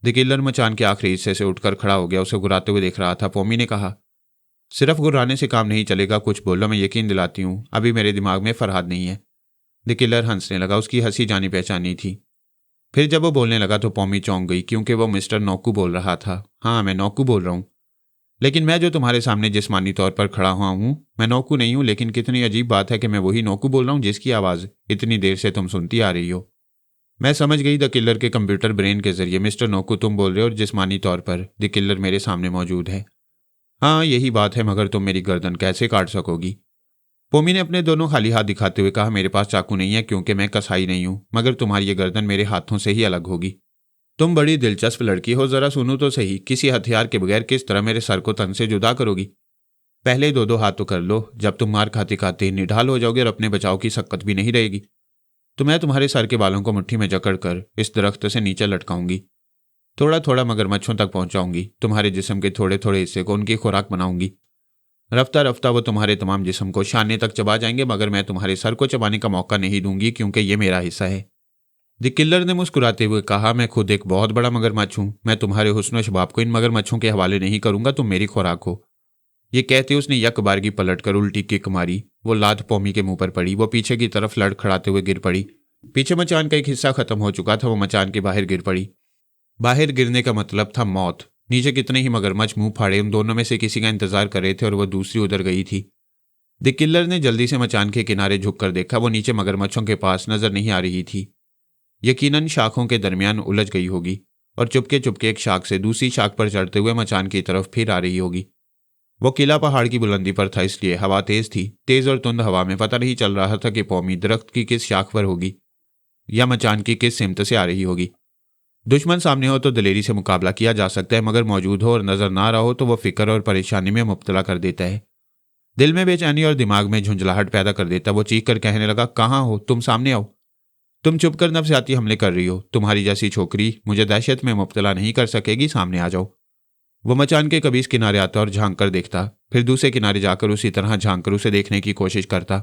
The killer मचान के आखिरी हिस्से से उठकर खड़ा हो गया, उसे घुराते हुए देख रहा था। पोमी ने कहा, सिर्फ घुराने से काम नहीं चलेगा, कुछ बोलो, मैं यकीन दिलाती हूँ। अभी मेरे दिमाग में फरहाद नहीं है। द किलर हंसने लगा, उसकी हंसी जानी पहचानी थी। फिर जब वो बोलने लगा तो पोमी चौंक गई, क्योंकि वो मिस्टर नोकू बोल रहा था। हाँ, मैं नोकू बोल रहा हूँ, लेकिन मैं जो तुम्हारे सामने जिस्मानी तौर पर खड़ा हुआ हूँ, मैं नोकू नहीं हूँ। लेकिन कितनी अजीब बात है कि मैं वही नोकू बोल रहा हूँ जिसकी आवाज़ इतनी देर से तुम सुनती आ रही हो। मैं समझ गई, द किलर के कंप्यूटर ब्रेन के जरिए। मिस्टर नोकू, तुम बोल रहे हो और जिस्मानी तौर पर द किलर मेरे सामने मौजूद है। हाँ, यही बात है, मगर तुम मेरी गर्दन कैसे काट सकोगी? पोमी ने अपने दोनों खाली हाथ दिखाते हुए कहा, मेरे पास चाकू नहीं है क्योंकि मैं कसाई नहीं हूं, मगर तुम्हारी ये गर्दन मेरे हाथों से ही अलग होगी। तुम बड़ी दिलचस्प लड़की हो, जरा सुनो तो सही, किसी हथियार के बगैर किस तरह मेरे सर को तन से जुदा करोगी? पहले दो दो हाथ तो कर लो, जब तुम मार खाते खाते निढाल हो जाओगे और अपने बचाव की शक्कत भी नहीं रहेगी तो मैं तुम्हारे सर के बालों को मुट्ठी में जकड़ कर इस दरख्त से नीचे लटकाऊंगी, थोड़ा थोड़ा मगरमच्छों तक पहुंचाऊंगी, तुम्हारे जिस्म के थोड़े थोड़े हिस्से को उनकी खुराक बनाऊंगी। रफ्ता रफ्ता वो तुम्हारे तमाम जिस्म को शाने तक चबा जाएंगे, मगर मैं तुम्हारे सर को चबाने का मौका नहीं दूंगी क्योंकि ये मेरा हिस्सा है। द किलर ने मुस्कुराते हुए कहा, मैं खुद एक बहुत बड़ा मगरमच्छ हूं, मैं तुम्हारे हुस्न शबाब को इन मगरमच्छों के हवाले नहीं करूंगा, तुम मेरी खुराक हो। ये कहते उसने यक बारगी पलट कर उल्टी किक मारी। वो लात पोमी के मुंह पर पड़ी, वो पीछे की तरफ लड़खड़ाते हुए गिर पड़ी। पीछे मचान का एक हिस्सा खत्म हो चुका था, वो मचान के बाहर गिर पड़ी। बाहर गिरने का मतलब था मौत। नीचे कितने ही मगरमच्छ मुंह फाड़े उन दोनों में से किसी का इंतजार कर रहे थे और वह दूसरी उधर गई थी। द किलर ने जल्दी से मचान के किनारे झुककर देखा, वो नीचे मगरमच्छों के पास नजर नहीं आ रही थी। यकीनन शाखों के दरमियान उलझ गई होगी और चुपके चुपके एक शाख से दूसरी शाख पर चढ़ते हुए मचान की तरफ फिर आ रही होगी। वो किला पहाड़ की बुलंदी पर था, इसलिए हवा तेज थी। तेज और तुंद हवा में पता नहीं चल रहा था कि पोमी दरख्त की किस शाख पर होगी या मचान की किस सिमत से आ रही होगी। दुश्मन सामने हो तो दलेरी से मुकाबला किया जा सकता है, मगर मौजूद हो और नजर ना रहो तो वह फिक्र और परेशानी में मुब्तला कर देता है, दिल में बेचैनी और दिमाग में झुंझलाहट पैदा कर देता। वो चीख कर कहने लगा, कहाँ हो तुम? सामने आओ। तुम चुप कर नफ्सियाती हमले कर रही हो, तुम्हारी जैसी छोकरी मुझे दहशत में मुब्तला नहीं कर सकेगी, सामने आ जाओ। वो मचान के कभी इस किनारे आता और झांक कर देखता, फिर दूसरे किनारे जाकर उसी तरह झांक कर उसे देखने की कोशिश करता,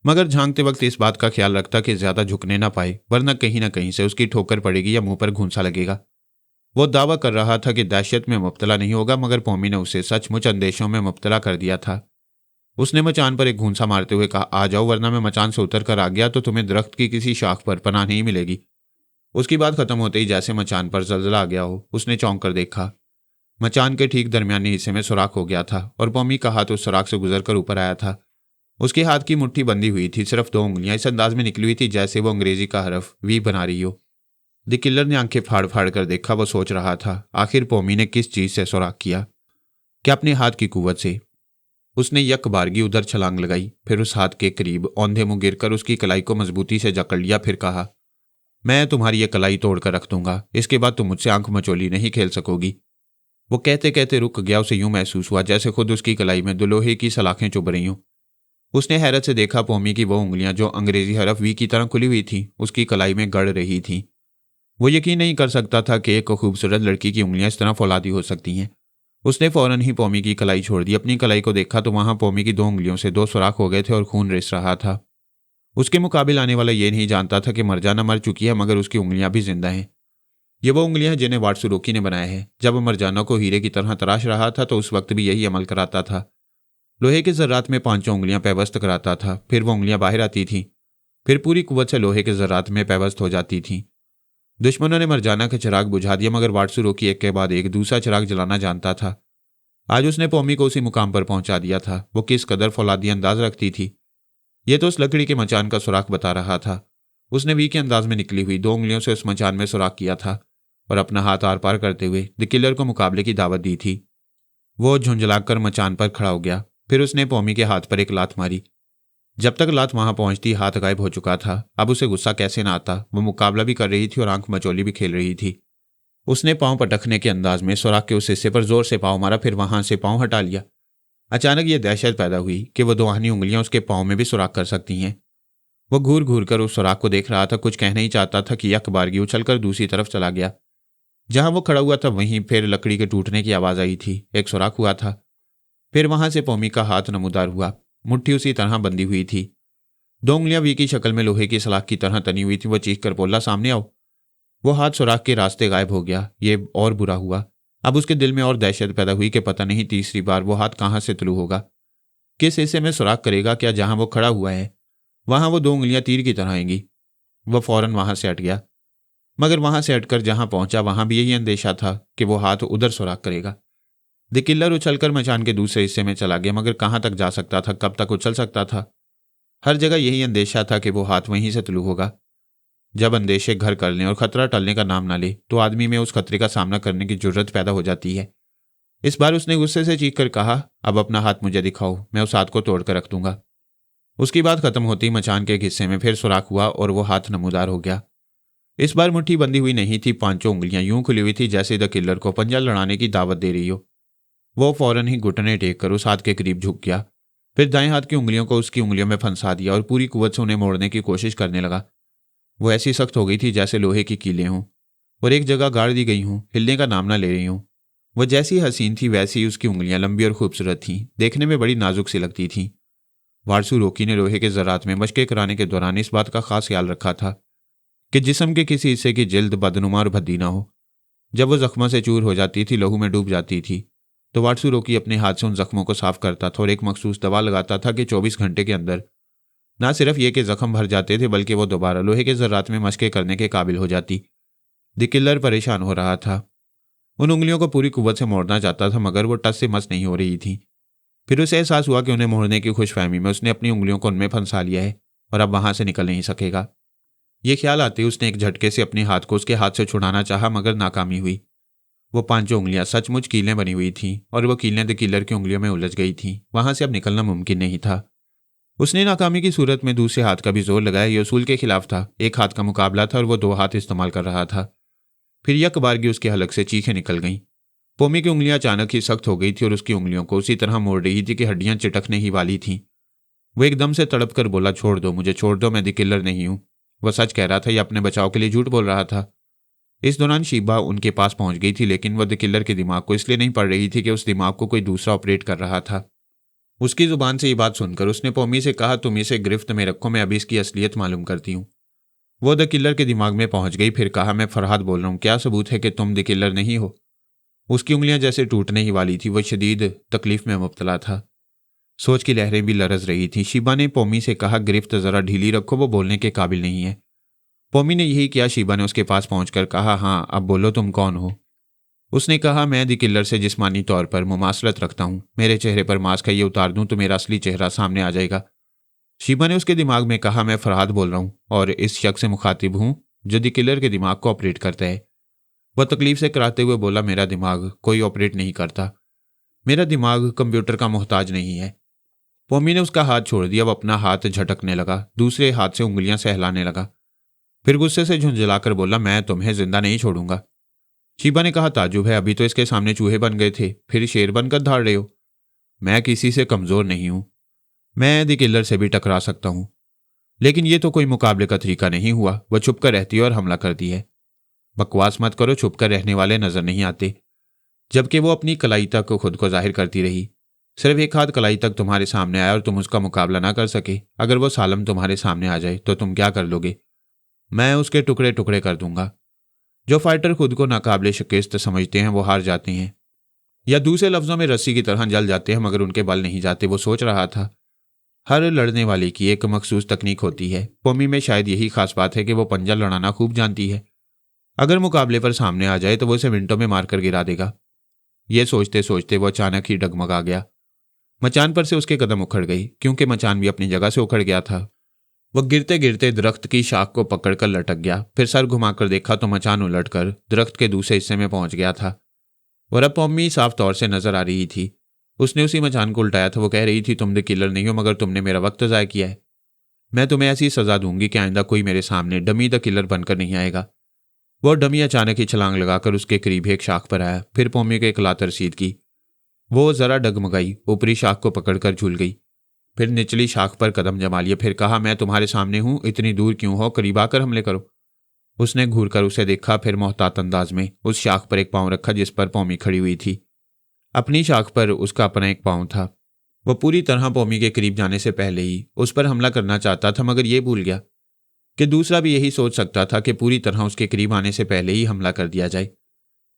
मगर झांकते वक्त इस बात का ख्याल रखता कि ज्यादा झुकने ना पाए, वरना कहीं ना कहीं से उसकी ठोकर पड़ेगी या मुंह पर घूंसा लगेगा। वो दावा कर रहा था कि दहशत में मुब्तला नहीं होगा, मगर पोमी ने उसे सचमुच अंदेशों में मुब्तला कर दिया था। उसने मचान पर एक घूंसा मारते हुए कहा, आ जाओ, वरना मैं मचान से उतर कर आ गया तो तुम्हें दरख्त की किसी शाख पर पनाह नहीं मिलेगी। उसकी बात खत्म होते ही जैसे मचान पर जलजला आ गया हो, उसने चौंक कर देखा। मचान के ठीक दरमियानी हिस्से में सुराख हो गया था और पोमी का हाथ उस सुराख से गुजरकर ऊपर आया था। उसके हाथ की मुट्ठी बंधी हुई थी, सिर्फ 2 उंगलियां इस अंदाज में निकली हुई थी जैसे वो अंग्रेजी का हरफ वी बना रही हो। द किलर ने आंखें फाड़ फाड़ कर देखा। वो सोच रहा था, आखिर पोमी ने किस चीज से सुराख किया? क्या अपने हाथ की कुव्वत से? उसने यक बारगी उधर छलांग लगाई, फिर उस हाथ के करीब औंधे मुंह गिरकर उसकी कलाई को मजबूती से जकड़ लिया, फिर कहा, मैं तुम्हारी ये कलाई तोड़कर रख दूंगा, इसके बाद तुम मुझसे आंख मचोली नहीं खेल सकोगी। वो कहते कहते रुक गया। उसे यूं महसूस हुआ जैसे खुद उसकी कलाई में 2 लोहे की सलाखें चुभ रही हों। उसने हैरत से देखा, पोमी की वो उंगलियां जो अंग्रेजी हरफ वी की तरह खुली हुई थी उसकी कलाई में गड़ रही थीं। वो यकीन नहीं कर सकता था कि एक खूबसूरत लड़की की उंगलियां इस तरह फौलादी हो सकती हैं। उसने फौरन ही पोमी की कलाई छोड़ दी। अपनी कलाई को देखा तो वहां पोमी की 2 उंगलियों से 2 सुराख हो गए थे और खून रिस रहा था। उसके मुकाबले आने वाला ये नहीं जानता था कि मरजाना मर चुकी है, मगर उसकी उंगलियां भी जिंदा हैं। ये वो उंगलियां जिन्हें वाटसुरोकी ने बनाया है। जब मरजाना को हीरे की तरह तराश रहा था तो उस वक्त भी यही अमल कराता था। लोहे के जर्रात में 5 उंगलियां पैवस्त कराता था, फिर वो उंगलियां बाहर आती थीं, फिर पूरी कुव्वत से लोहे के जर्रात में पैवस्त हो जाती थीं। दुश्मनों ने मरजाना का चिराग बुझा दिया, मगर वाटसुरोकी एक के बाद एक दूसरा चिराग जलाना जानता था। आज उसने पोमी को उसी मुकाम पर पहुंचा दिया था। वो किस कदर फौलादी अंदाज रखती थी, ये तो उस लकड़ी के मचान का सुराख बता रहा था। उसने वी के अंदाज में निकली हुई 2 उंगलियों से उस मचान में सुराख किया था और अपना हाथ आर पार करते हुए द किलर को मुकाबले की दावत दी थी। वो झुंझलाकर मचान पर खड़ा हो गया, फिर उसने पोमी के हाथ पर एक लात मारी। जब तक लात वहां पहुंचती हाथ गायब हो चुका था। अब उसे गुस्सा कैसे ना आता। वो मुकाबला भी कर रही थी और आंख मचोली भी खेल रही थी। उसने पांव पटकने के अंदाज में सुराख के उस हिस्से पर जोर से पांव मारा, फिर वहां से पांव हटा लिया। अचानक ये दहशत पैदा हुई कि वो 2 आहनी उंगलियां उसके पांव में भी सुराख कर सकती हैं। वो घूर घूर कर उस सुराख को देख रहा था, कुछ कहना ही चाहता था कि यक बारगी उछलकर दूसरी तरफ चला गया। जहां वो खड़ा हुआ था वहीं फिर लकड़ी के टूटने की आवाज आई थी। एक सुराख हुआ था, फिर वहां से पोमी का हाथ नमूदार हुआ। मुट्ठी उसी तरह बंधी हुई थी। 2 उंगलियां वी की शक्ल में लोहे की सलाख की तरह तनी हुई थी। वो चीख कर बोला, सामने आओ। वो हाथ सुराख के रास्ते गायब हो गया। ये और बुरा हुआ। अब उसके दिल में और दहशत पैदा हुई कि पता नहीं तीसरी बार वो हाथ कहाँ से तुलू होगा, किस हिस्से में सुराख करेगा। क्या जहां वो खड़ा हुआ है वहां वो 2 उंगलियां तीर की तरह आएंगी। वह फौरन वहां से हट गया, मगर वहां से हटकर जहां पहुंचा वहां भी यही अंदेशा था कि वो हाथ उधर सुराख करेगा। द किलर उछलकर मचान के दूसरे हिस्से में चला गया, मगर कहां तक जा सकता था, कब तक उछल सकता था। हर जगह यही अंदेशा था कि वो हाथ वहीं से तुलू होगा। जब अंदेशे घर कर लें और खतरा टलने का नाम ना ले तो आदमी में उस खतरे का सामना करने की जरूरत पैदा हो जाती है। इस बार उसने गुस्से से चीख कर कहा, अब अपना हाथ मुझे दिखाओ, मैं उस हाथ को तोड़कर रख दूंगा। उसकी बात खत्म होती मचान के एक हिस्से में फिर सुराख हुआ और वो हाथ नमूदार हो गया। इस बार मुट्ठी बंधी हुई नहीं थी, 5 उंगलियां यूं खुली हुई थी जैसे द किलर को पंजा लड़ाने की दावत दे रही हो। वो फौरन ही घुटने टेक कर उस हाथ के करीब झुक गया, फिर दाएं हाथ की उंगलियों को उसकी उंगलियों में फंसा दिया और पूरी कुव्वत से उन्हें मोड़ने की कोशिश करने लगा। वो ऐसी सख्त हो गई थी जैसे लोहे की कीलें हों और एक जगह गाड़ दी गई हों, हिलने का नाम ना ले रही हों। वह जैसी हसीन थी वैसी ही उसकी उंगलियां लंबी और खूबसूरत थीं, देखने में बड़ी नाजुक सी लगती थीं। वारसू रोकी ने लोहे के ज़रात में मशक़ें कराने के दौरान इस बात का खास ख्याल रखा था कि जिस्म के किसी हिस्से की जिल्द बदनुमा और भद्दी ना हो। जब वो जख्मों से चूर हो जाती थी, लहू में डूब जाती थी, तो वारसू रोकी अपने हाथ से उन जख्मों को साफ करता था और एक मखसूस दवा लगाता था कि 24 घंटे के अंदर ना सिर्फ ये कि जख्म भर जाते थे बल्कि वो दोबारा लोहे के ज़रात में मशक़ें करने के काबिल हो जाती। द किलर परेशान हो रहा था। उन उंगलियों को पूरी कुव्वत से मोड़ना चाहता था, मगर वो टस से मस नहीं हो रही थी। फिर उसे एहसास हुआ कि उन्हें मोड़ने की खुशफहमी में उसने अपनी उंगलियों को उनमें फंसा लिया है और अब वहां से निकल नहीं सकेगा। ये ख्याल आते ही उसने एक झटके से अपने हाथ को उसके हाथ से छुड़ाना चाहा, मगर नाकामी हुई। वो 5 उंगलियां सचमुच कीलें बनी हुई थीं और वो कीलें द किलर की उंगलियों में उलझ गई थीं। वहां से अब निकलना मुमकिन नहीं था। उसने नाकामी की सूरत में दूसरे हाथ का भी जोर लगाया। ये उसूल के खिलाफ था। एक हाथ का मुकाबला था और वो 2 हाथ इस्तेमाल कर रहा था। फिर यकबारगी उसके हलक से चीखें निकल गईं। पोमी की उंगलियां अचानक ही सख्त हो गई थी और उसकी उंगलियों को उसी तरह मोड़ रही थी कि हड्डियां चिटकने ही वाली थीं। वो एकदम से तड़प कर बोला, छोड़ दो मुझे, छोड़ दो, मैं द किलर नहीं हूं। वह सच कह रहा था या अपने बचाव के लिए झूठ बोल रहा था। इस दौरान शीबा उनके पास पहुंच गई थी, लेकिन वह द किलर के दिमाग को इसलिए नहीं पढ़ रही थी कि उस दिमाग को कोई दूसरा ऑपरेट कर रहा था। उसकी जुबान से ये बात सुनकर उसने पोमी से कहा, तुम इसे गिरफ्त में रखो, मैं अभी इसकी असलियत मालूम करती हूँ। वो द किलर के दिमाग में पहुंच गई। फिर कहा, मैं फरहाद बोल रहा हूँ, क्या सबूत है कि तुम द किलर नहीं हो? उसकी उंगलियां जैसे टूटने ही वाली थी। वह शदीद तकलीफ में मुब्तला था। सोच की लहरें भी लरज रही थी। शीबा ने पोमी से कहा, गिरफ्त जरा ढीली रखो, वो बोलने के काबिल नहीं है। पोमी ने यही किया। शीबा ने उसके पास पहुंचकर कहा, हाँ अब बोलो, तुम कौन हो? उसने कहा, मैं द किलर से जिस्मानी तौर पर मुमासलत रखता हूँ। मेरे चेहरे पर मास्क है, ये उतार दूं तो मेरा असली चेहरा सामने आ जाएगा। शीबा ने उसके दिमाग में कहा, मैं फरहाद बोल रहा हूँ और इस शख्स से मुखातिब हूँ जो द किलर के दिमाग को ऑपरेट करता है। वह तकलीफ से कराते हुए बोला, मेरा दिमाग कोई ऑपरेट नहीं करता। मेरा दिमाग कंप्यूटर का मोहताज नहीं है। पोमी ने उसका हाथ छोड़ दिया। वह अपना हाथ झटकने लगा, दूसरे हाथ से उंगलियां सहलाने लगा। फिर गुस्से से झुंझलाकर बोला, मैं तुम्हें जिंदा नहीं छोड़ूंगा। शीबा ने कहा, ताजुब है, अभी तो इसके सामने चूहे बन गए थे, फिर शेर बनकर धाड़ रहे हो। मैं किसी से कमजोर नहीं हूं। मैं द किलर से भी टकरा सकता हूं, लेकिन यह तो कोई मुकाबले का तरीका नहीं हुआ। वह छुप कर रहती है और हमला करती है। बकवास मत करो, छुप कर रहने वाले नजर नहीं आते। जबकि वो अपनी कलाई तक खुद को जाहिर करती रही। सिर्फ एक हाथ कलाई तक तुम्हारे सामने आया और तुम उसका मुकाबला ना कर सके। अगर वो सालम तुम्हारे सामने आ जाए तो तुम क्या कर लोगे? मैं उसके टुकड़े टुकड़े कर दूंगा। जो फाइटर खुद को नाकाबिले शिकस्त समझते हैं वो हार जाते हैं, या दूसरे लफ्जों में रस्सी की तरह जल जाते हैं, मगर उनके बल नहीं जाते। वो सोच रहा था, हर लड़ने वाले की एक मखसूस तकनीक होती है। पोमी में शायद यही खास बात है कि वो पंजा लड़ाना खूब जानती है। अगर मुकाबले पर सामने आ जाए तो वो उसे मिनटों में मारकर गिरा देगा। ये सोचते सोचते वो अचानक ही डगमगा गया। मचान पर से उसके कदम उखड़ गई, क्योंकि मचान भी अपनी जगह से उखड़ गया था। वह गिरते गिरते दरख्त की शाख को पकड़कर लटक गया। फिर सर घुमाकर देखा तो मचान उलटकर दरख्त के दूसरे हिस्से में पहुंच गया था और अब पोमी साफ तौर से नजर आ रही थी। उसने उसी मचान को उल्टाया था। वो कह रही थी, तुम द किलर नहीं हो, मगर तुमने मेरा वक्त ज़ाया किया है। मैं तुम्हें ऐसी सजा दूंगी कि आइंदा कोई मेरे सामने डमी द किलर बनकर नहीं आएगा। वो डमी अचानक ही छलांग लगाकर उसके करीब एक शाख पर आया। फिर पोमी को एक लात रसीद की। वो जरा डगमगाई, ऊपरी शाख को पकड़कर झूल गई। फिर निचली शाख पर कदम जमा लिए। फिर कहा, मैं तुम्हारे सामने हूं, इतनी दूर क्यों हो, करीब आकर हमले करो। उसने घूरकर उसे देखा। फिर मोहतात अंदाज में उस शाख पर एक पांव रखा जिस पर पोमी खड़ी हुई थी। अपनी शाख पर उसका अपना एक पांव था। वह पूरी तरह पोमी के करीब जाने से पहले ही उस पर हमला करना चाहता था, मगर यह भूल गया कि दूसरा भी यही सोच सकता था कि पूरी तरह उसके करीब आने से पहले ही हमला कर दिया जाए।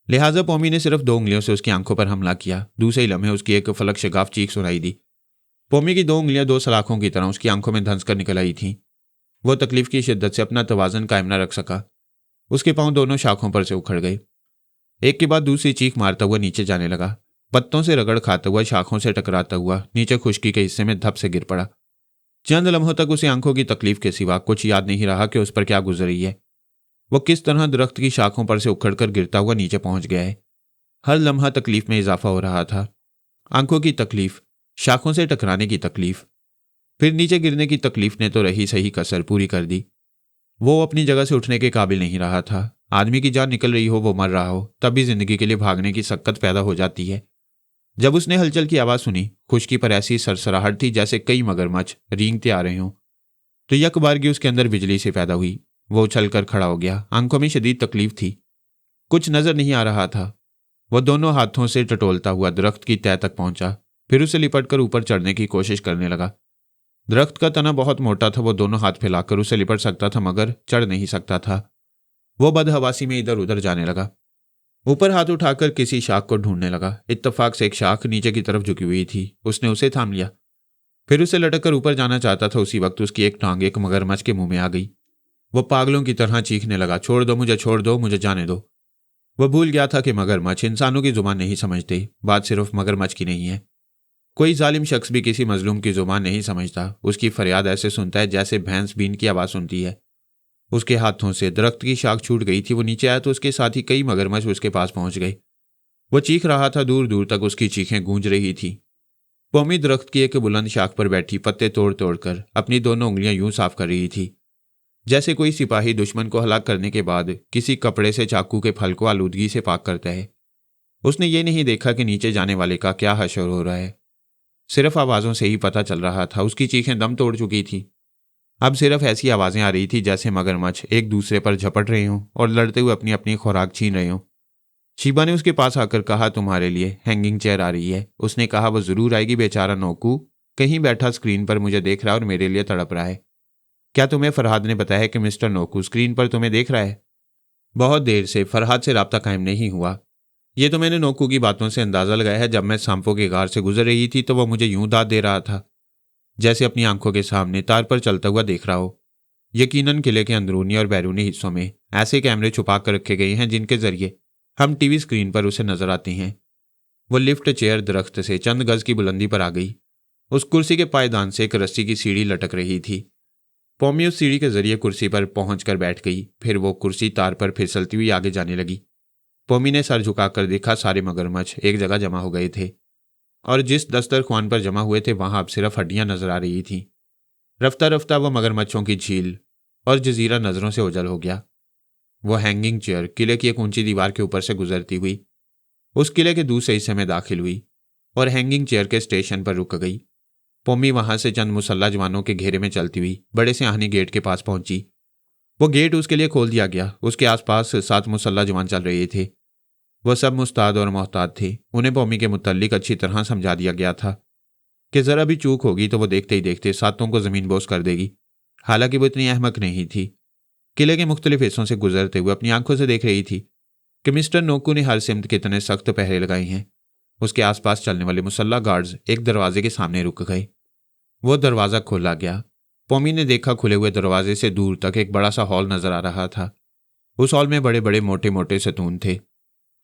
लिहाजा पौमी ने सिर्फ 2 उंगलियों से उसकी आंखों पर हमला किया। दूसरे ही लम्हे उसकी एक फलक शगाफ चीख सुनाई दी। पौमी की 2 उंगलियां 2 सलाखों की तरह उसकी आंखों में धंस कर निकल आई थीं। वो तकलीफ की शिद्दत से अपना तवाजन कायम न रख सका। उसके पांव दोनों शाखों पर से उखड़ गए। एक के बाद दूसरी चीख मारता हुआ नीचे जाने लगा। पत्तों से रगड़ खाता हुआ, शाखों से टकराता हुआ नीचे खुश्की के हिस्से में धप से गिर पड़ा। चंद लम्हों तक उसे आंखों की तकलीफ के सिवा कुछ याद नहीं रहा कि उस पर क्या गुजर रही है। वो किस तरह दरख्त की शाखों पर से उखड़कर गिरता हुआ नीचे पहुंच गया है। हर लम्हा तकलीफ में इजाफा हो रहा था। आंखों की तकलीफ, शाखों से टकराने की तकलीफ, फिर नीचे गिरने की तकलीफ ने तो रही सही कसर पूरी कर दी। वो अपनी जगह से उठने के काबिल नहीं रहा था। आदमी की जान निकल रही हो, वो मर रहा हो, तब भी जिंदगी के लिए भागने की सक्कत पैदा हो जाती है। जब उसने हलचल की आवाज सुनी, खुशकी पर ऐसी सरसराहट थी जैसे कई मगरमच्छ रेंगते आ रहे हों, तो यकबारगी उसके अंदर बिजली से पैदा हुई। वो उछल कर खड़ा हो गया। आंखों में शदीद तकलीफ थी, कुछ नजर नहीं आ रहा था। वह दोनों हाथों से टटोलता हुआ दरख्त की तह तक पहुंचा, फिर उसे लिपटकर ऊपर चढ़ने की कोशिश करने लगा। दरख्त का तना बहुत मोटा था। वो दोनों हाथ फैलाकर उसे लिपट सकता था, मगर चढ़ नहीं सकता था। वो बदहवासी में इधर उधर जाने लगा। ऊपर हाथ उठाकर किसी शाख को ढूंढने लगा। इत्तफाक से एक शाख नीचे की तरफ झुकी हुई थी। उसने उसे थाम लिया, फिर उसे लटक कर ऊपर जाना चाहता था। उसी वक्त उसकी एक टांग एक मगरमच्छ के मुंह में आ गई। वो पागलों की तरह चीखने लगा, छोड़ दो मुझे, छोड़ दो मुझे, जाने दो। वह भूल गया था कि मगरमच्छ इंसानों की जुबान नहीं समझते। बात सिर्फ मगरमच्छ की नहीं है। कोई जालिम शख्स भी किसी मजलूम की जुबान नहीं समझता। उसकी फरियाद ऐसे सुनता है जैसे भैंस बीन की आवाज़ सुनती है। उसके हाथों से दरख्त की शाख छूट गई थी। वो नीचे आया तो उसके साथ ही कई मगरमच्छ उसके पास पहुंच गए। वो चीख रहा था, दूर दूर तक उसकी चीखें गूंज रही थी। पौमी दरख्त की एक बुलंद शाख पर बैठी पत्ते तोड़ तोड़ कर अपनी दोनों उंगलियां यूं साफ कर रही थी जैसे कोई सिपाही दुश्मन को हलाक करने के बाद किसी कपड़े से चाकू के फल को आलूदगी से पाक करता है। उसने ये नहीं देखा कि नीचे जाने वाले का क्या हशर हो रहा है। सिर्फ आवाज़ों से ही पता चल रहा था उसकी चीखें दम तोड़ चुकी थी। अब सिर्फ ऐसी आवाज़ें आ रही थी जैसे मगरमच्छ एक दूसरे पर झपट रहे हों और लड़ते हुए अपनी अपनी खुराक छीन रहे हों। शीबा ने उसके पास आकर कहा, तुम्हारे लिए हैंगिंग चेयर आ रही है। उसने कहा, वो जरूर आएगी, बेचारा नौकू कहीं बैठा स्क्रीन पर मुझे देख रहा है और मेरे लिए तड़प रहा है। क्या तुम्हें फरहाद ने बताया कि मिस्टर नौकू स्क्रीन पर तुम्हें देख रहा है? बहुत देर से फरहाद से राब्ता कायम नहीं हुआ। ये तो मैंने नौकू की बातों से अंदाजा लगाया है। जब मैं सांपों के गार से गुजर रही थी तो वह मुझे यूं दाद दे रहा था जैसे अपनी आंखों के सामने तार पर चलता हुआ देख रहा हो। यकीनन किले के अंदरूनी और बैरूनी हिस्सों में ऐसे कैमरे छुपा कर रखे गए हैं जिनके जरिए हम टीवी स्क्रीन पर उसे नजर आते हैं। वो लिफ्ट चेयर दरख्त से चंद गज की बुलंदी पर आ गई। उस कुर्सी के पायदान से एक रस्सी की सीढ़ी लटक रही थी। पौमी उस सीढ़ी के जरिए कुर्सी पर पहुंचकर बैठ गई। फिर वो कुर्सी तार पर फिसलती हुई आगे जाने लगी। पौमी ने सर झुकाकर देखा, सारे मगरमच्छ एक जगह जमा हो गए थे और जिस दस्तरख्वान पर जमा हुए थे वहां अब सिर्फ हड्डियां नजर आ रही थीं। रफ्ता रफ्ता वह मगरमच्छों की झील और जजीरा नजरों से ओझल हो गया। वह हैंगिंग चेयर किले की एक ऊंची दीवार के ऊपर से गुजरती हुई उस किले के दूसरे हिस्से में दाखिल हुई और हैंगिंग चेयर के स्टेशन पर रुक गई। पौमी वहां से चंद मुसल्ला जवानों के घेरे में चलती हुई बड़े से आहनी गेट के पास पहुंची। वो गेट उसके लिए खोल दिया गया। उसके आसपास 7 मुसल्ला जवान चल रहे थे। वह सब मुस्ताद और मोहताद थे। उन्हें पौमी के मुतल्लिक अच्छी तरह समझा दिया गया था कि जरा भी चूक होगी तो वो देखते ही देखते सातों को जमीन बोस कर देगी। हालांकि वो इतनी अहमक नहीं थी। किले के मुख्तलिफ हिस्सों से गुजरते हुए अपनी आंखों से देख रही थी कि मिस्टर नोकू ने हर सिमत कितने सख्त पहरे लगाए हैं। उसके आसपास चलने वाले मुसल्ला गार्ड्स एक दरवाजे के सामने रुक गए। वो दरवाज़ा खोला गया। पौमी ने देखा खुले हुए दरवाजे से दूर तक एक बड़ा सा हॉल नजर आ रहा था। उस हॉल में बड़े बड़े मोटे मोटे सतून थे।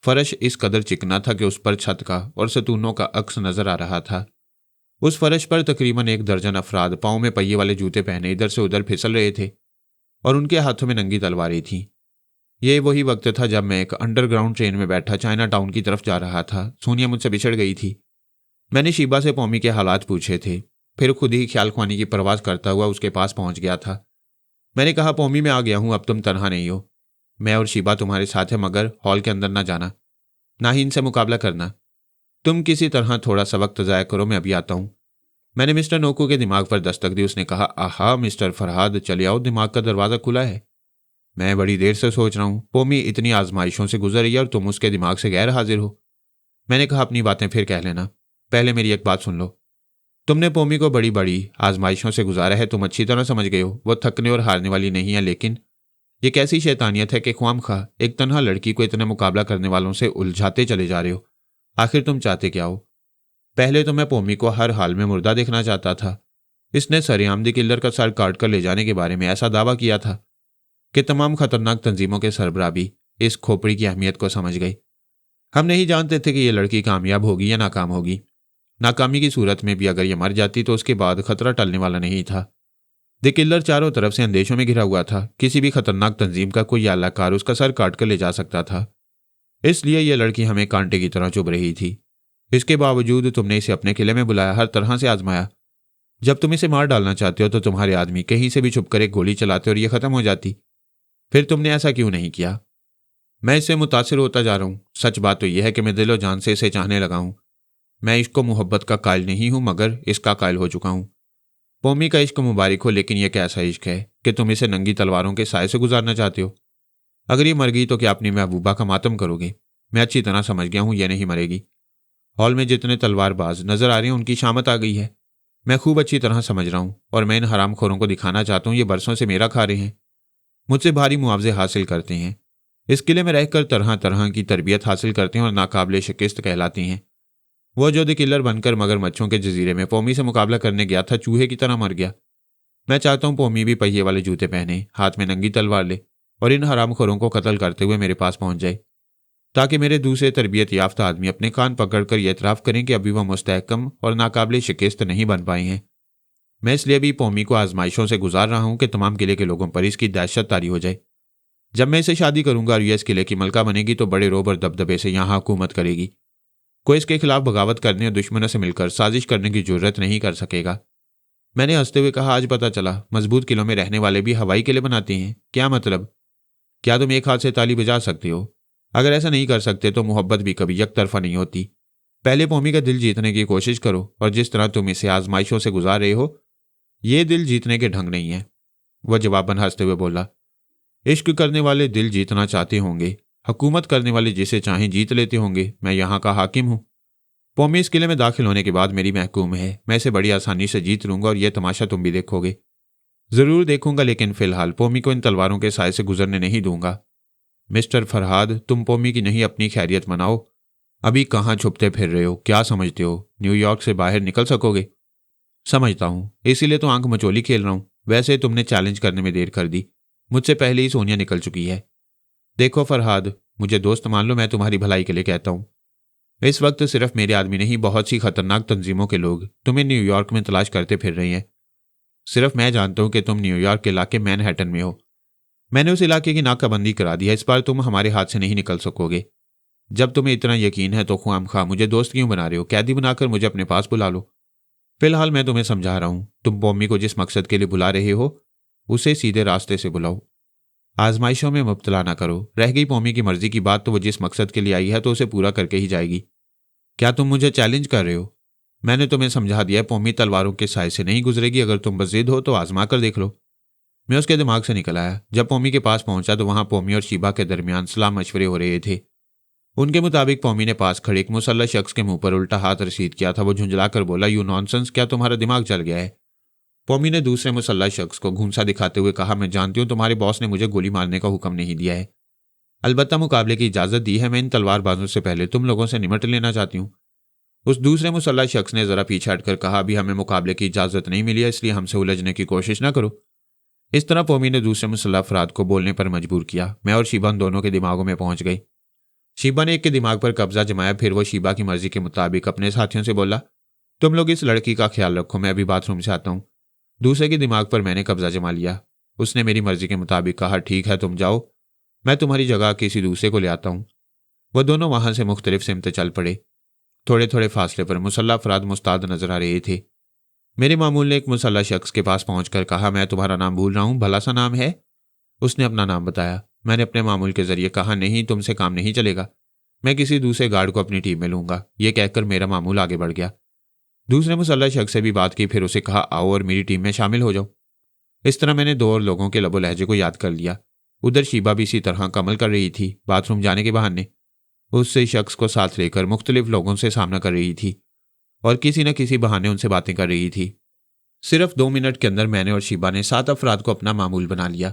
फर्श इस कदर चिकना था कि उस पर छत का और सतूनों का अक्स नजर आ रहा था। उस फर्श पर तकरीबन 1 दर्जन अफराद पाँव में पहिए वाले जूते पहने इधर से उधर फिसल रहे थे और उनके हाथों में नंगी तलवारें थीं। यह वही वक्त था जब मैं एक अंडरग्राउंड ट्रेन में बैठा चाइना टाउन की तरफ जा रहा था। सोनिया मुझसे बिछड़ गई थी। मैंने शीबा से पौमी के हालात पूछे थे, फिर खुद ही ख्याल ख्वानी की परवाज करता हुआ उसके पास पहुंच गया था। मैंने कहा, पौमी मैं आ गया हूं, अब तुम तनहा नहीं हो। मैं और शीबा तुम्हारे साथ है, मगर हॉल के अंदर ना जाना, ना ही इनसे मुकाबला करना। तुम किसी तरह थोड़ा सा वक्त ज़ाया करो, मैं अभी आता हूं। मैंने मिस्टर नोकू के दिमाग पर दस्तक दी। उसने कहा, आहा मिस्टर फरहाद, चले आओ, दिमाग का दरवाज़ा खुला है। मैं बड़ी देर से सोच रहा हूं, पौमी इतनी आजमाइशों से गुजर रही है और तुम उसके दिमाग से गैर हाजिर हो। मैंने कहा, अपनी बातें फिर कह लेना, पहले मेरी एक बात सुन लो। तुमने पोमी को बड़ी बड़ी आजमाइशों से गुजारा है, तुम अच्छी तरह समझ गए हो। वो थकने और हारने वाली नहीं है, लेकिन ये कैसी शैतानियत है कि ख्वामखा एक तन्हा लड़की को इतने मुकाबला करने वालों से उलझाते चले जा रहे हो। आखिर तुम चाहते क्या हो? पहले तो मैं पोमी को हर हाल में मुर्दा देखना चाहता था। इसने सरेआम द किलर का सर काट कर ले जाने के बारे में ऐसा दावा किया था कि तमाम खतरनाक तंजीमों के सरबराह भी इस खोपड़ी की अहमियत को समझ गई। हम नहीं जानते थे कि यह लड़की कामयाब होगी या नाकाम होगी। नाकामी की सूरत में भी अगर यह मर जाती तो उसके बाद खतरा टलने वाला नहीं था। द किलर चारों तरफ से अंदेशों में घिरा हुआ था। किसी भी खतरनाक तंजीम का कोई आलाकार उसका सर काट कर ले जा सकता था। इसलिए यह लड़की हमें कांटे की तरह चुभ रही थी। इसके बावजूद तुमने इसे अपने किले में बुलाया, हर तरह से आजमाया। जब तुम इसे मार डालना चाहते हो तो तुम्हारे आदमी कहीं से भी छुपकर एक गोली चलाते और यह खत्म हो जाती। फिर तुमने ऐसा क्यों नहीं किया? मैं इससे मुतासिर होता जा रहा हूं। सच बात तो यह है कि मैं दिलो जान से इसे चाहने लगा हूं। मैं इश्क मोहब्बत का कायल नहीं हूं, मगर इसका कायल हो चुका हूं। पोमी का इश्क मुबारक हो, लेकिन यह कैसा इश्क है कि तुम इसे नंगी तलवारों के साए से गुजारना चाहते हो? अगर ये मर गई तो क्या अपनी महबूबा का मातम करोगे? मैं अच्छी तरह समझ गया हूं, यह नहीं मरेगी। हॉल में जितने तलवारबाज नजर आ रहे हैं उनकी शामत आ गई है। मैं खूब अच्छी तरह समझ रहा हूं, और मैं इन हरामखोरों को दिखाना चाहता हूं ये बरसों से मेरा खा रहे हैं, मुझसे भारी मुआवजे हासिल करते हैं, इस किले में रहकर तरह तरह की तरबियत हासिल करते हैं और नाकाबिले शिकस्त कहलाती हैं। वो जो द किलर बनकर मगरमच्छों के जजीरे में पोमी से मुकाबला करने गया था, चूहे की तरह मर गया। मैं चाहता हूं पोमी भी पहिए वाले जूते पहने, हाथ में नंगी तलवार ले और इन हरामखोरों को कत्ल करते हुए मेरे पास पहुंच जाए, ताकि मेरे दूसरे तरबियत याफ्ता आदमी अपने कान पकड़कर यह इतराफ़ करें कि अभी वह मुस्तहकम और नाकाबिले शिकस्त नहीं बन पाए हैं। मैं इसलिए भी पोमी को आजमाइशों से गुजार रहा हूं कि तमाम किले के लोगों पर इसकी दहशत तारी हो जाए। जब मैं इसे शादी करूंगा और यह इस किले की मलका बनेगी तो बड़े रोब और दबदबे से यहां हुकूमत करेगी। कोई इसके खिलाफ बगावत करने और दुश्मनों से मिलकर साजिश करने की जरूरत नहीं कर सकेगा। मैंने हंसते हुए कहा, आज पता चला मजबूत किलों में रहने वाले भी हवाई किले बनाते हैं। क्या मतलब? क्या तुम एक हाथ से ताली बजा सकते हो? अगर ऐसा नहीं कर सकते तो मोहब्बत भी कभी यकतरफा नहीं होती। पहले पोमी का दिल जीतने की कोशिश करो, और जिस तरह तुम इसे आजमाइशों से गुजार रहे हो, ये दिल जीतने के ढंग नहीं है। वह जवाबन हंसते हुए बोला, इश्क करने वाले दिल जीतना चाहते होंगे, हुकूमत करने वाले जिसे चाहें जीत लेते होंगे। मैं यहाँ का हाकिम हूँ। पोमी इस किले में दाखिल होने के बाद मेरी महकूम है। मैं इसे बड़ी आसानी से जीत लूंगा और यह तमाशा तुम भी देखोगे। जरूर देखूंगा, लेकिन फिलहाल पोमी को इन तलवारों के साए से गुजरने नहीं दूंगा। मिस्टर फरहाद, तुम पोमी की नहीं अपनी खैरियत मनाओ। अभी कहाँ छुपते फिर रहे हो? क्या समझते हो न्यूयॉर्क से बाहर निकल सकोगे? समझता हूं, इसीलिए तो आंख मचोली खेल रहा हूं। वैसे तुमने चैलेंज करने में देर कर दी, मुझसे पहले ही सोनिया निकल चुकी है। देखो फरहाद, मुझे दोस्त मान लो, मैं तुम्हारी भलाई के लिए कहता हूं। इस वक्त सिर्फ मेरे आदमी नहीं, बहुत सी खतरनाक तंजीमों के लोग तुम्हें न्यूयॉर्क में तलाश करते फिर रहे हैं। सिर्फ मैं जानता हूं कि तुम न्यूयॉर्क के इलाके मैनहट्टन में हो। मैंने उस इलाके की नाकाबंदी करा दी है। इस बार तुम हमारे हाथ से नहीं निकल सकोगे। जब तुम्हें इतना यकीन है तो ख्वामखा मुझे दोस्त क्यों बना रहे हो? कैदी बनाकर मुझे अपने पास बुला लो। फिलहाल मैं तुम्हें समझा रहा हूं। तुम पोमी को जिस मकसद के लिए बुला रहे हो उसे सीधे रास्ते से बुलाओ। आजमाइशों में मुब्तला ना करो। रह गई पोमी की मर्जी की बात, तो वो जिस मकसद के लिए आई है तो उसे पूरा करके ही जाएगी। क्या तुम मुझे चैलेंज कर रहे हो? मैंने तुम्हें समझा दिया, पोमी तलवारों के साए से नहीं गुजरेगी। अगर तुम बस जिद हो तो आजमा कर देख लो। मैं उसके दिमाग से निकल आया। जब पोमी के पास पहुंचा तो वहां पोमी और शीबा के दरमियान सलाह मशवरे हो रहे थे। उनके मुताबिक पोमी ने पास खड़े एक मुसल्लह शख्स के मुंह पर उल्टा हाथ रसीद किया था। वो झुंझलाकर बोला, यू नॉनसेंस, क्या तुम्हारा दिमाग चल गया है? पोमी ने दूसरे मुसल्लह शख्स को घूंसा दिखाते हुए कहा, मैं जानती हूं तुम्हारे बॉस ने मुझे गोली मारने का हुक्म नहीं दिया है, अलबत्ता मुकाबले की इजाजत दी है। मैं इन तलवारबाजों से पहले तुम लोगों से निमट लेना चाहती हूँ। उस दूसरे मुसल्लह शख्स ने जरा पीछे हटकर कहा, अभी हमें मुकाबले की इजाजत नहीं मिली है, इसलिए हमसे उलझने की कोशिश ना करो। इस तरह पोमी ने दूसरे मुसल्लह अफराद को बोलने पर मजबूर किया। मैं और शीबा दोनों के दिमागों में पहुंच गई। शीबा ने एक के दिमाग पर कब्जा जमाया, फिर वो शीबा की मर्जी के मुताबिक अपने साथियों से बोला, तुम लोग इस लड़की का ख्याल रखो, मैं अभी बाथरूम से आता हूँ। दूसरे के दिमाग पर मैंने कब्जा जमा लिया। उसने मेरी मर्जी के मुताबिक कहा, ठीक है तुम जाओ, मैं तुम्हारी जगह किसी दूसरे को ले आता हूँ। वह दोनों वहां से मुख्तलिफ सिमतें चल पड़े। थोड़े थोड़े फासले पर मुसल्लह अफराद मुस्ताद नजर आ रहे थे। मेरे मामूल ने एक मुसल्लह शख्स के पास पहुंचकर कहा, मैं तुम्हारा नाम भूल रहा हूं, भला सा नाम है? उसने अपना नाम बताया। मैंने अपने मामूल के जरिए कहा, नहीं, तुमसे काम नहीं चलेगा, मैं किसी दूसरे गार्ड को अपनी टीम में लूंगा। यह कहकर मेरा मामूल आगे बढ़ गया। दूसरे मुसल्लह शख्स से भी बात की, फिर उसे कहा, आओ और मेरी टीम में शामिल हो जाओ। इस तरह मैंने दो और लोगों के लबो लहजे को याद कर लिया। उधर शीबा भी इसी तरह कमल कर रही थी। बाथरूम जाने के बहाने उससे शख्स को साथ लेकर मुख्तलिफ लोगों से सामना कर रही थी। और किसी न किसी बहाने उनसे बातें कर रही थी। सिर्फ 2 मिनट के अंदर मैंने और शिबा ने 7 अफराद को अपना मामूल बना लिया।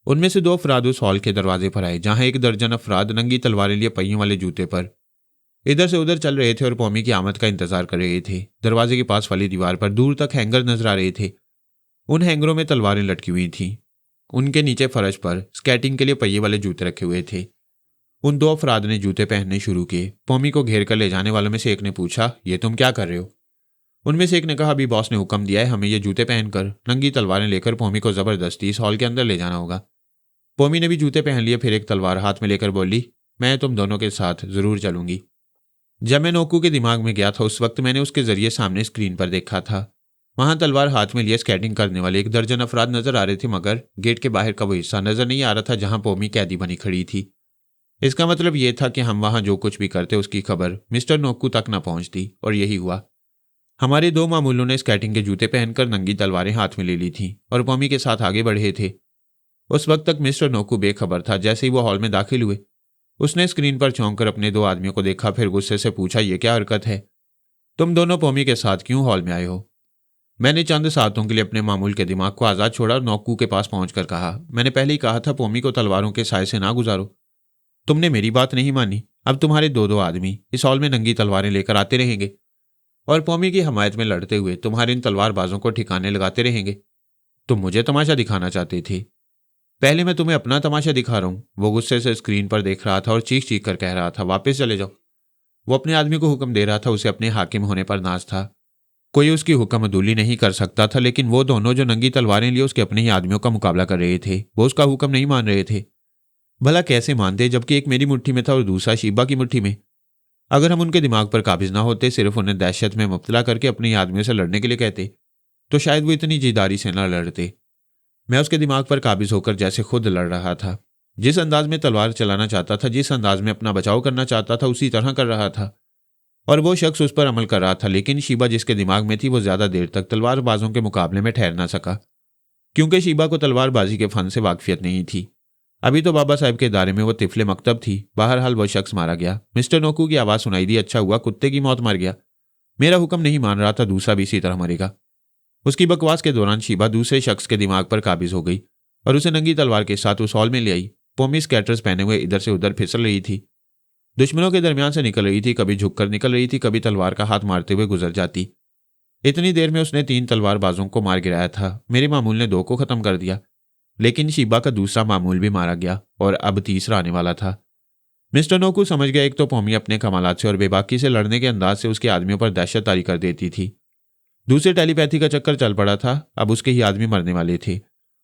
उनमें से 2 अफराद उस हॉल के दरवाजे पर आए जहां 1 दर्जन अफराद नंगी तलवारें लिए पहियों वाले जूते पर इधर से उधर चल रहे थे और पौमी की आमद का इंतजार कर रहे थे। दरवाजे के पास वाली दीवार पर दूर तक हैंगर नजर आ रहे थे। उन हैंगरों में तलवारें लटकी हुई थीं। उनके नीचे फर्श पर स्केटिंग के लिए पहिए वाले जूते रखे हुए थे। उन 2 अफराद ने जूते पहनने शुरू किए। पौमी को घेर कर ले जाने वालों में से एक ने पूछा, ये तुम क्या कर रहे हो? उनमें से एक ने कहा, अभी बॉस ने हुक्म दिया है, हमें ये जूते पहनकर नंगी तलवारें लेकर पौमी को जबरदस्ती इस हॉल के अंदर ले जाना होगा। पौमी ने भी जूते पहन लिए, फिर एक तलवार हाथ में लेकर बोली, मैं तुम दोनों के साथ जरूर चलूंगी। जब मैं नोकू के दिमाग में गया था उस वक्त मैंने उसके जरिए सामने स्क्रीन पर देखा था। वहां तलवार हाथ में लिए स्केटिंग करने वाले 1 दर्जन अफराद नजर आ रहे थे, मगर गेट के बाहर का वो हिस्सा नजर नहीं आ रहा था जहां पौमी कैदी बनी खड़ी थी। इसका मतलब यह था कि हम वहां जो कुछ भी करते उसकी खबर मिस्टर नोकू तक न पहुंचती, और यही हुआ। हमारे 2 मामूलों ने स्केटिंग के जूते पहनकर नंगी तलवारें हाथ में ले ली थी और पौमी के साथ आगे बढ़े थे। उस वक्त तक मिस्टर नोकू बेखबर था। जैसे ही वो हॉल में दाखिल हुए उसने स्क्रीन पर चौंक कर अपने 2 आदमियों को देखा, फिर गुस्से से पूछा, ये क्या हरकत है? तुम दोनों पौमी के साथ क्यों हॉल में आए हो? मैंने चंद सातों के लिए अपने मामूल के दिमाग को आज़ाद छोड़ा और नोकू के पास पहुंचकर कहा, मैंने पहले ही कहा था पौमी को तलवारों के साए से ना गुजारो। तुमने मेरी बात नहीं मानी। अब तुम्हारे 2 आदमी इस हॉल में नंगी तलवारें लेकर आते रहेंगे और पौमी की हमायत में लड़ते हुए तुम्हारे इन तलवारबाजों को ठिकाने लगाते रहेंगे। तुम मुझे तमाशा दिखाना चाहते थे। पहले मैं तुम्हें अपना तमाशा दिखा रहा हूं। वो गुस्से से स्क्रीन पर देख रहा था और चीख चीख कर कह रहा था, वापस चले जाओ। वो अपने आदमी को हुक्म दे रहा था। उसे अपने हाकिम होने पर नाज था। कोई उसकी हुक्म अदूली नहीं कर सकता था, लेकिन वो दोनों जो नंगी तलवारें लिए उसके अपने ही आदमियों का मुकाबला कर रहे थे, वो उसका हुक्म नहीं मान रहे थे। भला कैसे मानते, जबकि एक मेरी मुट्ठी में था और दूसरा शीबा की मुट्ठी में? अगर हम उनके दिमाग पर काबिज ना होते, सिर्फ उन्हें दहशत में मुब्तला करके अपने आदमियों से लड़ने के लिए कहते, तो शायद वो इतनी जिद्दारी से न लड़ते। मैं उसके दिमाग पर काबिज होकर जैसे खुद लड़ रहा था। जिस अंदाज में तलवार चलाना चाहता था, जिस अंदाज में अपना बचाव करना चाहता था, उसी तरह कर रहा था और वो शख्स उस पर अमल कर रहा था। लेकिन शीबा जिसके दिमाग में थी वो ज्यादा देर तक तलवारबाजों के मुकाबले में ठहर ना सका, क्योंकि शीबा को तलवारबाजी के फन से वाकफियत नहीं थी। अभी तो बाबा साहब के दायरे में वो तिफले मकतब थी। बहरहाल वो शख्स मारा गया। मिस्टर नोकू की आवाज़ सुनाई दी, अच्छा हुआ कुत्ते की मौत मर गया। मेरा हुक्म नहीं मान रहा था, दूसरा भी इसी तरह मरेगा। उसकी बकवास के दौरान शीबा दूसरे शख्स के दिमाग पर काबिज हो गई और उसे नंगी तलवार के साथ उस हॉल में ले आई। पौमी स्कैटर्स पहने हुए इधर से उधर फिसल रही थी, दुश्मनों के दरमियान से निकल रही थी, कभी झुककर निकल रही थी, कभी तलवार का हाथ मारते हुए गुजर जाती। इतनी देर में उसने 3 तलवारबाजों को मार गिराया था। मेरे मामूल ने 2 को खत्म कर दिया, लेकिन शीबा का दूसरा मामूल भी मारा गया और अब तीसरा आने वाला था। मिस्टर नोकू समझ गया, एक तो पौमी अपने कमालात से और बेबाकी से लड़ने के अंदाज से उसके आदमियों पर दहशत तारी कर देती थी। दूसरे टेलीपैथी का चक्कर चल पड़ा था। अब उसके ही आदमी मरने वाले थे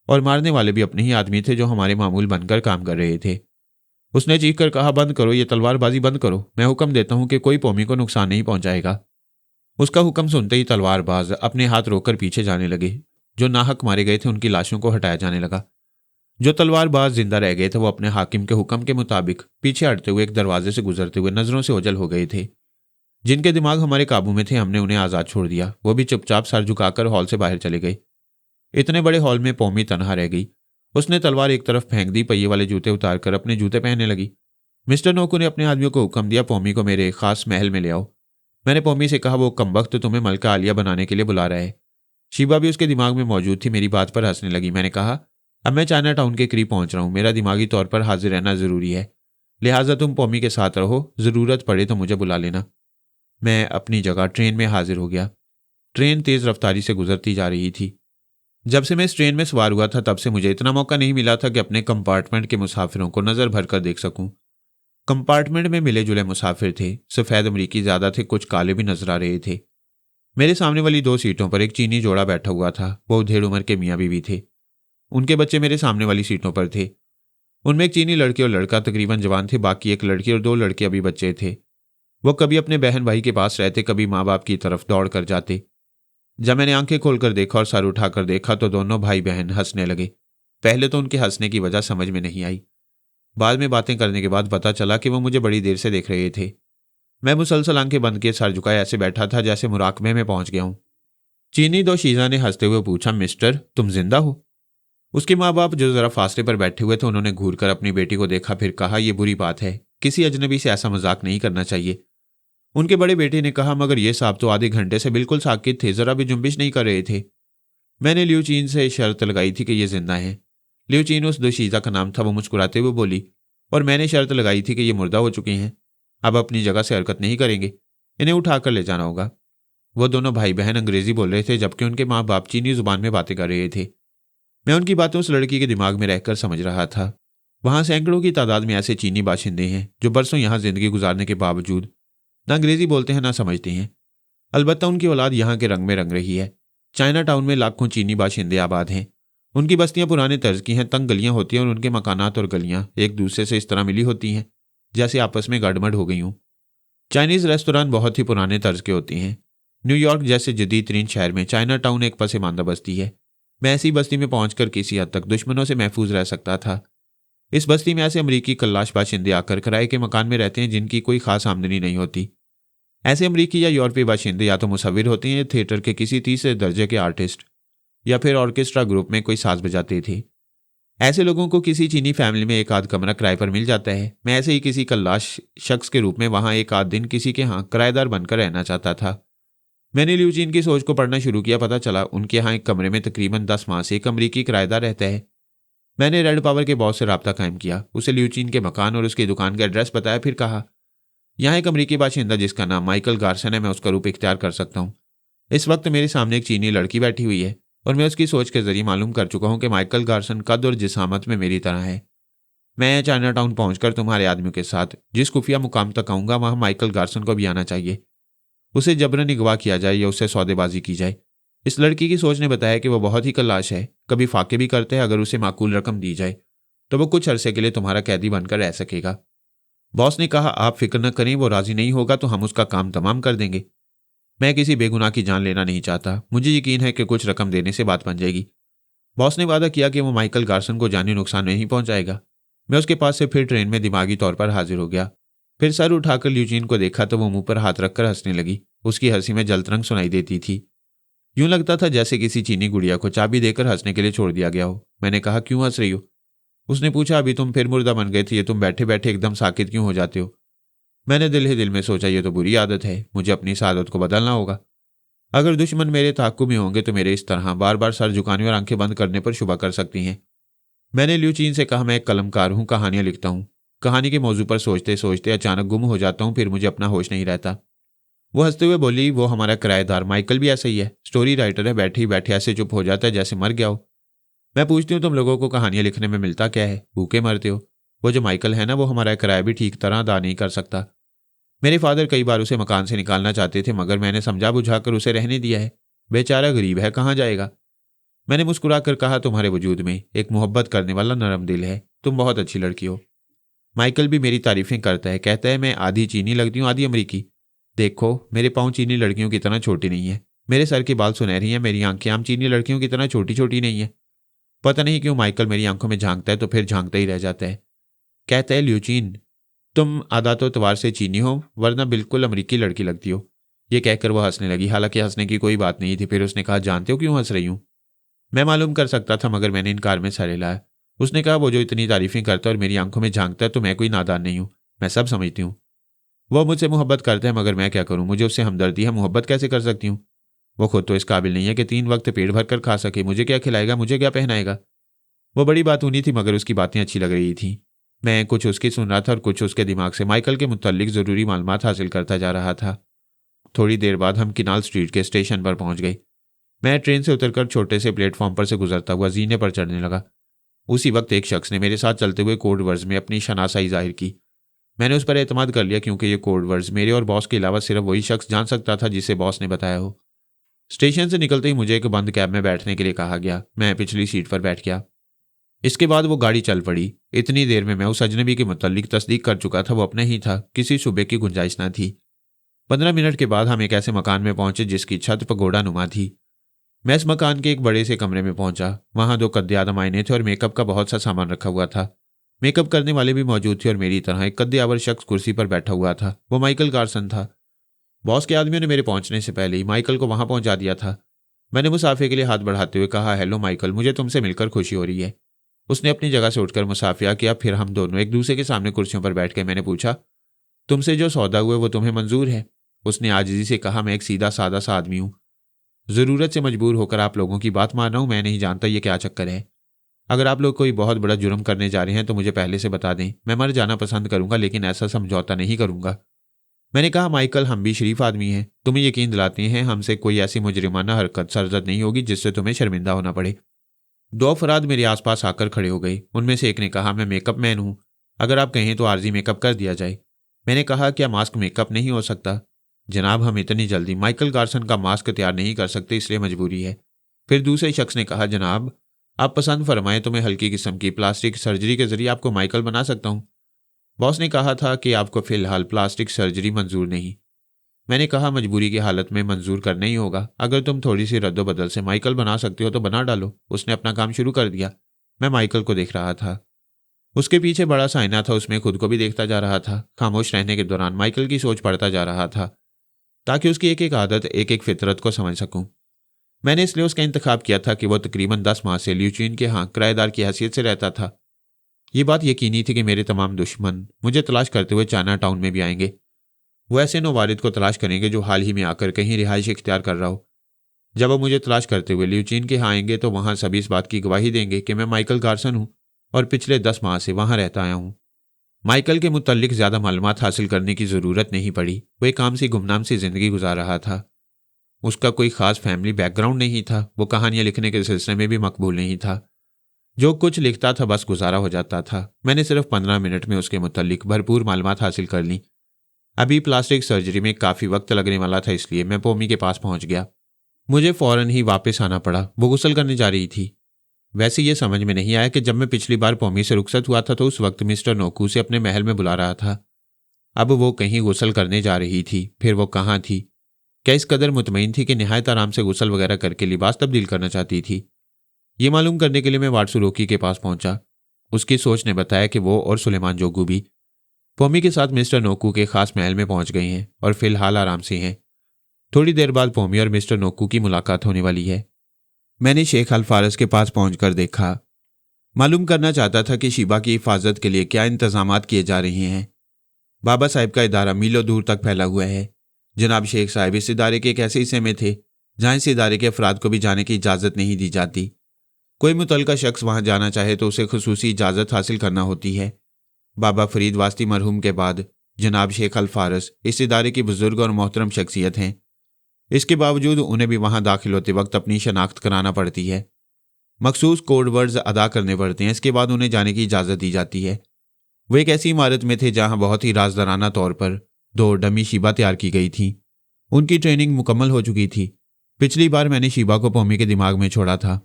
और मारने वाले भी अपने ही आदमी थे जो हमारे मामूल बनकर काम कर रहे थे। उसने चीख कर कहा, बंद करो, ये तलवारबाजी बंद करो। मैं हुक्म देता हूं कि कोई पौमी को नुकसान नहीं पहुंचाएगा। उसका हुक्म सुनते ही तलवारबाज अपने हाथ रोककर पीछे जाने लगे। जो नाहक मारे गए थे उनकी लाशों को हटाया जाने लगा। जो तलवारबाज जिंदा रह गए थे वो अपने हाकिम के हुक्म के मुताबिक पीछे हटते हुए एक दरवाजे से गुजरते हुए नजरों से ओझल हो गए थे। जिनके दिमाग हमारे काबू में थे हमने उन्हें आजाद छोड़ दिया। वो भी चुपचाप सर झुकाकर हॉल से बाहर चले गए। इतने बड़े हॉल में पौमी तनहा रह गई। उसने तलवार एक तरफ फेंक दी, पहिए वाले जूते उतारकर अपने जूते पहनने लगी। मिस्टर नोकू ने अपने आदमियों को हुक्म दिया, पौमी को मेरे खास महल में ले आओ। मैंने पौमी से कहा, वो कमबख्त तुम्हें मलका आलिया बनाने के लिए बुला रहा है। शीबा भी उसके दिमाग में मौजूद थी। मेरी बात पर हंसने लगी। मैंने कहा, अब मैं चाइना टाउन के करीब पहुंच रहा हूं, मेरा दिमागी तौर पर हाजिर रहना जरूरी है, लिहाजा तुम पौमी के साथ रहो, जरूरत पड़े तो मुझे बुला लेना। मैं अपनी जगह ट्रेन में हाजिर हो गया। ट्रेन तेज रफ्तारी से गुजरती जा रही थी। जब से मैं इस ट्रेन में सवार हुआ था तब से मुझे इतना मौका नहीं मिला था कि अपने कंपार्टमेंट के मुसाफिरों को नजर भर कर देख सकूं। कंपार्टमेंट में मिले जुले मुसाफिर थे। सफेद अमरीकी ज्यादा थे, कुछ काले भी नजर आ रहे थे। मेरे सामने वाली 2 सीटों पर एक चीनी जोड़ा बैठा हुआ था। वो ढेर उम्र के मियाँ बीवी थे। उनके बच्चे मेरे सामने वाली सीटों पर थे। उनमें एक चीनी लड़की और लड़का तकरीबन जवान थे, बाकी एक लड़की और 2 लड़के अभी बच्चे थे। वो कभी अपने बहन भाई के पास रहते, कभी माँ बाप की तरफ दौड़ कर जाते। जब मैंने आंखें खोलकर देखा और सर उठाकर देखा तो दोनों भाई बहन हंसने लगे। पहले तो उनके हंसने की वजह समझ में नहीं आई, बाद में बातें करने के बाद पता चला कि वो मुझे बड़ी देर से देख रहे थे। मैं मुसलसल आंखें बंद किए सर झुकाए ऐसे बैठा था जैसे मुराकबे में पहुंच गया हूं। चीनी दोशीजा ने हंसते हुए पूछा, मिस्टर तुम जिंदा हो? उसके माँ बाप जो जरा फासले पर बैठे हुए थे उन्होंने घूरकर अपनी बेटी को देखा, फिर कहा, यह बुरी बात है, किसी अजनबी से ऐसा मजाक नहीं करना चाहिए। उनके बड़े बेटे ने कहा, मगर ये साहब तो आधे घंटे से बिल्कुल साकित थे, जरा भी जुम्बिश नहीं कर रहे थे। मैंने लिऊ चीन से शर्त लगाई थी कि ये जिंदा है। लिऊ चीन उस दोशीजा का नाम था। वो मुस्कुराते हुए बोली, और मैंने शर्त लगाई थी कि ये मुर्दा हो चुके हैं, अब अपनी जगह से हरकत नहीं करेंगे, इन्हें उठाकर ले जाना होगा। वो दोनों भाई बहन अंग्रेजी बोल रहे थे, जबकि उनके माँ बाप चीनी जुबान में बातें कर रहे थे। मैं उनकी बातें उस लड़की के दिमाग में रहकर समझ रहा था। वहां सैकड़ों की तादाद में ऐसे चीनी बाशिंदे हैं जो बरसों यहाँ जिंदगी गुजारने के बावजूद ना अंग्रेजी बोलते हैं ना समझते हैं। अलबत्ता उनकी औलाद यहाँ के रंग में रंग रही है। चाइना टाउन में लाखों चीनी बाशिंदे आबाद हैं। उनकी बस्तियां पुराने तर्ज की हैं, तंग गलियां होती हैं और उनके मकानात और गलियां एक दूसरे से इस तरह मिली होती हैं जैसे आपस में गड़बड़ हो गई हूं। चाइनीज रेस्तोरां बहुत ही पुराने तर्ज के होते हैं। न्यूयॉर्क जैसे जदीद तरीन शहर में चाइना टाउन एक पसमानदा बस्ती है। मैं ऐसी बस्ती में पहुंचकर किसी हद तक दुश्मनों से महफूज रह सकता था। इस बस्ती में ऐसे अमरीकी कल्लाश बाशिंदे आकर किराए के मकान में रहते हैं जिनकी कोई खास आमदनी नहीं होती। ऐसे अमरीकी या यूरोपीय बाशिंदे या तो मुसव्विर होते हैं या थिएटर के किसी तीसरे दर्जे के आर्टिस्ट, या फिर ऑर्केस्ट्रा ग्रुप में कोई साज बजाते थे। ऐसे लोगों को किसी चीनी फैमिली में एक आध कमरा किराए पर मिल जाता है। मैं ऐसे ही किसी कल्लाश शख्स के रूप में वहां एक आध दिन किसी के यहाँ किराएदार बनकर रहना चाहता था। मैंने लिऊ चीन की सोच को पढ़ना शुरू किया। पता चला उनके यहाँ एक कमरे में तकरीबन 10 माह से एक अमरीकी किराएदार रहता है। मैंने रेड पावर के बॉस से रब्ता कायम किया, उसे लिऊ चीन के मकान और उसकी दुकान का एड्रेस बताया। फिर कहा, यहाँ एक अमरीकी बाशिंदा जिसका नाम माइकल गार्सन है, मैं उसका रूप इख्तियार कर सकता हूँ। इस वक्त मेरे सामने एक चीनी लड़की बैठी हुई है और मैं उसकी सोच के जरिए मालूम कर चुका हूँ कि माइकल गार्सन कद और जिसामत में मेरी तरह है। मैं चाइना टाउन पहुंचकर तुम्हारे आदमियों के साथ जिस खुफिया मुकाम तक आऊंगा वहां माइकल गार्सन को भी आना चाहिए। उसे जबरन अगवा किया जाए या उससे सौदेबाजी की जाए। इस लड़की की सोच ने बताया कि वो बहुत ही कल्लाश है, कभी फाके भी करते हैं। अगर उसे माकूल रकम दी जाए तो वो कुछ अरसे के लिए तुम्हारा कैदी बनकर रह सकेगा। बॉस ने कहा, आप फिक्र न करें, वो राजी नहीं होगा तो हम उसका काम तमाम कर देंगे। मैं किसी बेगुनाह की जान लेना नहीं चाहता। मुझे यकीन है कि कुछ रकम देने से बात बन जाएगी। बॉस ने वादा किया कि वो माइकल गार्सन को जानी नुकसान नहीं पहुंचाएगा। मैं उसके पास से फिर ट्रेन में दिमागी तौर पर हाजिर हो गया। फिर सर उठाकर लिऊ चीन को देखा तो वो मुंह पर हाथ रखकर हंसने लगी। उसकी हंसी में जलतरंग सुनाई देती थी। यूं लगता था जैसे किसी चीनी गुड़िया को चाबी देकर हंसने के लिए छोड़ दिया गया हो। मैंने कहा, क्यों हंस रही हो? उसने पूछा, अभी तुम फिर मुर्दा बन गए थे, ये तुम बैठे बैठे एकदम साकित क्यों हो जाते हो? मैंने दिल ही दिल में सोचा, ये तो बुरी आदत है, मुझे अपनी इस आदत को बदलना होगा। अगर दुश्मन मेरे ताक़ुब में होंगे तो मेरे इस तरह बार बार सर झुकाने और आंखें बंद करने पर शुबा कर सकती हैं। मैंने लिऊ चीन से कहा, मैं एक कलमकार हूँ, कहानियां लिखता हूँ। कहानी के मौजू पर सोचते सोचते अचानक गुम हो जाता हूँ, फिर मुझे अपना होश नहीं रहता। वो हंसते हुए बोली, वो हमारा किराएदार माइकल भी ऐसा ही है, स्टोरी राइटर है, बैठे ही बैठे ऐसे चुप हो जाता है जैसे मर गया हो। मैं पूछती हूँ, तुम लोगों को कहानियां लिखने में मिलता क्या है? भूखे मरते हो। वो जो माइकल है ना, वो हमारा किराया भी ठीक तरह अदा नहीं कर सकता। मेरे फादर कई बार उसे मकान से निकालना चाहते थे, मगर मैंने समझा बुझाकर उसे रहने दिया है। बेचारा गरीब है, कहाँ जाएगा? मैंने मुस्कुरा कर कहा, तुम्हारे वजूद में एक मोहब्बत करने वाला नरम दिल है, तुम बहुत अच्छी लड़की हो। माइकल भी मेरी तारीफें करता है, कहता है मैं आधी चीनी लगती हूँ आधी अमरीकी। देखो, मेरे पाँव चीनी लड़कियों की तरह छोटी नहीं है, मेरे सर के बाल सुनहरी हैं, मेरी आंखें आम चीनी लड़कियों की तरह छोटी छोटी नहीं है। पता नहीं क्यों माइकल मेरी आंखों में झांकता है तो फिर झांकता ही रह जाता है। कहता है, लिऊ चीन, तुम आदातो तवार से चीनी हो वरना बिल्कुल अमरीकी लड़की लगती हो। ये कहकर वह हंसने लगी, हालांकि हंसने की कोई बात नहीं थी। फिर उसने कहा, जानते हो क्यों हंस रही हूं? मैं मालूम कर सकता था, मगर मैंने इनकार में सर हिलाया। उसने कहा, वो जो इतनी तारीफें करता है और मेरी आंखों में झांकता है तो मैं कोई नादान नहीं हूं, मैं सब समझती हूँ। वह मुझसे मोहब्बत करता है, मगर मैं क्या करूं? मुझे उससे हमदर्दी है, मोहब्बत कैसे कर सकती हूँ? वो खुद तो इस काबिल नहीं है कि 3 वक्त पेट भर कर खा सके। मुझे क्या खिलाएगा, मुझे क्या पहनाएगा? वो बड़ी बात होनी थी, मगर उसकी बातें अच्छी लग रही थी। मैं कुछ उसकी सुन रहा था और कुछ उसके दिमाग से माइकल के मुतल्लिक ज़रूरी मालूमात हासिल करता जा रहा था। थोड़ी देर बाद हम किनाल स्ट्रीट के स्टेशन पर पहुंच गए। मैं ट्रेन से उतरकर छोटे से प्लेटफॉर्म पर से गुजरता हुआ जीने पर चढ़ने लगा। उसी वक्त एक शख्स ने मेरे साथ चलते हुए कोड वर्ड्स में अपनी शनासाई जाहिर की। मैंने उस पर एतमाद कर लिया, क्योंकि ये कोड वर्ड्स मेरे और बॉस के अलावा सिर्फ वही शख्स जान सकता था जिसे बॉस ने बताया हो। स्टेशन से निकलते ही मुझे एक बंद कैब में बैठने के लिए कहा गया। मैं पिछली सीट पर बैठ गया। इसके बाद वो गाड़ी चल पड़ी। इतनी देर में मैं उस अजनबी के मुतल्लिक तस्दीक कर चुका था, वो अपना ही था, किसी शुबे की गुंजाइश न थी। 15 मिनट के बाद हम एक ऐसे मकान में पहुंचे जिसकी छत पगोड़ा नुमा थी। मैं इस मकान के एक बड़े से कमरे में पहुंचा। वहां 2 कद्दे आदम आईने थे और मेकअप का बहुत सा सामान रखा हुआ था। मेकअप करने वाले भी मौजूद थे और मेरी तरह एक कद्दे आवर शख्स कुर्सी पर बैठा हुआ था। वो माइकल गार्सन था। बॉस के आदमियों ने मेरे पहुंचने से पहले ही माइकल को वहां पहुंचा दिया था। मैंने मुसाफे के लिए हाथ बढ़ाते हुए कहा, हेलो माइकल, मुझे तुमसे मिलकर खुशी हो रही है। उसने अपनी जगह से उठकर मुसाफिया किया। फिर हम दोनों एक दूसरे के सामने कुर्सियों पर बैठ गए। मैंने पूछा, तुमसे जो सौदा हुआ वो तुम्हें मंजूर है? उसने आजिज़ी से कहा, मैं एक सीधा सादा सा आदमी हूँ। ज़रूरत से मजबूर होकर आप लोगों की बात मान रहा हूँ। मैं नहीं जानता ये क्या चक्कर है। अगर आप लोग कोई बहुत बड़ा जुर्म करने जा रहे हैं तो मुझे पहले से बता दें। मैं मर जाना पसंद करूंगा, लेकिन ऐसा समझौता नहीं करूंगा। मैंने कहा, माइकल, हम भी शरीफ आदमी हैं। तुम्हें यकीन दिलाते हैं हमसे कोई ऐसी मुजरिमाना हरकत सरजद नहीं होगी जिससे तुम्हें शर्मिंदा होना पड़े। दो अफराद मेरे आसपास आकर खड़े हो गए। उनमें से एक ने कहा, मैं मेकअप मैन हूँ, अगर आप कहें तो आर्जी मेकअप कर दिया जाए। मैंने कहा, क्या मास्क मेकअप नहीं हो सकता? जनाब, हम इतनी जल्दी माइकल गार्सन का मास्क तैयार नहीं कर सकते, इसलिए मजबूरी है। फिर दूसरे शख्स ने कहा, जनाब आप पसंद फरमाएं तो मैं हल्की किस्म की प्लास्टिक सर्जरी के जरिए आपको माइकल बना सकता हूँ। बॉस ने कहा था कि आपको फिलहाल प्लास्टिक सर्जरी मंजूर नहीं। मैंने कहा, मजबूरी की हालत में मंजूर करना ही होगा। अगर तुम थोड़ी सी रद्दोबदल से माइकल बना सकते हो तो बना डालो। उसने अपना काम शुरू कर दिया। मैं माइकल को देख रहा था। उसके पीछे बड़ा सा आईना था, उसमें खुद को भी देखता जा रहा था। खामोश रहने के दौरान माइकल की सोच पढ़ता जा रहा था ताकि उसकी एक एक आदत, एक एक फितरत को समझ सकूं। मैंने इसलिए उसका इंतखाब किया था कि वह तकरीबन 10 माह से ल्यूचीन के यहाँ किराएदार की हैसियत से रहता था। ये बात यकीनी थी कि मेरे तमाम दुश्मन मुझे तलाश करते हुए चाइना टाउन में भी आएंगे। वो ऐसे नौवारिद को तलाश करेंगे जो हाल ही में आकर कहीं रिहाइश इख्तियार कर रहा हो। जब वो मुझे तलाश करते हुए ल्यूचीन के यहाँ आएंगे तो वहाँ सभी इस बात की गवाही देंगे कि मैं माइकल गार्सन हूँ और पिछले 10 माह से वहाँ रहता आया हूँ। माइकल के मुतल्लिक ज़्यादा मालूमात हासिल करने की ज़रूरत नहीं पड़ी। वो एक आम सी गुमनाम सी जिंदगी गुजार रहा था। उसका कोई खास फैमिली बैकग्राउंड नहीं था। वो कहानियां लिखने के सिलसिले में भी मकबूल नहीं था। जो कुछ लिखता था बस गुजारा हो जाता था। मैंने सिर्फ 15 मिनट में उसके मुतल्लिक भरपूर मालूमात हासिल कर ली। अभी प्लास्टिक सर्जरी में काफ़ी वक्त लगने वाला था, इसलिए मैं पोमी के पास पहुंच गया। मुझे फौरन ही वापस आना पड़ा। वो गुस्ल करने जा रही थी। वैसे ये समझ में नहीं आया कि जब मैं पिछली बार पोमी से रुखसत हुआ था तो उस वक्त मिस्टर नोकू से अपने महल में बुला रहा था। अब वो कहीं गुस्ल करने जा रही थी। फिर वो कहाँ थी? क्या इस कदर मुतमईन थी कि निहायत आराम से गुस्ल वगैरह करके लिबास तब्दील करना चाहती थी? ये मालूम करने के लिए मैं वाटसू रोकी के पास पहुंचा। उसकी सोच ने बताया कि वो और सुलेमान जोगू भी पोमी के साथ मिस्टर नोकू के खास महल में पहुंच गए हैं और फिलहाल आराम से हैं। थोड़ी देर बाद पोमी और मिस्टर नोकू की मुलाकात होने वाली है। मैंने शेख अल फारस के पास पहुंचकर देखा। मालूम करना चाहता था कि शीबा की हिफाजत के लिए क्या इंतजामात किए जा रहे हैं। बाबा साहब का इदारा मीलों दूर तक फैला हुआ है। जनाब शेख साहब इस इदारे के एक ऐसे हिस्से में थे जहां इस इदारे के अफराद को भी जाने की इजाज़त नहीं दी जाती। कोई मुतल्लिका शख्स वहां जाना चाहे तो उसे खुसूसी इजाज़त हासिल करना होती है। बाबा फरीद वास्ती मरहूम के बाद जनाब शेख अल फारस इस इदारे की बुजुर्ग और मोहतरम शख्सियत हैं। इसके बावजूद उन्हें भी वहां दाखिल होते वक्त अपनी शनाख्त कराना पड़ती है। मखसूस कोड वर्ड्स अदा करने पड़ते हैं। इसके बाद उन्हें जाने की इजाज़त दी जाती है। वो एक ऐसी इमारत में थे जहां बहुत ही राजदाराना तौर पर 2 डमी शीबा तैयार की गई थी। उनकी ट्रेनिंग मुकम्मल हो चुकी थी। पिछली बार मैंने शीबा को पोमी के दिमाग में छोड़ा था,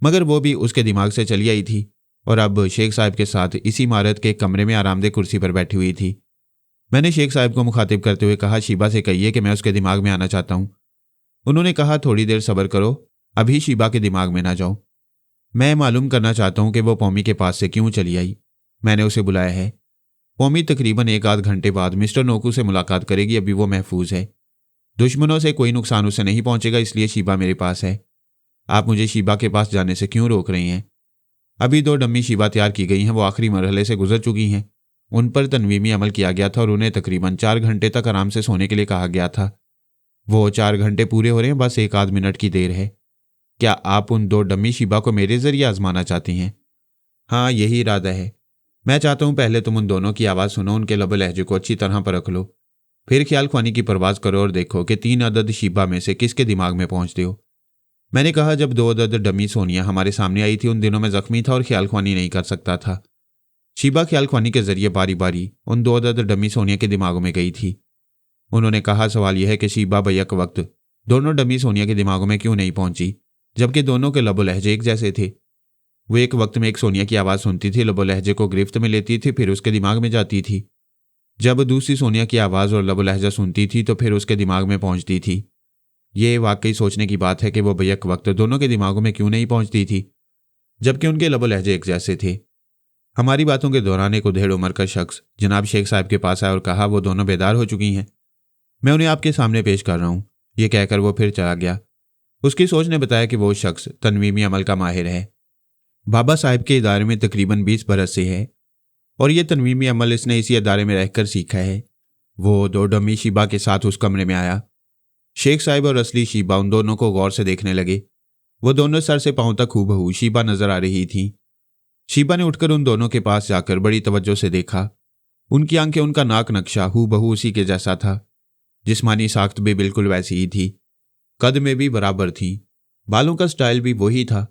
मगर वो भी उसके दिमाग से चली आई थी और अब शेख साहब के साथ इसी इमारत के कमरे में आरामदेह कुर्सी पर बैठी हुई थी। मैंने शेख साहब को मुखातिब करते हुए कहा, शीबा से कहिए कि मैं उसके दिमाग में आना चाहता हूँ। उन्होंने कहा, थोड़ी देर सब्र करो, अभी शीबा के दिमाग में ना जाओ। मैं मालूम करना चाहता हूँ कि वो पोमी के पास से क्यों चली आई। मैंने उसे बुलाया है। पोमी तकरीबन 1 आध घंटे बाद मिस्टर नोकू से मुलाकात करेगी। अभी वो महफूज है। दुश्मनों से कोई नुकसान उसे नहीं पहुंचेगा, इसलिए शीबा मेरे पास है। आप मुझे शीबा के पास जाने से क्यों रोक रही हैं? अभी 2 डम्मी शीबा तैयार की गई हैं। वो आखिरी मरहले से गुजर चुकी हैं। उन पर तनवीमी अमल किया गया था और उन्हें तकरीबन 4 घंटे तक आराम से सोने के लिए कहा गया था। वो 4 घंटे पूरे हो रहे हैं, बस 1 आध मिनट की देर है। क्या आप उन 2 डम्मी शीबा को मेरे जरिए आजमाना चाहती हैं? हाँ, यही इरादा है। मैं चाहता हूं पहले तुम उन दोनों की आवाज़ सुनो, उनके लब लहजे को अच्छी तरह परख लो, फिर ख्याल ख्वानी की परवाज करो और देखो कि 3 अदद शीबा में से किसके दिमाग में पहुंचते हो। मैंने कहा, जब 2 अदद डमी सोनिया हमारे सामने आई थी उन दिनों मैं जख्मी था और ख्याल ख्वानी नहीं कर सकता था। शीबा ख्याल ख्वानी के जरिए बारी बारी उन 2 अदद डमी सोनिया के दिमागों में गई थी। उन्होंने कहा, सवाल यह है कि शीबा बैक वक्त दोनों डमी सोनिया के दिमागों में क्यों नहीं पहुंची, जबकि दोनों के लब लहजे एक जैसे थे। वो एक वक्त में एक सोनिया की आवाज़ सुनती थी, लब लहजे को गिरफ्त में लेती थी, फिर उसके दिमाग में जाती थी। जब दूसरी सोनिया की आवाज़ और लब लहजा सुनती थी तो फिर उसके दिमाग में पहुंचती थी। ये वाकई सोचने की बात है कि वो बैक वक्त दोनों के दिमागों में क्यों नहीं पहुंचती थी, जबकि उनके लब लहजे एक जैसे थे। हमारी बातों के दौरान एक उधेड़ उम्र का शख्स जनाब शेख साहब के पास आया और कहा, वो दोनों बेदार हो चुकी हैं, मैं उन्हें आपके सामने पेश कर रहा हूँ। ये कहकर वो फिर चला गया। उसकी सोच ने बताया कि वो शख्स तनवीमी अमल का माहिर है। बाबा साहब के इदारे में तकरीबन 20 बरस से है और ये तनवीमी अमल इसने इसी इदारे में रहकर सीखा है। वो 2 डमी शीबा के साथ उस कमरे में आया। शेख साहब और असली शीबा उन दोनों को गौर से देखने लगे। वो दोनों सर से पांव तक हूबहू शीबा नजर आ रही थी। शीबा ने उठकर उन दोनों के पास जाकर बड़ी तवज्जो से देखा। उनकी आंखें, उनका नाक नक्शा हूबहू उसी के जैसा था। जिस्मानी साख्त भी बिल्कुल वैसी ही थी। कद में भी बराबर थी। बालों का स्टाइल भी वही था।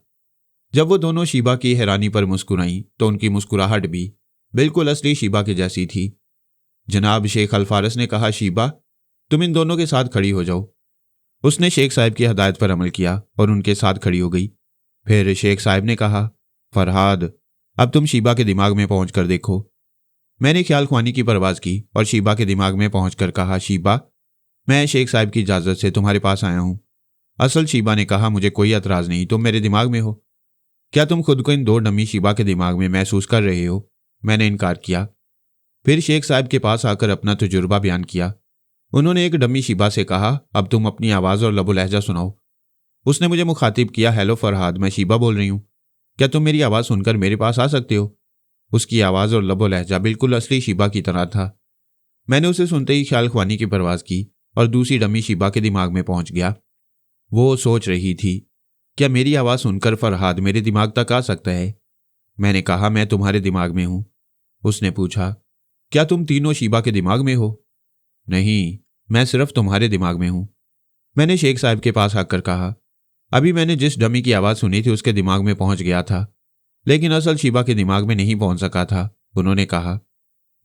जब वो दोनों शीबा की हैरानी पर मुस्कुराई तो उनकी मुस्कुराहट भी बिल्कुल असली शीबा के जैसी थी। जनाब शेख अल-फारस ने कहा, शीबा तुम इन दोनों के साथ खड़ी हो जाओ। उसने शेख साहब की हदायत पर अमल किया और उनके साथ खड़ी हो गई। फिर शेख साहब ने कहा, फरहाद अब तुम शीबा के दिमाग में पहुंच कर देखो। मैंने ख्याल ख्वानी की परवाज की और शीबा के दिमाग में पहुंचकर कहा, शीबा मैं शेख साहब की इजाजत से तुम्हारे पास आया हूं। असल शीबा ने कहा, मुझे कोई एतराज नहीं, तुम मेरे दिमाग में हो। क्या तुम खुद को इन 2 डमी शीबा के दिमाग में महसूस कर रहे हो? मैंने इनकार किया। फिर शेख साहब के पास आकर अपना तजुर्बा बयान किया। उन्होंने एक डमी शीबा से कहा, अब तुम अपनी आवाज़ और लबो लहजा सुनाओ। उसने मुझे मुखातिब किया, हेलो फरहाद, मैं शीबा बोल रही हूँ। क्या तुम मेरी आवाज़ सुनकर मेरे पास आ सकते हो? उसकी आवाज़ और लबो लहजा बिल्कुल असली शीबा की तरह था। मैंने उसे सुनते ही ख्याल ख्वानी की परवाज़ की और दूसरी डमी शीबा के दिमाग में पहुंच गया। वो सोच रही थी, क्या मेरी आवाज़ सुनकर फरहाद मेरे दिमाग तक आ सकता है? मैंने कहा, मैं तुम्हारे दिमाग में हूं। उसने पूछा, क्या तुम तीनों शीबा के दिमाग में हो? नहीं, मैं सिर्फ तुम्हारे दिमाग में हूं। मैंने शेख साहब के पास आकर कहा, अभी मैंने जिस डमी की आवाज़ सुनी थी उसके दिमाग में पहुंच गया था, लेकिन असल शीबा के दिमाग में नहीं पहुंच सका था। उन्होंने कहा,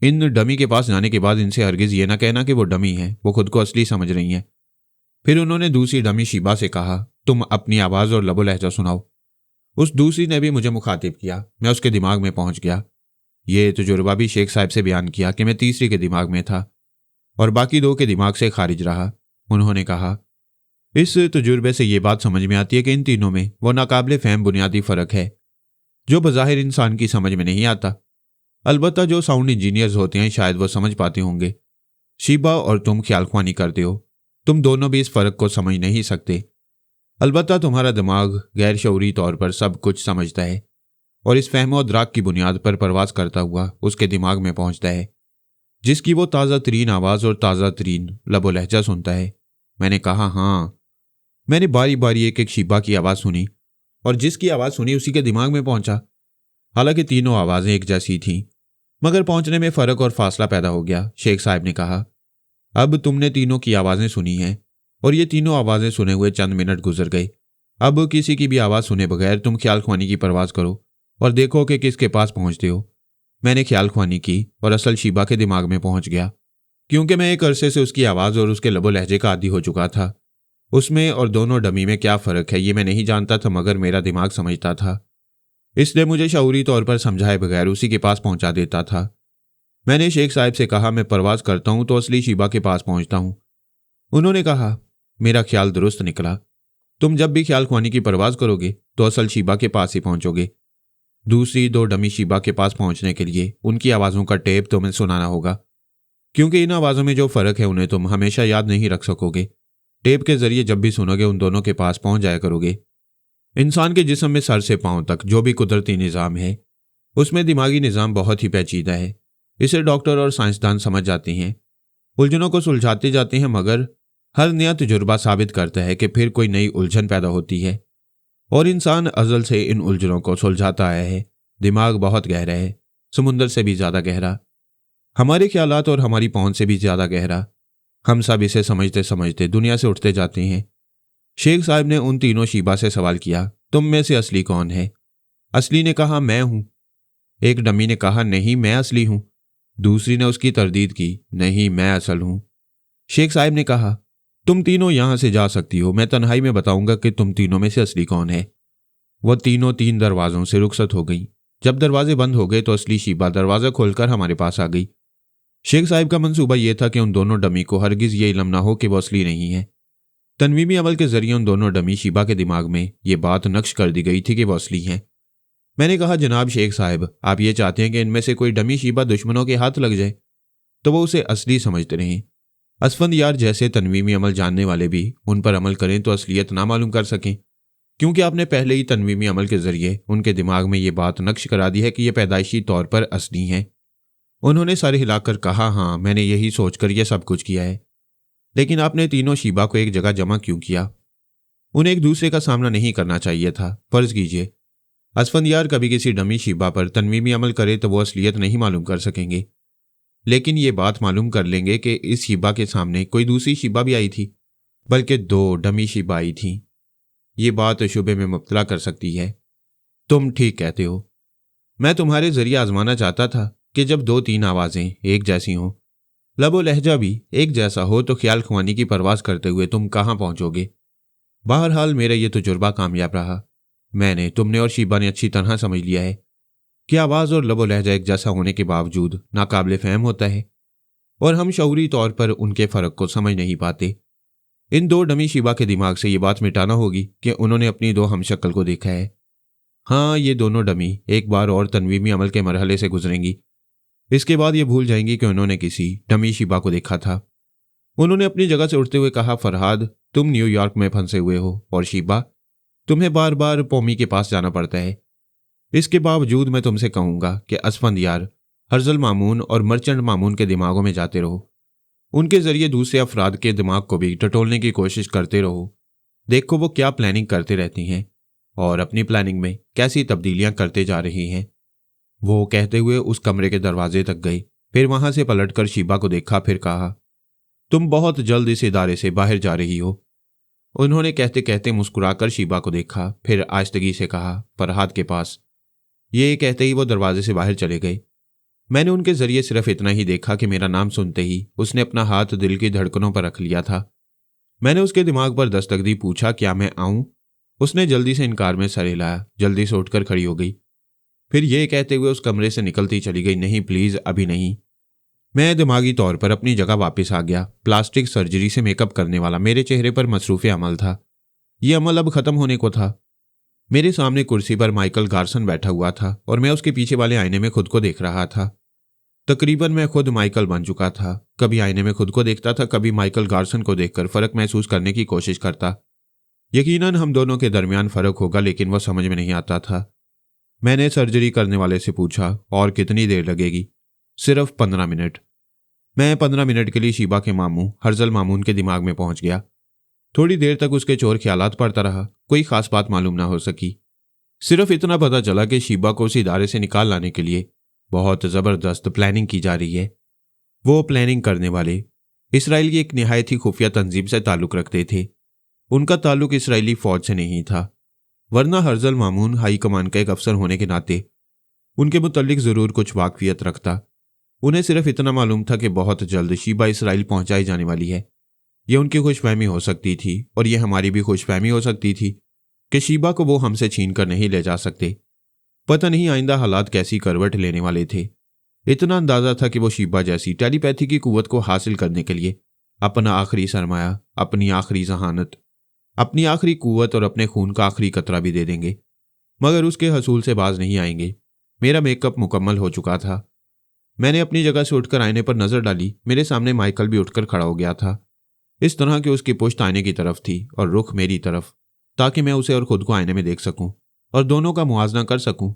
इन डमी के पास जाने के बाद इनसे हरगिज ये ना कहना कि वो डमी है, वो खुद को असली समझ रही हैं। फिर उन्होंने दूसरी डमी शीबा से कहा, तुम अपनी आवाज़ और लबो लहजा सुनाओ। उस दूसरी ने भी मुझे मुखातिब किया। मैं उसके दिमाग में पहुंच गया। ये तजुर्बा भी शेख साहब से बयान किया कि मैं तीसरी के दिमाग में था और बाकी 2 के दिमाग से खारिज रहा। उन्होंने कहा, इस तजुर्बे से ये बात समझ में आती है कि इन तीनों में वो नाकाबिले फहम बुनियादी फ़र्क है जो बज़ाहिर इंसान की समझ में नहीं आता। अलबत्ता जो साउंड इंजीनियर्स होते हैं शायद वो समझ पाते होंगे। शीबा और तुम ख्याल ख्वानी करते हो, तुम दोनों भी इस फ़र्क को समझ नहीं सकते। अलबत्ता तुम्हारा दिमाग गैर शऊरी तौर पर सब कुछ समझता है और इस फहम और दराक की बुनियाद पर परवाज करता हुआ उसके दिमाग में पहुंचता है, जिसकी वो ताज़ा तरीन आवाज़ और ताज़ा तरीन लबो लहजा सुनता है। मैंने कहा, हाँ। मैंने बारी बारी एक एक शीबा की आवाज़ सुनी और जिसकी आवाज़ सुनी उसी के दिमाग में पहुंचा। हालांकि तीनों आवाज़ें एक जैसी थीं, मगर पहुंचने में फ़र्क और फासला पैदा हो गया। शेख साहब ने कहा, अब तुमने तीनों की आवाज़ें सुनी हैं और ये तीनों आवाज़ें सुने हुए चंद मिनट गुजर गए। अब किसी की भी आवाज़ सुने बगैर तुम ख्याल ख्वानी की परवाज़ करो और देखो कि किसके पास पहुंचते हो। मैंने ख्याल ख्वानी की और असल शीबा के दिमाग में पहुंच गया, क्योंकि मैं एक अरसे से उसकी आवाज़ और उसके लबो लहजे का आदी हो चुका था। उसमें और दोनों डमी में क्या फ़र्क है ये मैं नहीं जानता था, मगर मेरा दिमाग समझता था, इसलिए मुझे शऊरी तौर पर समझाए बगैर उसी के पास पहुंचा देता था। मैंने शेख साहब से कहा, मैं परवाज़ करता हूं तो असली शीबा के पास पहुंचता हूं। उन्होंने कहा, मेरा ख्याल दुरुस्त निकला। तुम जब भी ख्याल ख्वानी की परवाज़ करोगे तो असल शीबा के पास ही पहुंचोगे। दूसरी 2 डमी शीबा के पास पहुंचने के लिए उनकी आवाज़ों का टेप तुम्हें सुनाना होगा, क्योंकि इन आवाज़ों में जो फ़र्क है उन्हें तुम हमेशा याद नहीं रख सकोगे। टेप के जरिए जब भी सुनोगे उन दोनों के पास पहुंच जाया करोगे। इंसान के जिस्म में सर से पांव तक जो भी कुदरती निज़ाम है उसमें दिमागी निज़ाम बहुत ही पेचीदा है। इसे डॉक्टर और साइंसदान समझ जाते हैं, उलझनों को सुलझाते जाते हैं, मगर हर नया तजुर्बा साबित करता है कि फिर कोई नई उलझन पैदा होती है और इंसान अज़ल से इन उलझनों को सुलझाता आया है। दिमाग बहुत गहरा है, समुंदर से भी ज़्यादा गहरा, हमारे ख्यालात और हमारी पहुंच से भी ज़्यादा गहरा। हम सब इसे समझते समझते दुनिया से उठते जाते हैं। शेख साहब ने उन तीनों शीबा से सवाल किया, तुम में से असली कौन है? असली ने कहा, मैं हूं। एक डमी ने कहा, नहीं मैं असली हूं। दूसरी ने उसकी तरदीद की, नहीं मैं असल हूं। शेख साहब ने कहा, तुम तीनों यहां से जा सकती हो, मैं तन्हाई में बताऊंगा कि तुम तीनों में से असली कौन है। वह तीनों 3 दरवाजों से रुखसत हो गई। जब दरवाजे बंद हो गए तो असली शीबा दरवाजा खोलकर हमारे पास आ गई। शेख साहब का मंसूबा यह था कि उन दोनों डमी को हरगिज ये इल्म ना हो कि वो असली नहीं है। तनवीमी अमल के जरिए उन दोनों डमी शीबा के दिमाग में ये बात नक्श कर दी गई थी कि वो असली हैं। मैंने कहा, जनाब शेख साहब, आप ये चाहते हैं कि इनमें से कोई डमी शीबा दुश्मनों के हाथ लग जाए तो वो उसे असली समझते रहें। असफंद यार जैसे तनवीमी अमल जानने वाले भी उन पर अमल करें तो असलियत ना मालूम कर सकें, क्योंकि आपने पहले ही तनवीमी अमल के जरिए उनके दिमाग में ये बात नक्श करा दी है कि ये पैदाइशी तौर पर असली हैं। उन्होंने सर हिलाकर कहा, हाँ, मैंने यही सोचकर यह सब कुछ किया है। लेकिन आपने तीनों शीबा को एक जगह जमा क्यों किया? उन्हें एक दूसरे का सामना नहीं करना चाहिए था। फर्ज कीजिए असफंदियार कभी किसी डमी शीबा पर तनवीमी अमल करे तो वो असलियत नहीं मालूम कर सकेंगे, लेकिन ये बात मालूम कर लेंगे कि इस शीबा के सामने कोई दूसरी शीबा भी आई थी, बल्कि 2 डमी शीबा आई थी। ये बात शुबे में मुब्तला कर सकती है। तुम ठीक कहते हो। मैं तुम्हारे जरिए आजमाना चाहता था कि जब 2-3 आवाजें एक जैसी हों, लबो लहजा भी एक जैसा हो, तो ख्याल खुमानी की परवाज करते हुए तुम कहाँ पहुंचोगे। बहरहाल मेरा ये तजुर्बा कामयाब रहा। मैंने, तुमने और शीबा ने अच्छी तरह समझ लिया है कि आवाज और लबो लहजा एक जैसा होने के बावजूद नाकाबिले फहम होता है और हम शऊरी तौर पर उनके फर्क को समझ नहीं पाते। इन 2 डमी शीबा के दिमाग से ये बात मिटाना होगी कि उन्होंने अपनी 2 हमशक्ल को देखा है। हाँ, ये दोनों डमी एक बार और तनवीमी अमल के मरहले से गुजरेंगी। इसके बाद ये भूल जाएंगी कि उन्होंने किसी डमी शीबा को देखा था। उन्होंने अपनी जगह से उठते हुए कहा, फरहाद, तुम न्यूयॉर्क में फंसे हुए हो और शीबा, तुम्हें बार बार पोमी के पास जाना पड़ता है। इसके बावजूद मैं तुमसे कहूंगा कि असफंदियार, हर्जल मामून और मर्चेंट मामून के दिमागों में जाते रहो। उनके जरिए दूसरे अफराद के दिमाग को भी टटोलने की कोशिश करते रहो। देखो वो क्या प्लानिंग करते रहती हैं और अपनी प्लानिंग में कैसी तब्दीलियां करते जा रही हैं। वो कहते हुए उस कमरे के दरवाजे तक गई, फिर वहां से पलटकर शीबा को देखा, फिर कहा, तुम बहुत जल्द इस इदारे से बाहर जा रही हो। उन्होंने कहते कहते मुस्कुराकर शीबा को देखा, फिर आहिस्तगी से कहा, फरहाद के पास। ये कहते ही वो दरवाजे से बाहर चले गए। मैंने उनके जरिए सिर्फ इतना ही देखा कि मेरा नाम सुनते ही उसने अपना हाथ दिल की धड़कनों पर रख लिया था। मैंने उसके दिमाग पर दस्तक दी, पूछा, क्या मैं आऊं? उसने जल्दी से इनकार में सर हिलाया, जल्दी से उठकर खड़ी हो गई। फिर यह कहते हुए उस कमरे से निकलती चली गई, नहीं प्लीज, अभी नहीं। मैं दिमागी तौर पर अपनी जगह वापस आ गया। प्लास्टिक सर्जरी से मेकअप करने वाला मेरे चेहरे पर मसरूफ़ अमल था। यह अमल अब खत्म होने को था। मेरे सामने कुर्सी पर माइकल गार्सन बैठा हुआ था और मैं उसके पीछे वाले आईने में खुद को देख रहा था। तकरीबन मैं खुद माइकल बन चुका था। कभी आईने में खुद को देखता था, कभी माइकल गार्सन को देखकर फर्क महसूस करने की कोशिश करता। यकीनन हम दोनों के दरमियान फर्क होगा, लेकिन वह समझ में नहीं आता था। मैंने सर्जरी करने वाले से पूछा, और कितनी देर लगेगी? सिर्फ 15 मिनट। मैं 15 मिनट के लिए शीबा के मामू हर्जल मामून के दिमाग में पहुंच गया। थोड़ी देर तक उसके चोर ख्यालात पड़ता रहा, कोई खास बात मालूम ना हो सकी। सिर्फ इतना पता चला कि शीबा को उस इदारे से निकाल लाने के लिए बहुत जबरदस्त प्लानिंग की जा रही है। वो प्लानिंग करने वाले इसराइल की एक निहायत ही खुफिया तंजीम से ताल्लुक रखते थे। उनका ताल्लुक इसराइली फौज से नहीं था, वरना हर्जल मामून हाई कमान का एक अफसर होने के नाते उनके मुतल्लिक जरूर कुछ वाकफियत रखता। उन्हें सिर्फ इतना मालूम था कि बहुत जल्द शीबा इसराइल पहुंचाई जाने वाली है। यह उनकी खुशफहमी हो सकती थी और यह हमारी भी खुशफहमी हो सकती थी कि शीबा को वो हमसे छीन कर नहीं ले जा सकते। पता नहीं आइंदा हालात कैसी करवट लेने वाले थे। इतना अंदाजा था कि वो शीबा जैसी टेलीपैथी की कुव्वत को हासिल करने के लिए अपना आखिरी सरमाया, अपनी आखिरी जहानत, अपनी आखिरी कुव्वत और अपने खून का आखिरी कतरा भी दे देंगे, मगर उसके हसूल से बाज नहीं आएंगे। मेरा मेकअप मुकम्मल हो चुका था। मैंने अपनी जगह से उठकर आईने पर नजर डाली। मेरे सामने माइकल भी उठकर खड़ा हो गया था। इस तरह कि उसकी पुश्त आईने की तरफ थी और रुख मेरी तरफ, ताकि मैं उसे और खुद को आईने में देख सकूं और दोनों का मुआवजा कर सकूं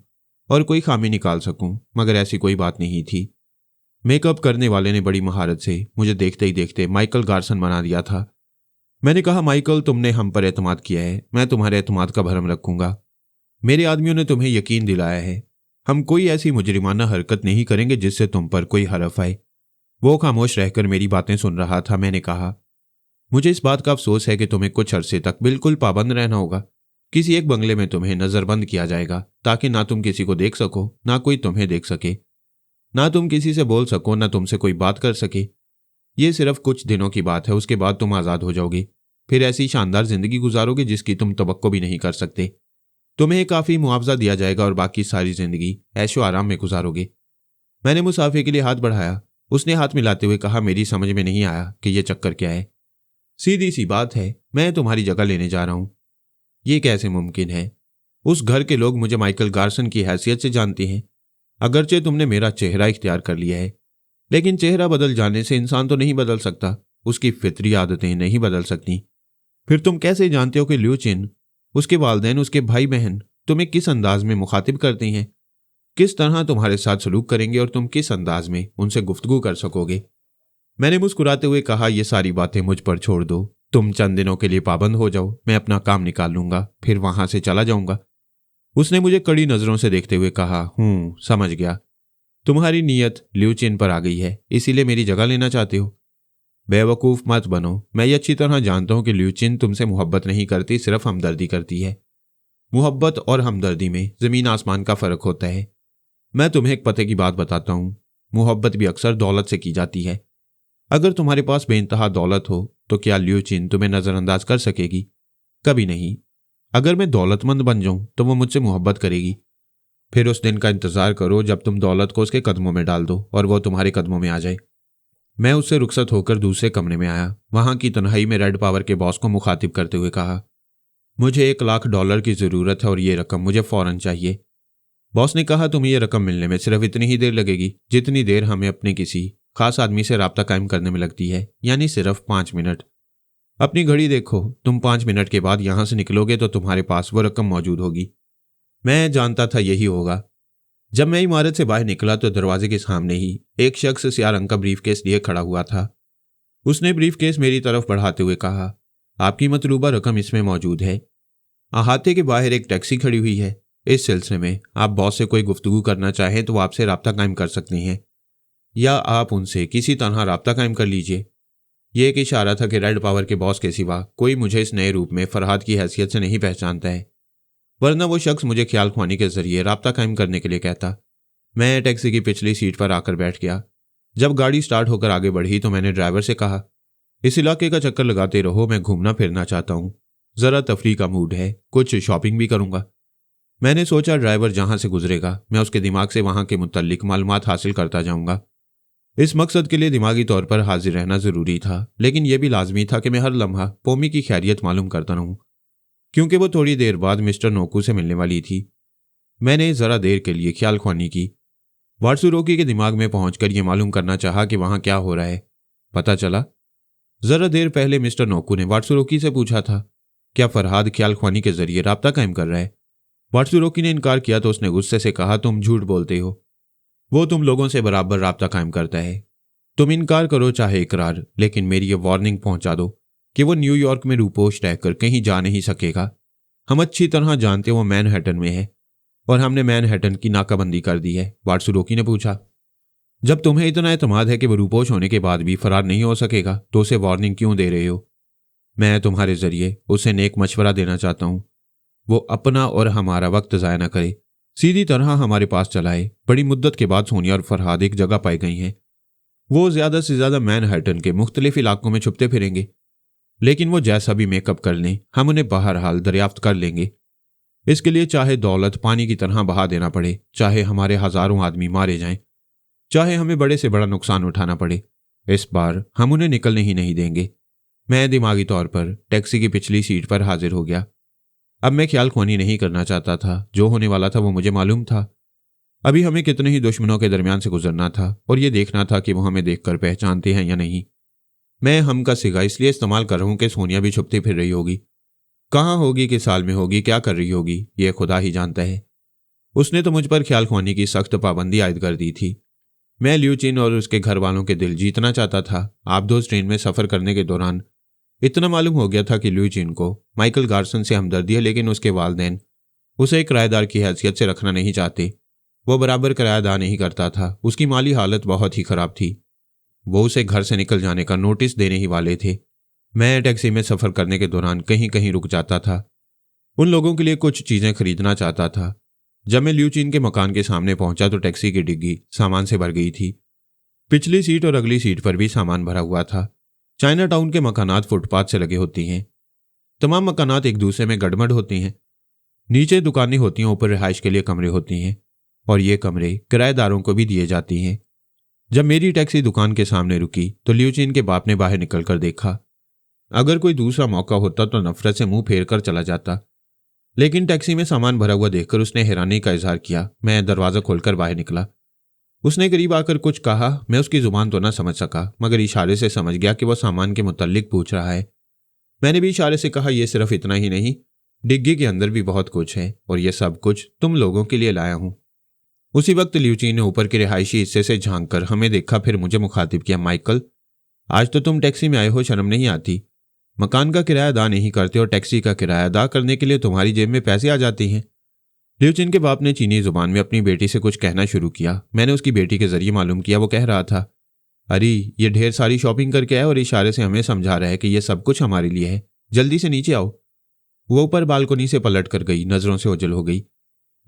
और कोई खामी निकाल सकूं, मगर ऐसी कोई बात नहीं थी। मेकअप करने वाले ने बड़ी महारत से मुझे देखते ही देखते माइकल गार्सन बना दिया था। मैंने कहा, माइकल, तुमने हम पर एतमाद किया है, मैं तुम्हारे एतमाद का भरम रखूंगा। मेरे आदमियों ने तुम्हें यकीन दिलाया है। हम कोई ऐसी मुजरिमाना हरकत नहीं करेंगे जिससे तुम पर कोई हरफ आए। वो खामोश रहकर मेरी बातें सुन रहा था। मैंने कहा, मुझे इस बात का अफसोस है कि तुम्हें कुछ अरसे तक बिल्कुल पाबंद रहना होगा। किसी एक बंगले में तुम्हें नजरबंद किया जाएगा, ताकि ना तुम किसी को देख सको, ना कोई तुम्हें देख सके, ना तुम किसी से बोल सको, ना तुमसे कोई बात कर सके। ये सिर्फ कुछ दिनों की बात है, उसके बाद तुम आज़ाद हो जाओगे। फिर ऐसी शानदार जिंदगी गुजारोगे जिसकी तुम तवक्को भी नहीं कर सकते। तुम्हें काफ़ी मुआवजा दिया जाएगा और बाकी सारी जिंदगी ऐशो आराम में गुजारोगे। मैंने मुसाफिर के लिए हाथ बढ़ाया। उसने हाथ मिलाते हुए कहा, मेरी समझ में नहीं आया कि यह चक्कर क्या है। सीधी सी बात है, मैं तुम्हारी जगह लेने जा रहा हूं। ये कैसे मुमकिन है? उस घर के लोग मुझे माइकल गार्सन की हैसियत से जानते हैं। अगरचे तुमने मेरा चेहरा इख्तियार कर लिया है, लेकिन चेहरा बदल जाने से इंसान तो नहीं बदल सकता, उसकी फितरी आदतें नहीं बदल सकती। फिर तुम कैसे जानते हो कि ल्यू चिन, उसके वालिदैन, उसके भाई बहन तुम्हें किस अंदाज में मुखातिब करते हैं, किस तरह तुम्हारे साथ सलूक करेंगे और तुम किस अंदाज में उनसे गुफ्तगू कर सकोगे। मैंने मुस्कुराते हुए कहा, यह सारी बातें मुझ पर छोड़ दो, तुम चंद दिनों के लिए पाबंद हो जाओ, मैं अपना काम निकाल लूंगा, फिर वहां से चला जाऊंगा। उसने मुझे कड़ी नजरों से देखते हुए कहा, समझ गया, तुम्हारी नीयत लियू चिन पर आ गई है, इसीलिए मेरी जगह लेना चाहते हो। बेवकूफ मत बनो, मैं ये अच्छी तरह जानता हूं कि लियू चिन तुमसे मोहब्बत नहीं करती, सिर्फ हमदर्दी करती है। मोहब्बत और हमदर्दी में जमीन आसमान का फर्क होता है। मैं तुम्हें एक पते की बात बताता हूं, मोहब्बत भी अक्सर दौलत से की जाती है। अगर तुम्हारे पास बेइंतहा दौलत हो तो क्या लियू चिन तुम्हें नजरअंदाज कर सकेगी? कभी नहीं। अगर मैं दौलतमंद बन जाऊं तो वो मुझसे मोहब्बत करेगी। फिर उस दिन का इंतजार करो जब तुम दौलत को उसके कदमों में डाल दो और वो तुम्हारे कदमों में आ जाए। मैं उससे रुखसत होकर दूसरे कमरे में आया। वहां की तन्हाई में रेड पावर के बॉस को मुखातिब करते हुए कहा, मुझे $1,00,000 की जरूरत है और ये रकम मुझे फौरन चाहिए। बॉस ने कहा, तुम्हें यह रकम मिलने में सिर्फ इतनी ही देर लगेगी जितनी देर हमें अपने किसी खास आदमी से राब्ता कायम करने में लगती है, यानी सिर्फ 5 मिनट। अपनी घड़ी देखो, तुम 5 मिनट के बाद यहां से निकलोगे तो तुम्हारे पास वो रकम मौजूद होगी। मैं जानता था यही होगा। जब मैं इमारत से बाहर निकला तो दरवाजे के सामने ही एक शख्स सियाह रंग का ब्रीफकेस लिए खड़ा हुआ था। उसने ब्रीफकेस मेरी तरफ बढ़ाते हुए कहा, आपकी मतलूबा रकम इसमें मौजूद है। अहाते के बाहर एक टैक्सी खड़ी हुई है। इस सिलसिले में आप बॉस से कोई गुफ्तगू करना चाहें तो वो आपसे राब्ता कायम कर सकते हैं, या आप उनसे किसी तरह राब्ता कायम कर लीजिए। यह एक इशारा था कि रेड पावर के बॉस के सिवा कोई मुझे इस नए रूप में फरहाद की हैसियत से नहीं पहचानता है, वरना वो शख्स मुझे ख्याल ख्वानी के जरिए राब्ता कायम करने के लिए कहता। मैं टैक्सी की पिछली सीट पर आकर बैठ गया। जब गाड़ी स्टार्ट होकर आगे बढ़ी तो मैंने ड्राइवर से कहा, इस इलाके का चक्कर लगाते रहो, मैं घूमना फिरना चाहता हूँ, जरा तफरी का मूड है, कुछ शॉपिंग भी करूंगा। मैंने सोचा ड्राइवर जहां से गुजरेगा मैं उसके दिमाग से वहां के मुतल्लिक मालूमात हासिल करता जाऊंगा। इस मकसद के लिए दिमागी तौर पर हाजिर रहना जरूरी था, लेकिन यह भी लाजमी था कि मैं हर लम्हा पोमी की खैरियत मालूम करता रहूं, क्योंकि वो थोड़ी देर बाद मिस्टर नोकू से मिलने वाली थी। मैंने जरा देर के लिए ख्याल ख्वानी की। वाटसुरोकी के दिमाग में पहुंचकर यह मालूम करना चाहा कि वहां क्या हो रहा है। पता चला, जरा देर पहले मिस्टर नोकू ने वाटसुरोकी से पूछा था, क्या फरहाद ख्याल ख्वानी के जरिए राब्ता कायम कर रहा है? वाटसुरोकी ने इनकार किया तो उसने गुस्से से कहा, तुम झूठ बोलते हो, वो तुम लोगों से बराबर राब्ता कायम करता है। तुम इनकार करो चाहे इकरार, लेकिन मेरी ये वार्निंग पहुंचा दो कि वो न्यूयॉर्क में रूपोश रहकर कहीं जा नहीं सकेगा। हम अच्छी तरह जानते वो मैनहट्टन में है और हमने मैनहट्टन की नाकाबंदी कर दी है। वाटसुरोकी ने पूछा, जब तुम्हें इतना एतमाद है कि वो रूपोश होने के बाद भी फरार नहीं हो सकेगा तो उसे वार्निंग क्यों दे रहे हो? मैं तुम्हारे जरिए उसे नेक मशवरा देना चाहता हूं, वो अपना और हमारा वक्त ज़ाया न करे, सीधी तरह हमारे पास चलाए। बड़ी मुद्दत के बाद सोनिया और फरहाद एक जगह पाई गई हैं। वो ज्यादा से ज्यादा मैनहट्टन के मुख्तलिफ इलाकों में छुपते फिरेंगे, लेकिन वो जैसा भी मेकअप कर लें हम उन्हें बहरहाल दरियाफ्त कर लेंगे। इसके लिए चाहे दौलत पानी की तरह बहा देना पड़े, चाहे हमारे हजारों आदमी मारे जाएं, चाहे हमें बड़े से बड़ा नुकसान उठाना पड़े, इस बार हम उन्हें निकलने ही नहीं देंगे। मैं दिमागी तौर पर टैक्सी की पिछली सीट पर हाजिर हो गया। अब मैं ख्याल ख्वानी नहीं करना चाहता था, जो होने वाला था वो मुझे मालूम था। अभी हमें कितने ही दुश्मनों के दरमियान से गुजरना था और ये देखना था कि वो हमें देखकर पहचानते हैं या नहीं। मैं हम का सिगा इसलिए इस्तेमाल कर रहा हूं कि सोनिया भी छुपती फिर रही होगी। कहाँ होगी, किस साल में होगी, क्या कर रही होगी, ये खुदा ही जानता है। उसने तो मुझ पर ख्याल ख्वानी की सख्त पाबंदी आयद कर दी थी। मैं लियू चिन और उसके घर वालों के दिल जीतना चाहता था। आबदोज ट्रेन में सफर करने के दौरान इतना मालूम हो गया था कि लियू चिन को माइकल गार्सन से हमदर्दी है, लेकिन उसके वालिदैन उसे एक किराएदार की हैसियत से रखना नहीं चाहते। वो बराबर किराया अदा नहीं करता था। उसकी माली हालत बहुत ही खराब थी। वो उसे घर से निकल जाने का नोटिस देने ही वाले थे। मैं टैक्सी में सफर करने के दौरान कहीं कहीं रुक जाता था, उन लोगों के लिए कुछ चीजें खरीदना चाहता था। जब मैं लियू चिन के मकान के सामने पहुंचा तो टैक्सी की डिग्गी सामान से भर गई थी। पिछली सीट और अगली सीट पर भी सामान भरा हुआ था। चाइना टाउन के मकानात फुटपाथ से लगे होती हैं। तमाम मकानात एक दूसरे में गड़मड़ होती हैं। नीचे दुकानें होती हैं, ऊपर रिहाइश के लिए कमरे होती हैं और ये कमरे किराएदारों को भी दिए जाती हैं। जब मेरी टैक्सी दुकान के सामने रुकी तो लियू चिन के बाप ने बाहर निकलकर देखा। अगर कोई दूसरा मौका होता तो नफरत से मुंह फेर कर चला जाता, लेकिन टैक्सी में सामान भरा हुआ देखकर उसने हैरानी का इजहार किया। मैं दरवाजा खोलकर बाहर निकला। उसने करीब आकर कुछ कहा। मैं उसकी जुबान तो न समझ सका, मगर इशारे से समझ गया कि वह सामान के मुतल्लिक पूछ रहा है। मैंने भी इशारे से कहा, यह सिर्फ इतना ही नहीं, डिग्गी के अंदर भी बहुत कुछ है और यह सब कुछ तुम लोगों के लिए लाया हूं। उसी वक्त ल्यूची ने ऊपर के रिहायशी हिस्से से झांककर हमें देखा, फिर मुझे मुखातिब किया, माइकल, आज तो तुम टैक्सी में आए हो, शर्म नहीं आती? मकान का किराया अदा नहीं करते और टैक्सी का किराया अदा करने के लिए तुम्हारी जेब में पैसे आ जाते हैं। ल्यूचिन के बाप ने चीनी जुबान में अपनी बेटी से कुछ कहना शुरू किया। मैंने उसकी बेटी के जरिए मालूम किया वो कह रहा था, अरे ये ढेर सारी शॉपिंग करके आया और इशारे से हमें समझा रहा है कि ये सब कुछ हमारे लिए है, जल्दी से नीचे आओ। वो ऊपर बालकोनी से पलट कर गई, नजरों से ओझल हो गई।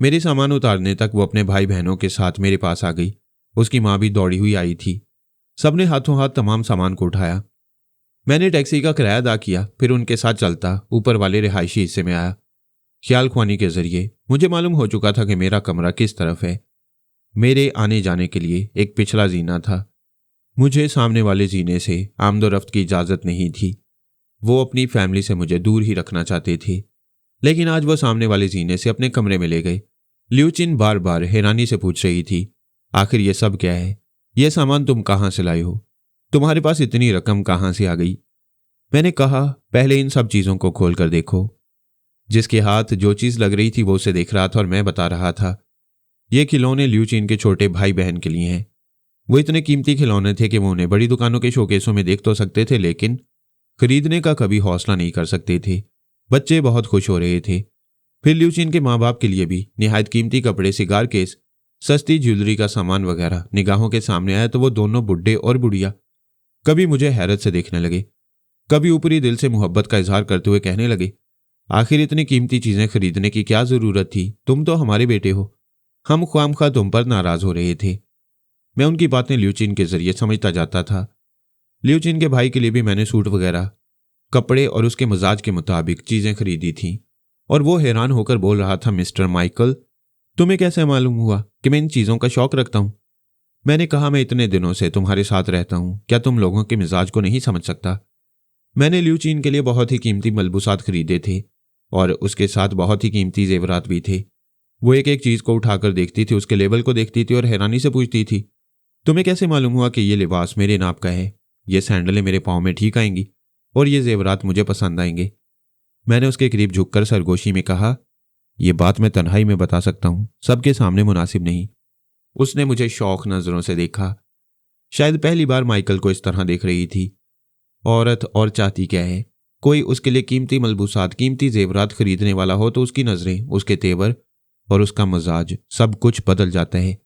मेरे सामान उतारने तक वो अपने भाई बहनों के साथ मेरे पास आ गई। उसकी माँ भी दौड़ी हुई आई थी। सबने हाथों हाथ तमाम सामान को उठाया। मैंने टैक्सी का किराया अदा किया, फिर उनके साथ चलता ऊपर वाले रिहायशी हिस्से में आया। ख्याल ख्वानी के जरिए मुझे मालूम हो चुका था कि मेरा कमरा किस तरफ है। मेरे आने जाने के लिए एक पिछला जीना था। मुझे सामने वाले जीने से आमदोरफ्त की इजाजत नहीं थी। वो अपनी फैमिली से मुझे दूर ही रखना चाहते थे, लेकिन आज वो सामने वाले जीने से अपने कमरे में ले गए। ल्यूचिन बार बार हैरानी से पूछ रही थी, आखिर ये सब क्या है? ये सामान तुम कहाँ से लाए हो? तुम्हारे पास इतनी रकम कहाँ से आ गई? मैंने कहा, पहले इन सब चीजों को खोल कर देखो। जिसके हाथ जो चीज लग रही थी वो उसे देख रहा था और मैं बता रहा था, ये खिलौने ल्यूचिन के छोटे भाई बहन के लिए हैं। वो इतने कीमती खिलौने थे कि वो उन्हें बड़ी दुकानों के शोकेसों में देख तो सकते थे, लेकिन खरीदने का कभी हौसला नहीं कर सकते थे। बच्चे बहुत खुश हो रहे थे। फिर ल्यूचिन के माँ बाप के लिए भी निहायत कीमती कपड़े, सिगार केस, सस्ती ज्वेलरी का सामान वगैरह निगाहों के सामने आया तो वो दोनों बुड्ढे और बुढ़िया कभी मुझे हैरत से देखने लगे, कभी ऊपरी दिल से मोहब्बत का इजहार करते हुए कहने लगे, आखिर इतनी कीमती चीजें खरीदने की क्या जरूरत थी? तुम तो हमारे बेटे हो। हम ख्वामख्वाह तुम पर नाराज हो रहे थे। मैं उनकी बातें ल्यूचिन के जरिए समझता जाता था। ल्यूचिन के भाई के लिए भी मैंने सूट वगैरह, कपड़े और उसके मिजाज के मुताबिक चीजें खरीदी थीं, और वो हैरान होकर बोल रहा था, मिस्टर माइकल, तुम्हें कैसे मालूम हुआ कि मैं इन चीजों का शौक रखता हूं? मैंने कहा, मैं इतने दिनों से तुम्हारे साथ रहता हूं, क्या तुम लोगों के मिजाज को नहीं समझ सकता? मैंने ल्यूचिन के लिए बहुत ही कीमती मलबूसात खरीदे थे और उसके साथ बहुत ही कीमती जेवरात भी थे। वो एक एक चीज को उठाकर देखती थी, उसके लेबल को देखती थी और हैरानी से पूछती थी, तुम्हें कैसे मालूम हुआ कि ये लिबास मेरे नाप का है? ये सैंडलें मेरे पाँव में ठीक आएंगी और ये जेवरात मुझे पसंद आएंगे? मैंने उसके करीब झुककर सरगोशी में कहा, यह बात मैं तन्हाई में बता सकता हूं, सबके सामने मुनासिब नहीं। उसने मुझे शौक नजरों से देखा। शायद पहली बार माइकल को इस तरह देख रही थी। औरत और चाहती क्या है? कोई उसके लिए कीमती मलबूसात, कीमती जेवरात खरीदने वाला हो तो उसकी नजरें, उसके तेवर और उसका मजाज सब कुछ बदल जाता है।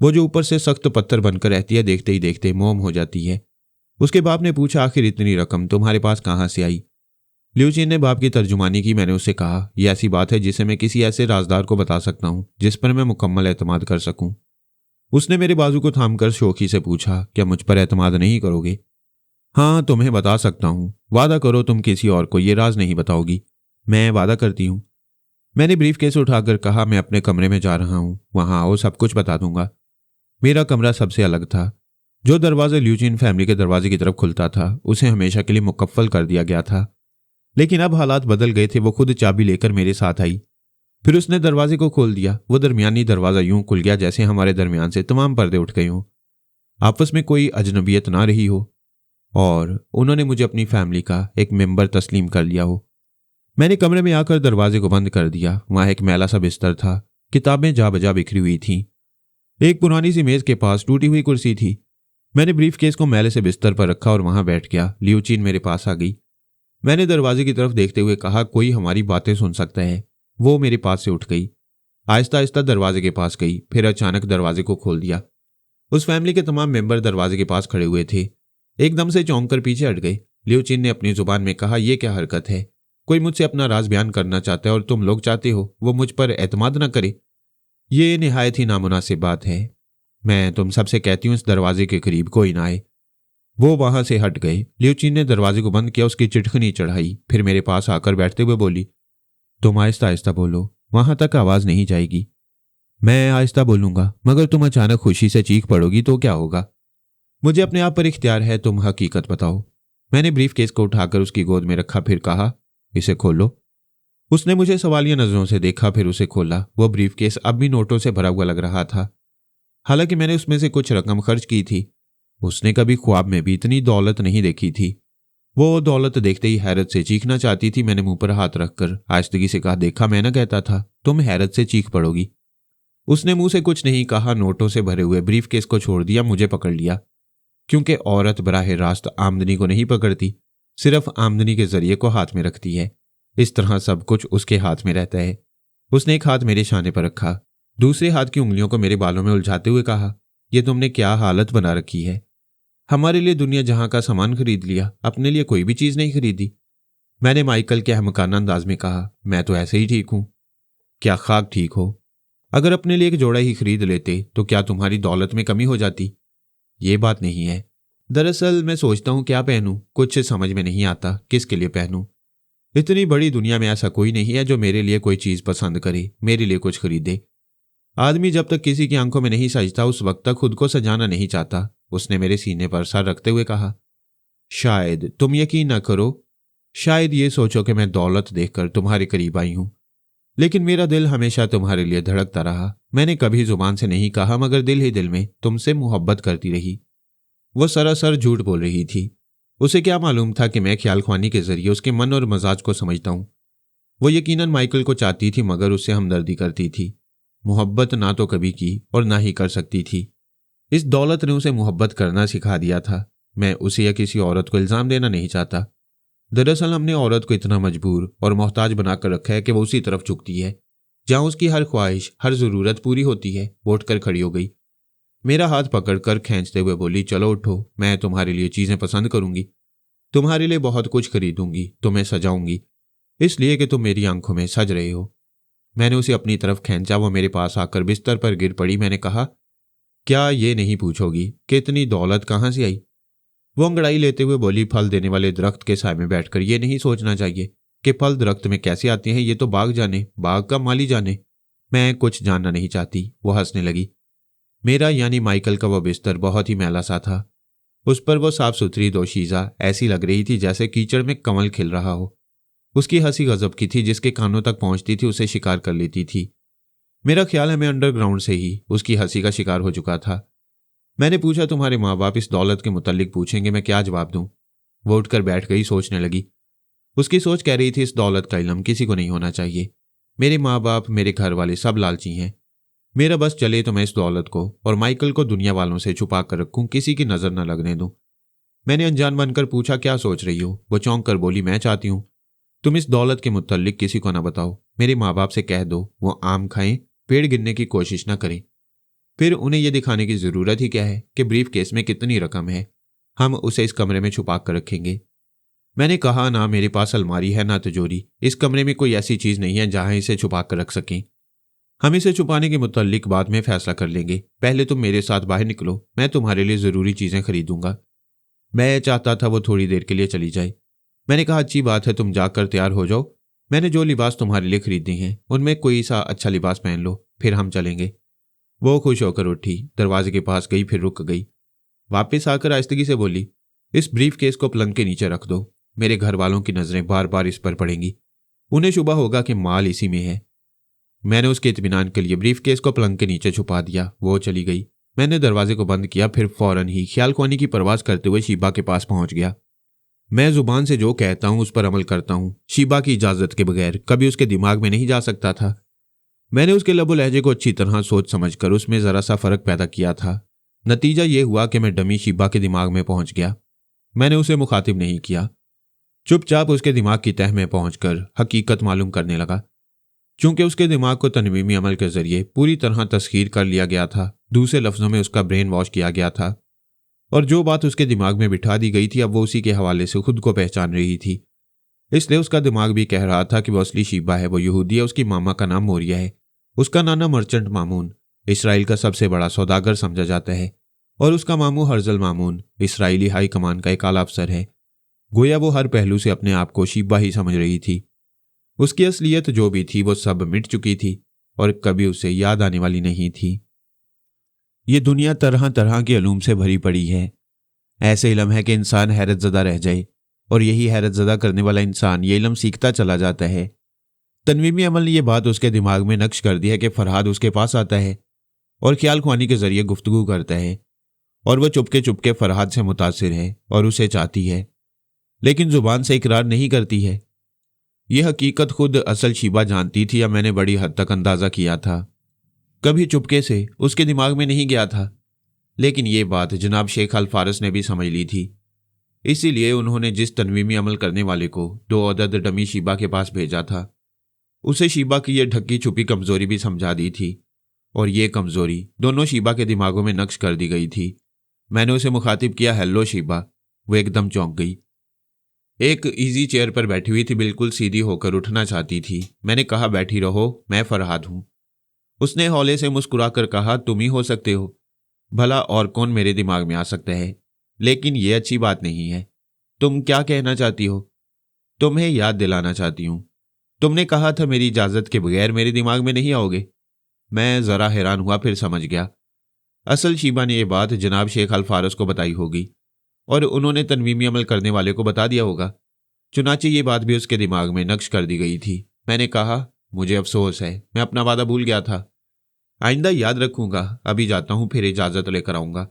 वो जो ऊपर से सख्त पत्थर बनकर रहती है, देखते ही देखते मोम हो जाती है। उसके बाप ने पूछा, आखिर इतनी रकम तुम्हारे पास कहाँ से आई? ल्यूचिन ने बाप की तर्जुमानी की। मैंने उससे कहा, यह ऐसी बात है जिसे मैं किसी ऐसे राजदार को बता सकता हूं जिस पर मैं मुकम्मल एतमाद कर सकूं। उसने मेरे बाजू को थामकर शौकी से पूछा, क्या मुझ पर एतमाद नहीं करोगे? हाँ, तुम्हें बता सकता हूं। वादा करो तुम किसी और को ये राज नहीं बताओगी। मैं वादा करती हूं। मैंने ब्रीफ केस उठाकर कहा, मैं अपने कमरे में जा रहा हूं, वहां आओ, सब कुछ बता दूंगा। मेरा कमरा सबसे अलग था। जो दरवाजा ल्यूचिन फैमिली के दरवाजे की तरफ खुलता था उसे हमेशा के लिए मुकफ्फल कर दिया गया था, लेकिन अब हालात बदल गए थे। वो खुद चाबी लेकर मेरे साथ आई, फिर उसने दरवाजे को खोल दिया। वो दरमियानी दरवाजा यूं खुल गया जैसे हमारे दरमियान से तमाम पर्दे उठ गए हों, आपस में कोई अजनबियत ना रही हो और उन्होंने मुझे अपनी फैमिली का एक मेंबर तस्लीम कर लिया हो। मैंने कमरे में आकर दरवाजे को बंद कर दिया। वहां एक मैला सा बिस्तर था, किताबें जा बजा बिखरी हुई थीं। एक पुरानी सी मेज के पास टूटी हुई कुर्सी थी। मैंने ब्रीफ केस को मैले से बिस्तर पर रखा और वहां बैठ गया। ल्यूचिन मेरे पास आ गई। मैंने दरवाजे की तरफ देखते हुए कहा, कोई हमारी बातें सुन सकता है। वो मेरे पास से उठ गई, आहिस्ता आहिस्ता दरवाजे के पास गई, फिर अचानक दरवाजे को खोल दिया। उस फैमिली के तमाम मेंबर दरवाजे के पास खड़े हुए थे। एकदम से चौंक कर पीछे हट गए। ल्यूचिन ने अपनी जुबान में कहा, यह क्या हरकत है? कोई मुझसे अपना राज बयान करना चाहता है और तुम लोग चाहते हो वो मुझ पर एतमाद न करे? ये निहायत ही नामुनासिब बात है। मैं तुम सबसे कहती हूं, इस दरवाजे के करीब कोई ना आए। वो वहां से हट गए। ल्यूचिन ने दरवाजे को बंद किया, उसकी चिटखनी चढ़ाई, फिर मेरे पास आकर बैठते हुए बोली, तुम आहिस्ता आहिस्ता बोलो, वहां तक आवाज नहीं जाएगी। मैं आहिस्ता बोलूंगा, मगर तुम अचानक खुशी से चीख पड़ोगी तो क्या होगा? मुझे अपने आप पर इख्तियार है, तुम हकीकत बताओ। मैंने ब्रीफ केस को उठाकर उसकी गोद में रखा, फिर कहा, इसे खोलो। उसने मुझे सवालिया नजरों से देखा, फिर उसे खोला। वो ब्रीफ केस अब भी नोटों से भरा हुआ लग रहा था। हालांकि मैंने उसमें से कुछ रकम खर्च की थी। उसने कभी ख्वाब में भी इतनी दौलत नहीं देखी थी। वो दौलत देखते ही हैरत से चीखना चाहती थी। मैंने मुंह पर हाथ रखकर आहिस्तगी से कहा, देखा, मैं ना कहता था तुम हैरत से चीख पड़ोगी। उसने मुंह से कुछ नहीं कहा, नोटों से भरे हुए ब्रीफकेस को छोड़ दिया, मुझे पकड़ लिया। क्योंकि औरत बराह रास्त आमदनी को नहीं पकड़ती, सिर्फ आमदनी के जरिए को हाथ में रखती है। इस तरह सब कुछ उसके हाथ में रहता है। उसने एक हाथ मेरे शाने पर रखा, दूसरे हाथ की उंगलियों को मेरे बालों में उलझाते हुए कहा, यह तुमने क्या हालत बना रखी है। हमारे लिए दुनिया जहां का सामान खरीद लिया, अपने लिए कोई भी चीज नहीं खरीदी। मैंने माइकल के अहमकाना अंदाज में कहा, मैं तो ऐसे ही ठीक हूं। क्या खाक ठीक हो? अगर अपने लिए एक जोड़ा ही खरीद लेते तो क्या तुम्हारी दौलत में कमी हो जाती? ये बात नहीं है। दरअसल मैं सोचता हूं क्या पहनूं, कुछ समझ में नहीं आता किसके लिए पहनूं। इतनी बड़ी दुनिया में ऐसा कोई नहीं है जो मेरे लिए कोई चीज पसंद करे, मेरे लिए कुछ खरीदे। आदमी जब तक किसी की आंखों में नहीं सजता उस वक्त तक खुद को सजाना नहीं चाहता। उसने मेरे सीने पर सर रखते हुए कहा, शायद तुम यकीन न करो, शायद ये सोचो कि मैं दौलत देखकर तुम्हारे करीब आई हूं, लेकिन मेरा दिल हमेशा तुम्हारे लिए धड़कता रहा। मैंने कभी जुबान से नहीं कहा, मगर दिल ही दिल में तुमसे मोहब्बत करती रही। वो सरासर झूठ बोल रही थी। उसे क्या मालूम था कि मैं ख्याल ख्वानी के जरिए उसके मन और मजाज को समझता हूं। वो यकीनन माइकल को चाहती थी, मगर उससे हमदर्दी करती थी। मोहब्बत ना तो कभी की और ना ही कर सकती थी। इस दौलत ने उसे मोहब्बत करना सिखा दिया था। मैं उसे या किसी औरत को इल्जाम देना नहीं चाहता। दरअसल हमने औरत को इतना मजबूर और मोहताज बनाकर रखा है कि वो उसी तरफ झुकती है जहां उसकी हर ख्वाहिश, हर जरूरत पूरी होती है। वो उठकर खड़ी हो गई, मेरा हाथ पकड़कर खींचते हुए बोली, चलो उठो, मैं तुम्हारे लिए चीजें पसंद करूंगी, तुम्हारे लिए बहुत कुछ खरीदूंगी, तुम्हें सजाऊंगी, इसलिए कि तुम मेरी आंखों में सज रहे हो। मैंने उसे अपनी तरफ खींचा। वो मेरे पास आकर बिस्तर पर गिर पड़ी। मैंने कहा, क्या ये नहीं पूछोगी कि इतनी दौलत कहां से आई? वो अंगड़ाई लेते हुए बोली, फल देने वाले दरख्त के साए में बैठकर ये नहीं सोचना चाहिए कि फल दरख्त में कैसे आते हैं, ये तो बाग जाने, बाग का माली जाने। मैं कुछ जानना नहीं चाहती। वो हंसने लगी। मेरा यानी माइकल का वो बिस्तर बहुत ही मैला सा था। उस पर वो साफ सुथरी दोशीजा ऐसी लग रही थी जैसे कीचड़ में कमल खिल रहा हो। उसकी हंसी गजब की थी, जिसके कानों तक पहुंचती थी उसे शिकार कर लेती थी। मेरा ख्याल है मैं अंडरग्राउंड से ही उसकी हंसी का शिकार हो चुका था। मैंने पूछा, तुम्हारे माँ बाप इस दौलत के मुतल्लिक पूछेंगे, मैं क्या जवाब दूं? वो उठकर बैठ गई, सोचने लगी। उसकी सोच कह रही थी, इस दौलत का इल्म किसी को नहीं होना चाहिए। मेरे माँ बाप, मेरे घर वाले सब लालची हैं। मेरा बस चले तो मैं इस दौलत को और माइकल को दुनिया वालों से छुपा कर रखूं, किसी की नजर न लगने दूं। मैंने अनजान बनकर पूछा, क्या सोच रही हो? वो चौंक कर बोली, मैं चाहती हूं तुम इस दौलत के मुतल्लिक किसी को ना बताओ। मेरे माँ बाप से कह दो वो आम खाएं, पेड़ गिनने की कोशिश ना करें। फिर उन्हें यह दिखाने की जरूरत ही क्या है कि ब्रीफ केस में कितनी रकम है। हम उसे इस कमरे में छुपा कर रखेंगे। मैंने कहा, ना मेरे पास अलमारी है ना तिजोरी। इस कमरे में कोई ऐसी चीज नहीं है जहां इसे छुपा कर रख सकें। हम इसे छुपाने के मुतल्लिक बाद में फैसला कर लेंगे। पहले तुम मेरे साथ बाहर निकलो, मैं तुम्हारे लिए जरूरी चीजें खरीदूंगा। मैं चाहता था वो थोड़ी देर के लिए चली जाए। मैंने कहा, अच्छी बात है, तुम जाकर तैयार हो जाओ। मैंने जो लिबास तुम्हारे लिए खरीदे हैं उनमें कोई सा अच्छा लिबास पहन लो, फिर हम चलेंगे। वो खुश होकर उठी, दरवाजे के पास गई, फिर रुक गई। वापस आकर आहिस्तगी से बोली, इस ब्रीफ केस को पलंग के नीचे रख दो। मेरे घर वालों की नजरें बार बार इस पर पड़ेंगी, उन्हें शुबा होगा कि माल इसी में है। मैंने उसके इत्मीनान के लिए ब्रीफ केस को पलंग के नीचे छुपा दिया। वो चली गई। मैंने दरवाजे को बंद किया, फिर फौरन ही ख्याल ख्वानी की परवाज करते हुए शीबा के पास पहुंच गया। मैं जुबान से जो कहता हूं उस पर अमल करता हूं। शीबा की इजाजत के बगैर कभी उसके दिमाग में नहीं जा सकता था। मैंने उसके लबो लहजे को अच्छी तरह सोच समझकर उसमें जरा सा फर्क पैदा किया था। नतीजा यह हुआ कि मैं डमी शीबा के दिमाग में पहुंच गया। मैंने उसे मुखातिब नहीं किया, चुपचाप उसके दिमाग की तह में पहुंचकर हकीकत मालूम करने लगा। चूंकि उसके दिमाग को तनवीमी अमल के जरिए पूरी तरह तस्खीर कर लिया गया था, दूसरे लफ्जों में उसका ब्रेन वॉश किया गया था, और जो बात उसके दिमाग में बिठा दी गई थी अब वो उसी के हवाले से खुद को पहचान रही थी। इसलिए उसका दिमाग भी कह रहा था कि वो असली शीबा है, वो यहूदी है, उसकी मामा का नाम मोरिया है, उसका नाना मर्चेंट मामून इसराइल का सबसे बड़ा सौदागर समझा जाता है, और उसका मामू Herzl Mamun Israeli high command का एक आला अफसर है। गोया वो हर पहलू से अपने आप को शीबा ही समझ रही थी। उसकी असलियत जो भी थी वो सब मिट चुकी थी और कभी उसे याद आने वाली नहीं थी। ये दुनिया तरह तरह के इल्म से भरी पड़ी है। ऐसे इल्म है कि इंसान हैरतज़दा रह जाए, और यही हैरतज़दा करने वाला इंसान ये इल्म सीखता चला जाता है। तनवीमी अमल ने यह बात उसके दिमाग में नक्श कर दी है कि फरहाद उसके पास आता है और ख्याल ख्वानी के जरिए गुफ्तगू करता है, और वह चुपके चुपके फरहाद से मुतासिर है और उसे चाहती है, लेकिन जुबान से इकरार नहीं करती है। यह हकीकत खुद असल शीबा जानती थी या मैंने बड़ी हद तक अंदाजा किया था। कभी चुपके से उसके दिमाग में नहीं गया था, लेकिन ये बात जनाब शेख अल फारस ने भी समझ ली थी। इसीलिए उन्होंने जिस तनवीमी अमल करने वाले को 2 अदद डमी शीबा के पास भेजा था, उसे शीबा की यह ढकी छुपी कमजोरी भी समझा दी थी, और ये कमजोरी दोनों शीबा के दिमागों में नक्श कर दी गई थी। मैंने उसे मुखातिब किया, हेलो शीबा। वो एकदम चौंक गई। एक इजी चेयर पर बैठी हुई थी, बिल्कुल सीधी होकर उठना चाहती थी। मैंने कहा, बैठी रहो, मैं फरहाद हूं। उसने हौले से मुस्कुराकर कहा, तुम ही हो सकते हो। भला और कौन मेरे दिमाग में आ सकता है, लेकिन यह अच्छी बात नहीं है। तुम क्या कहना चाहती हो? तुम्हें याद दिलाना चाहती हूं। तुमने कहा था मेरी इजाजत के बगैर मेरे दिमाग में नहीं आओगे। मैं जरा हैरान हुआ, फिर समझ गया। असल शीबा ने यह बात जनाब शेख अल फारस को बताई होगी और उन्होंने तनवीमी अमल करने वाले को बता दिया होगा। चुनाचे ये बात भी उसके दिमाग में नक्श कर दी गई थी। मैंने कहा, मुझे अफसोस है, मैं अपना वादा भूल गया था। आइंदा याद रखूंगा। अभी जाता हूं, फिर इजाजत लेकर आऊंगा।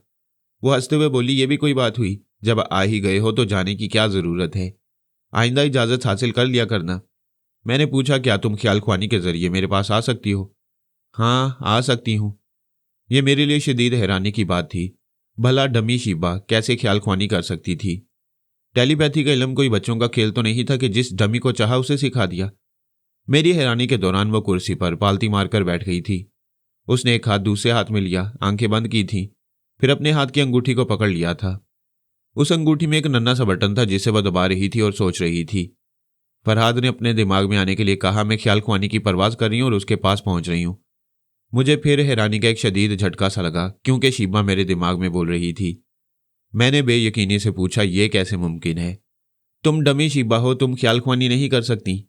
वो हंसते हुए बोली, ये भी कोई बात हुई? जब आ ही गए हो तो जाने की क्या जरूरत है? आइंदा इजाजत हासिल कर लिया करना। मैंने पूछा, क्या तुम ख्याल ख्वानी के जरिए मेरे पास आ सकती हो? हाँ, आ सकती हूं। यह मेरे लिए शदीद हैरानी की बात थी। भला डमी शीबा कैसे ख्याल ख्वानी कर सकती थी? टेलीपैथी का इल्म कोई बच्चों का खेल तो नहीं था कि जिस डमी को चाहा उसे सिखा दिया। मेरी हैरानी के दौरान वो कुर्सी पर पालती मारकर बैठ गई थी। उसने एक हाथ दूसरे हाथ में लिया, आंखें बंद की थी, फिर अपने हाथ की अंगूठी को पकड़ लिया था। उस अंगूठी में एक नन्हा सा बटन था जिसे वह दबा रही थी और सोच रही थी। फरहाद ने अपने दिमाग में आने के लिए कहा, मैं ख्याल ख्वानी की परवाज कर रही हूं और उसके पास पहुंच रही हूं। मुझे फिर हैरानी का एक शदीद झटका सा लगा, क्योंकि शीबा मेरे दिमाग में बोल रही थी। मैंने बेयकीनी से पूछा, यह कैसे मुमकिन है? तुम डमी शीबा हो, तुम ख्याल ख्वानी नहीं कर सकती।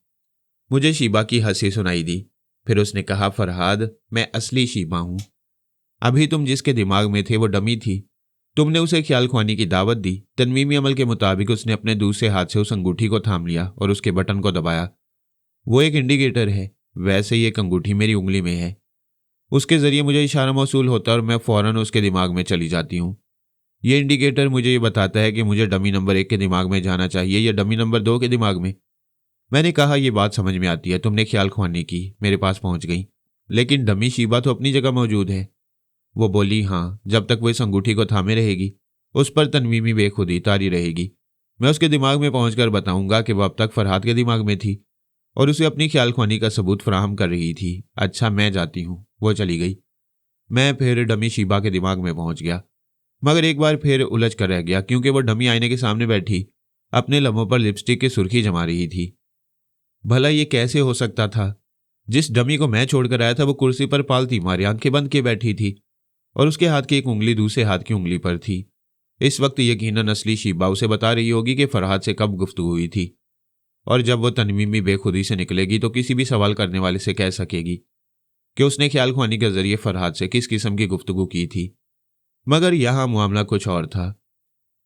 मुझे शीबा की हंसी सुनाई दी। फिर उसने कहा, फरहाद, मैं असली शीबा हूं। अभी तुम जिसके दिमाग में थे वो डमी थी। तुमने उसे ख्याल ख्वानी की दावत दी। तनवीमी अमल के मुताबिक उसने अपने दूसरे हाथ से उस अंगूठी को थाम लिया और उसके बटन को दबाया। वो एक इंडिकेटर है, वैसे ही एक अंगूठी मेरी उंगली में है। उसके जरिए मुझे इशारा मौसूल होता है और मैं फौरन उसके दिमाग में चली जाती हूँ। ये इंडिकेटर मुझे ये बताता है कि मुझे डमी नंबर 1 के दिमाग में जाना चाहिए या डमी नंबर 2 के दिमाग में। मैंने कहा, यह बात समझ में आती है, तुमने ख्याल ख्वानी की, मेरे पास पहुंच गई, लेकिन डमी शीबा तो अपनी जगह मौजूद है। वो बोली, हाँ, जब तक वो इस अंगूठी को थामे रहेगी, उस पर तनवीमी बेखुदी तारी रहेगी। मैं उसके दिमाग में पहुंचकर बताऊंगा कि वह अब तक फरहाद के दिमाग में थी और उसे अपनी ख्याल ख्वानी का सबूत फराहम कर रही थी। अच्छा, मैं जाती हूँ। वो चली गई। मैं फिर डमी शीबा के दिमाग में पहुंच गया, मगर एक बार फिर उलझ कर रह गया, क्योंकि वो डमी आईने के सामने बैठी अपने लबों पर लिपस्टिक की सुर्खी जमा रही थी। भला ये कैसे हो सकता था? जिस डमी को मैं छोड़कर आया था वो कुर्सी पर पालती मारी आंखें बंद किए बैठी थी और उसके हाथ की एक उंगली दूसरे हाथ की उंगली पर थी। इस वक्त यकीनन असली शीबा उसे बता रही होगी कि फरहाद से कब गुफ्तगू हुई थी, और जब वो तनवीमी बेखुदी से निकलेगी तो किसी भी सवाल करने वाले से कह सकेगी कि उसने ख्याल ख्वानी के जरिए फरहाद से किस किस्म की गुफ्तगू की थी। मगर यहां मामला कुछ और था।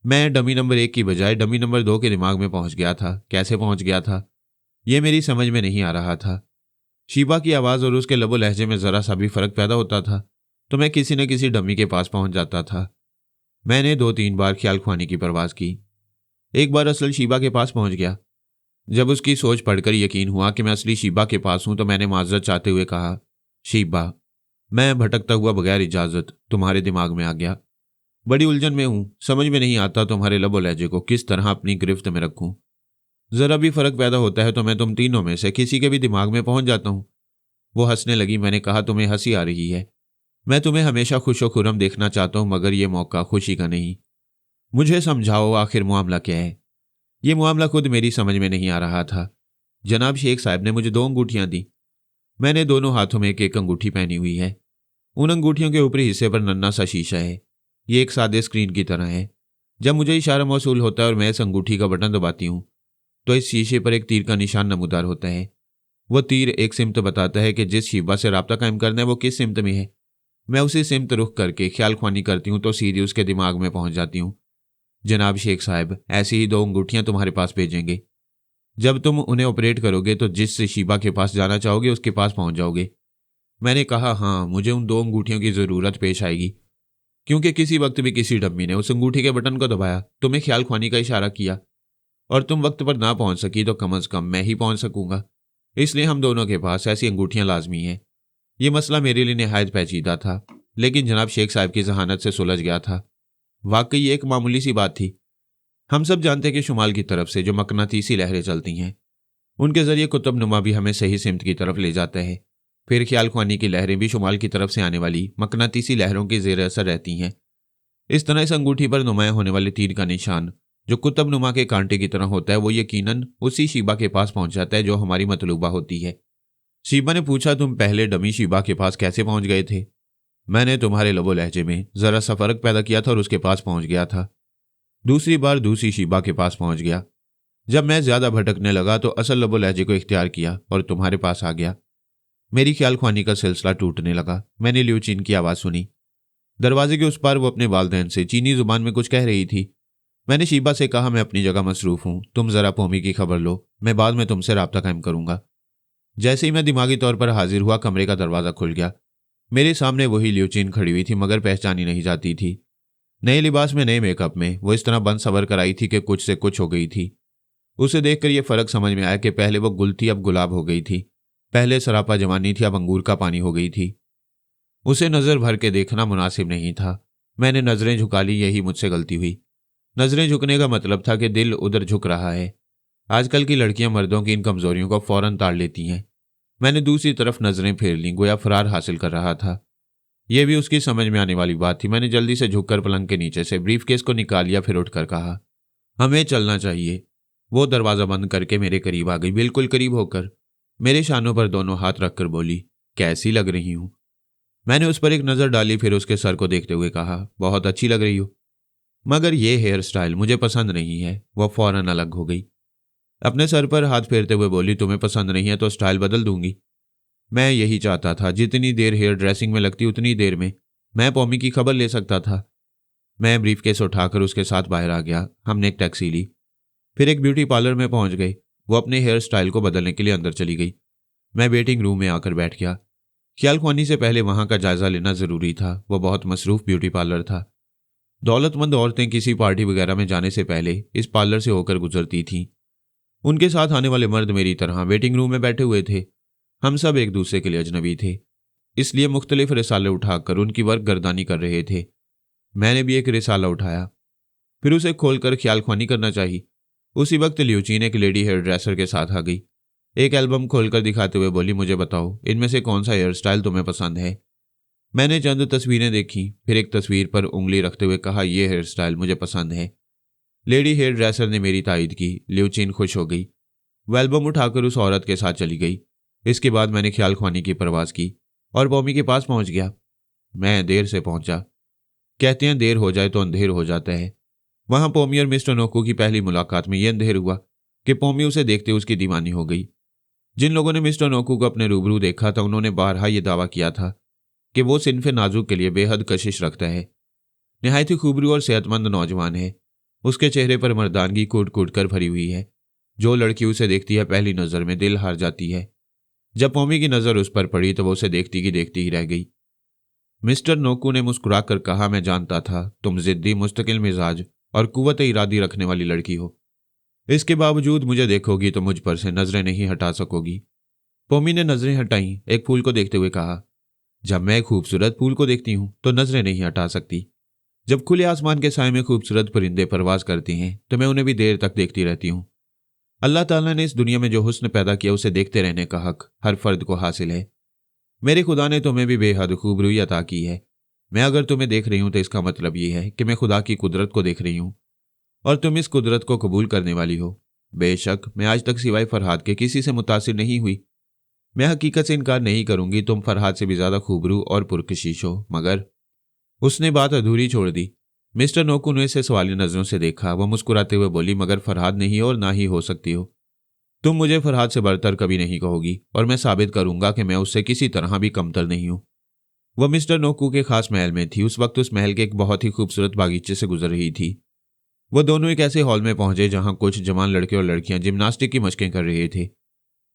मैं डमी नंबर 1 की बजाय डमी नंबर 2 के दिमाग में पहुंच गया था। कैसे पहुंच गया था, यह मेरी समझ में नहीं आ रहा था। शीबा की आवाज़ और उसके लबो लहजे में ज़रा सा भी फ़र्क पैदा होता था तो मैं किसी न किसी डमी के पास पहुंच जाता था। मैंने 2-3 बार ख्याल ख्वानी की परवाज़ की। एक बार असल शीबा के पास पहुंच गया। जब उसकी सोच पढ़कर यकीन हुआ कि मैं असली शीबा के पास हूं तो मैंने माजरत चाहते हुए कहा, शीबा, मैं भटकता हुआ बगैर इजाज़त तुम्हारे दिमाग में आ गया। बड़ी उलझन में हूं, समझ में नहीं आता तुम्हारे लबो लहजे को किस तरह अपनी गिरफ्त में रखूं। जरा भी फर्क पैदा होता है तो मैं तुम तीनों में से किसी के भी दिमाग में पहुंच जाता हूं। वो हंसने लगी। मैंने कहा, तुम्हें हंसी आ रही है? मैं तुम्हें हमेशा खुश व खुर्रम देखना चाहता हूं, मगर यह मौका खुशी का नहीं। मुझे समझाओ, आखिर मामला क्या है? यह मामला खुद मेरी समझ में नहीं आ रहा था। जनाब शेख साहब ने मुझे 2 अंगूठियां दी। मैंने दोनों हाथों में एक एक अंगूठी पहनी हुई है। उन अंगूठियों के ऊपरी हिस्से पर नन्हा सा शीशा है। ये एक सादे स्क्रीन की तरह है। जब मुझे इशारा मौसूल होता है और मैं इस अंगूठी का बटन दबाती हूँ तो इस शीशे पर एक तीर का निशान नमूदार होता है। वह तीर एक सिमत बताता है कि जिस शीबा से राब्ता कायम करना है वो किस सिमत में है। मैं उसी सिमत रुख करके ख्याल ख्वानी करती हूँ तो सीधी उसके दिमाग में पहुंच जाती हूँ। जनाब शेख साहब, ऐसी ही 2 अंगूठियां तुम्हारे पास भेजेंगे। जब तुम उन्हें ऑपरेट करोगे तो जिस शीबा के पास जाना चाहोगे उसके पास पहुंच जाओगे। मैंने कहा, हाँ, मुझे उन 2 अंगूठियों की ज़रूरत पेश आएगी, क्योंकि किसी वक्त भी किसी डम्मी ने उस अंगूठी के बटन को दबाया, तुम्हें ख्याल ख्वानी का इशारा किया और तुम वक्त पर ना पहुंच सकी तो कम अज कम मैं ही पहुंच सकूंगा। इसलिए हम दोनों के पास ऐसी अंगूठियां लाजमी हैं। ये मसला मेरे लिए निहायत पेचीदा था, लेकिन जनाब शेख साहब की जहानत से सुलझ गया था। वाकई एक मामूली सी बात थी। हम सब जानते हैं कि शुमाल की तरफ से जो मकनातीसी लहरें चलती हैं, उनके जरिए कुतुब नुमा भी हमें सही सिमत की तरफ ले जाते हैं। फिर ख्याल ख्वानी की लहरें भी शुमाल की तरफ से आने वाली मकनातीसी लहरों के जेर असर रहती हैं। इस तरह इस अंगूठी पर नुमाया होने वाले तीर का निशान जो कुतुब नुमा के कांटे की तरह होता है, वो यकीनन उसी शीबा के पास पहुंच जाता है जो हमारी मतलूबा होती है। शीबा ने पूछा, तुम पहले डमी शीबा के पास कैसे पहुंच गए थे? मैंने तुम्हारे लबो लहजे में जरा सा फर्क पैदा किया था और उसके पास पहुंच गया था। दूसरी बार दूसरी शीबा के पास पहुंच गया। जब मैं ज्यादा भटकने लगा तो असल लबो लहजे को इख्तियार किया और तुम्हारे पास आ गया। मेरी ख्याल ख्वानी का सिलसिला टूटने लगा। मैंने लियो चीन की आवाज सुनी। दरवाजे के उस पार वो अपने वालदैन से चीनी जुबान में कुछ कह रही थी। मैंने शीबा से कहा, मैं अपनी जगह मसरूफ हूं, तुम जरा पोमी की खबर लो, मैं बाद में तुमसे राब्ता कायम करूंगा। जैसे ही मैं दिमागी तौर पर हाजिर हुआ, कमरे का दरवाजा खुल गया। मेरे सामने वही लियो चीन खड़ी हुई थी, मगर पहचानी नहीं जाती थी। नए लिबास में, नए मेकअप में वो इस तरह बन सवर कर आई थी कि कुछ से कुछ हो गई थी। उसे देखकर यह फर्क समझ में आया कि पहले वो गुल थी, अब गुलाब हो गई थी। पहले सरापा जवानी थी, अब अंगूर का पानी हो गई थी। उसे नजर भर के देखना मुनासिब नहीं था। मैंने नजरें झुका ली, यही मुझसे गलती हुई। नजरें झुकने का मतलब था कि दिल उधर झुक रहा है। आजकल की लड़कियां मर्दों की इन कमजोरियों को फौरन ताड़ लेती हैं। मैंने दूसरी तरफ नजरें फेर लीं, गोया फरार हासिल कर रहा था। यह भी उसकी समझ में आने वाली बात थी। मैंने जल्दी से झुककर पलंग के नीचे से ब्रीफकेस को निकाल लिया, फिर उठकर कहा, हमें चलना चाहिए। वो दरवाजा बंद करके मेरे करीब आ गई, बिल्कुल करीब होकर मेरे शानों पर दोनों हाथ रखकर बोली, कैसी लग रही हूं? मैंने उस पर एक नजर डाली, फिर उसके सर को देखते हुए कहा, बहुत अच्छी लग रही हो, मगर यह हेयर स्टाइल मुझे पसंद नहीं है। वह फौरन अलग हो गई। अपने सर पर हाथ फेरते हुए बोली, तुम्हें पसंद नहीं है तो स्टाइल बदल दूंगी। मैं यही चाहता था, जितनी देर हेयर ड्रेसिंग में लगती उतनी देर में मैं पौमी की खबर ले सकता था। मैं ब्रीफकेस उठाकर उसके साथ बाहर आ गया। हमने एक टैक्सी ली, फिर एक ब्यूटी पार्लर में पहुंच गए। वो अपने हेयर स्टाइल को बदलने के लिए अंदर चली गई। मैं वेटिंग रूम में आकर बैठ गया। ख्याल ख्वानी से पहले वहां का जायजा लेना जरूरी था। वो बहुत मसरूफ ब्यूटी पार्लर था। दौलतमंद औरतें किसी पार्टी वगैरह में जाने से पहले इस पार्लर से होकर गुजरती थीं। उनके साथ आने वाले मर्द मेरी तरह वेटिंग रूम में बैठे हुए थे। हम सब एक दूसरे के लिए अजनबी थे, इसलिए मुख्तलिफ रिसाले उठाकर उनकी वर्क गर्दानी कर रहे थे। मैंने भी एक रिसाला उठाया, फिर उसे खोलकर ख्याल ख्वानी करना चाहिए। उसी वक्त लियोचीन एक लेडी हेयर ड्रेसर के साथ आ गई। एक एल्बम खोलकर दिखाते हुए बोली, मुझे बताओ इनमें से कौन सा हेयर स्टाइल तुम्हें पसंद है? मैंने चंद तस्वीरें देखी, फिर एक तस्वीर पर उंगली रखते हुए कहा, यह हेयर स्टाइल मुझे पसंद है। लेडी हेयर ड्रेसर ने मेरी तायद की। लियोचीन खुश हो गई। वह एल्बम उठाकर उस औरत के साथ चली गई। इसके बाद मैंने ख्याल ख्वानी की परवाज की और पौमी के पास पहुंच गया। मैं देर से पहुंचा। कहते हैं देर हो जाए तो अंधेर हो जाता है। वहां पौमी और मिस्टर नोकू की पहली मुलाकात में यह अंधेर हुआ कि पौमी उसे देखते उसकी दीवानी हो गई। जिन लोगों ने मिस्टर नोकू को अपने रूबरू देखा था, उन्होंने बारहा यह दावा किया था कि वो सिनफे नाजुक के लिए बेहद कशिश रखता है। निहायत ही खूबरू और सेहतमंद नौजवान है। उसके चेहरे पर मर्दानगी कूट कूट कर भरी हुई है। जो लड़की उसे देखती है पहली नजर में दिल हार जाती है। जब पौमी की नजर उस पर पड़ी तो वो उसे देखती ही रह गई। मिस्टर नोकू ने मुस्कुराकर कहा, मैं जानता था तुम जिद्दी, मुस्तकिल मिजाज और कुव्वत इरादी रखने वाली लड़की हो। इसके बावजूद मुझे देखोगी तो मुझ पर से नजरें नहीं हटा सकोगी। पौमी ने नजरें हटाई, एक फूल को देखते हुए कहा, जब मैं खूबसूरत फूल को देखती हूं तो नजरें नहीं हटा सकती। जब खुले आसमान के साए में खूबसूरत परिंदे परवाज करते हैं तो मैं उन्हें भी देर तक देखती रहती हूं। अल्लाह ताला ने इस दुनिया में जो हुस्न पैदा किया उसे देखते रहने का हक हर फर्द को हासिल है। मेरे खुदा ने तुम्हें भी बेहद खूबरूई अता की है। मैं अगर तुम्हें देख रही हूं तो इसका मतलब यह है कि मैं खुदा की कुदरत को देख रही हूं और तुम इस कुदरत को कबूल करने वाली हो। बेशक मैं आज तक सिवाय फरहाद के किसी से मुतासिर नहीं हुई। मैं हकीकत से इनकार नहीं करूंगी, तुम फरहाद से भी ज्यादा खूबरू और पुरकशिश हो, मगर उसने बात अधूरी छोड़ दी। मिस्टर नोकू ने इसे सवाली नजरों से देखा। वह मुस्कुराते हुए बोली, मगर फरहाद नहीं और ना ही हो सकती हो। तुम मुझे फरहाद से बढ़कर कभी नहीं कहोगी और मैं साबित करूंगा कि मैं उससे किसी तरह भी कमतर नहीं हूं। वह मिस्टर नोकू के खास महल में थी। उस वक्त उस महल के एक बहुत ही खूबसूरत बागीचे से गुजर रही थी। वह दोनों एक ऐसे हॉल में पहुंचे जहां कुछ जवान लड़के और लड़कियां जिम्नास्टिक की मशकें कर रहे थे।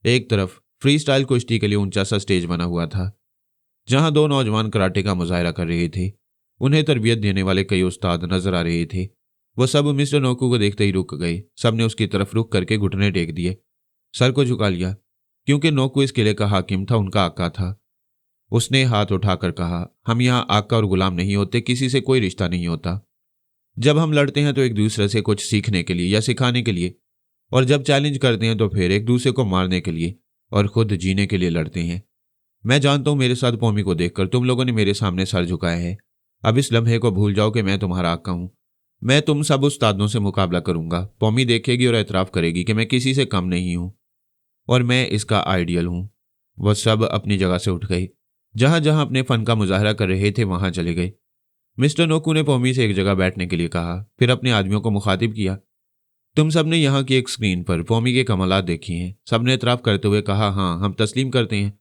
एक तरफ फ्री स्टाइल कुश्ती के लिए ऊंचा सा स्टेज बना हुआ था, जहां दो नौजवान कराटे का मुजाहरा कर रहे थे। उन्हें तरबियत देने वाले कई उस्ताद नजर आ रहे थे। वह सब मिस्टर नोकू को देखते ही रुक गए। सबने उसकी तरफ रुक करके घुटने टेक दिए, सर को झुका लिया, क्योंकि नोकू इस किले का हाकिम था, उनका आका था। उसने हाथ उठाकर कहा, हम यहाँ आका और गुलाम नहीं होते, किसी से कोई रिश्ता नहीं होता। जब हम लड़ते हैं तो एक दूसरे से कुछ सीखने के लिए या सिखाने के लिए, और जब चैलेंज करते हैं तो फिर एक दूसरे को मारने के लिए और खुद जीने के लिए लड़ते हैं। मैं जानता हूं मेरे साथ पौमी को देखकर तुम लोगों ने मेरे सामने सर झुकाया है। अब इस लम्हे को भूल जाओ कि मैं तुम्हारा आका हूं। मैं तुम सब उस्तादों से मुकाबला करूंगा। पौमी देखेगी और एतराफ़ करेगी कि मैं किसी से कम नहीं हूं और मैं इसका आइडियल हूं। वह सब अपनी जगह से उठ गए। जहां जहां अपने फन का मुजाहरा कर रहे थे वहां चले गए। मिस्टर नोकू ने पौमी से एक जगह बैठने के लिए कहा, फिर अपने आदमियों को मुखातिब किया। तुम सबने यहाँ की एक स्क्रीन पर पौमी के कमालात देखे हैं। सबने एतराफ़ करते हुए कहा, हाँ, हम तस्लीम करते हैं।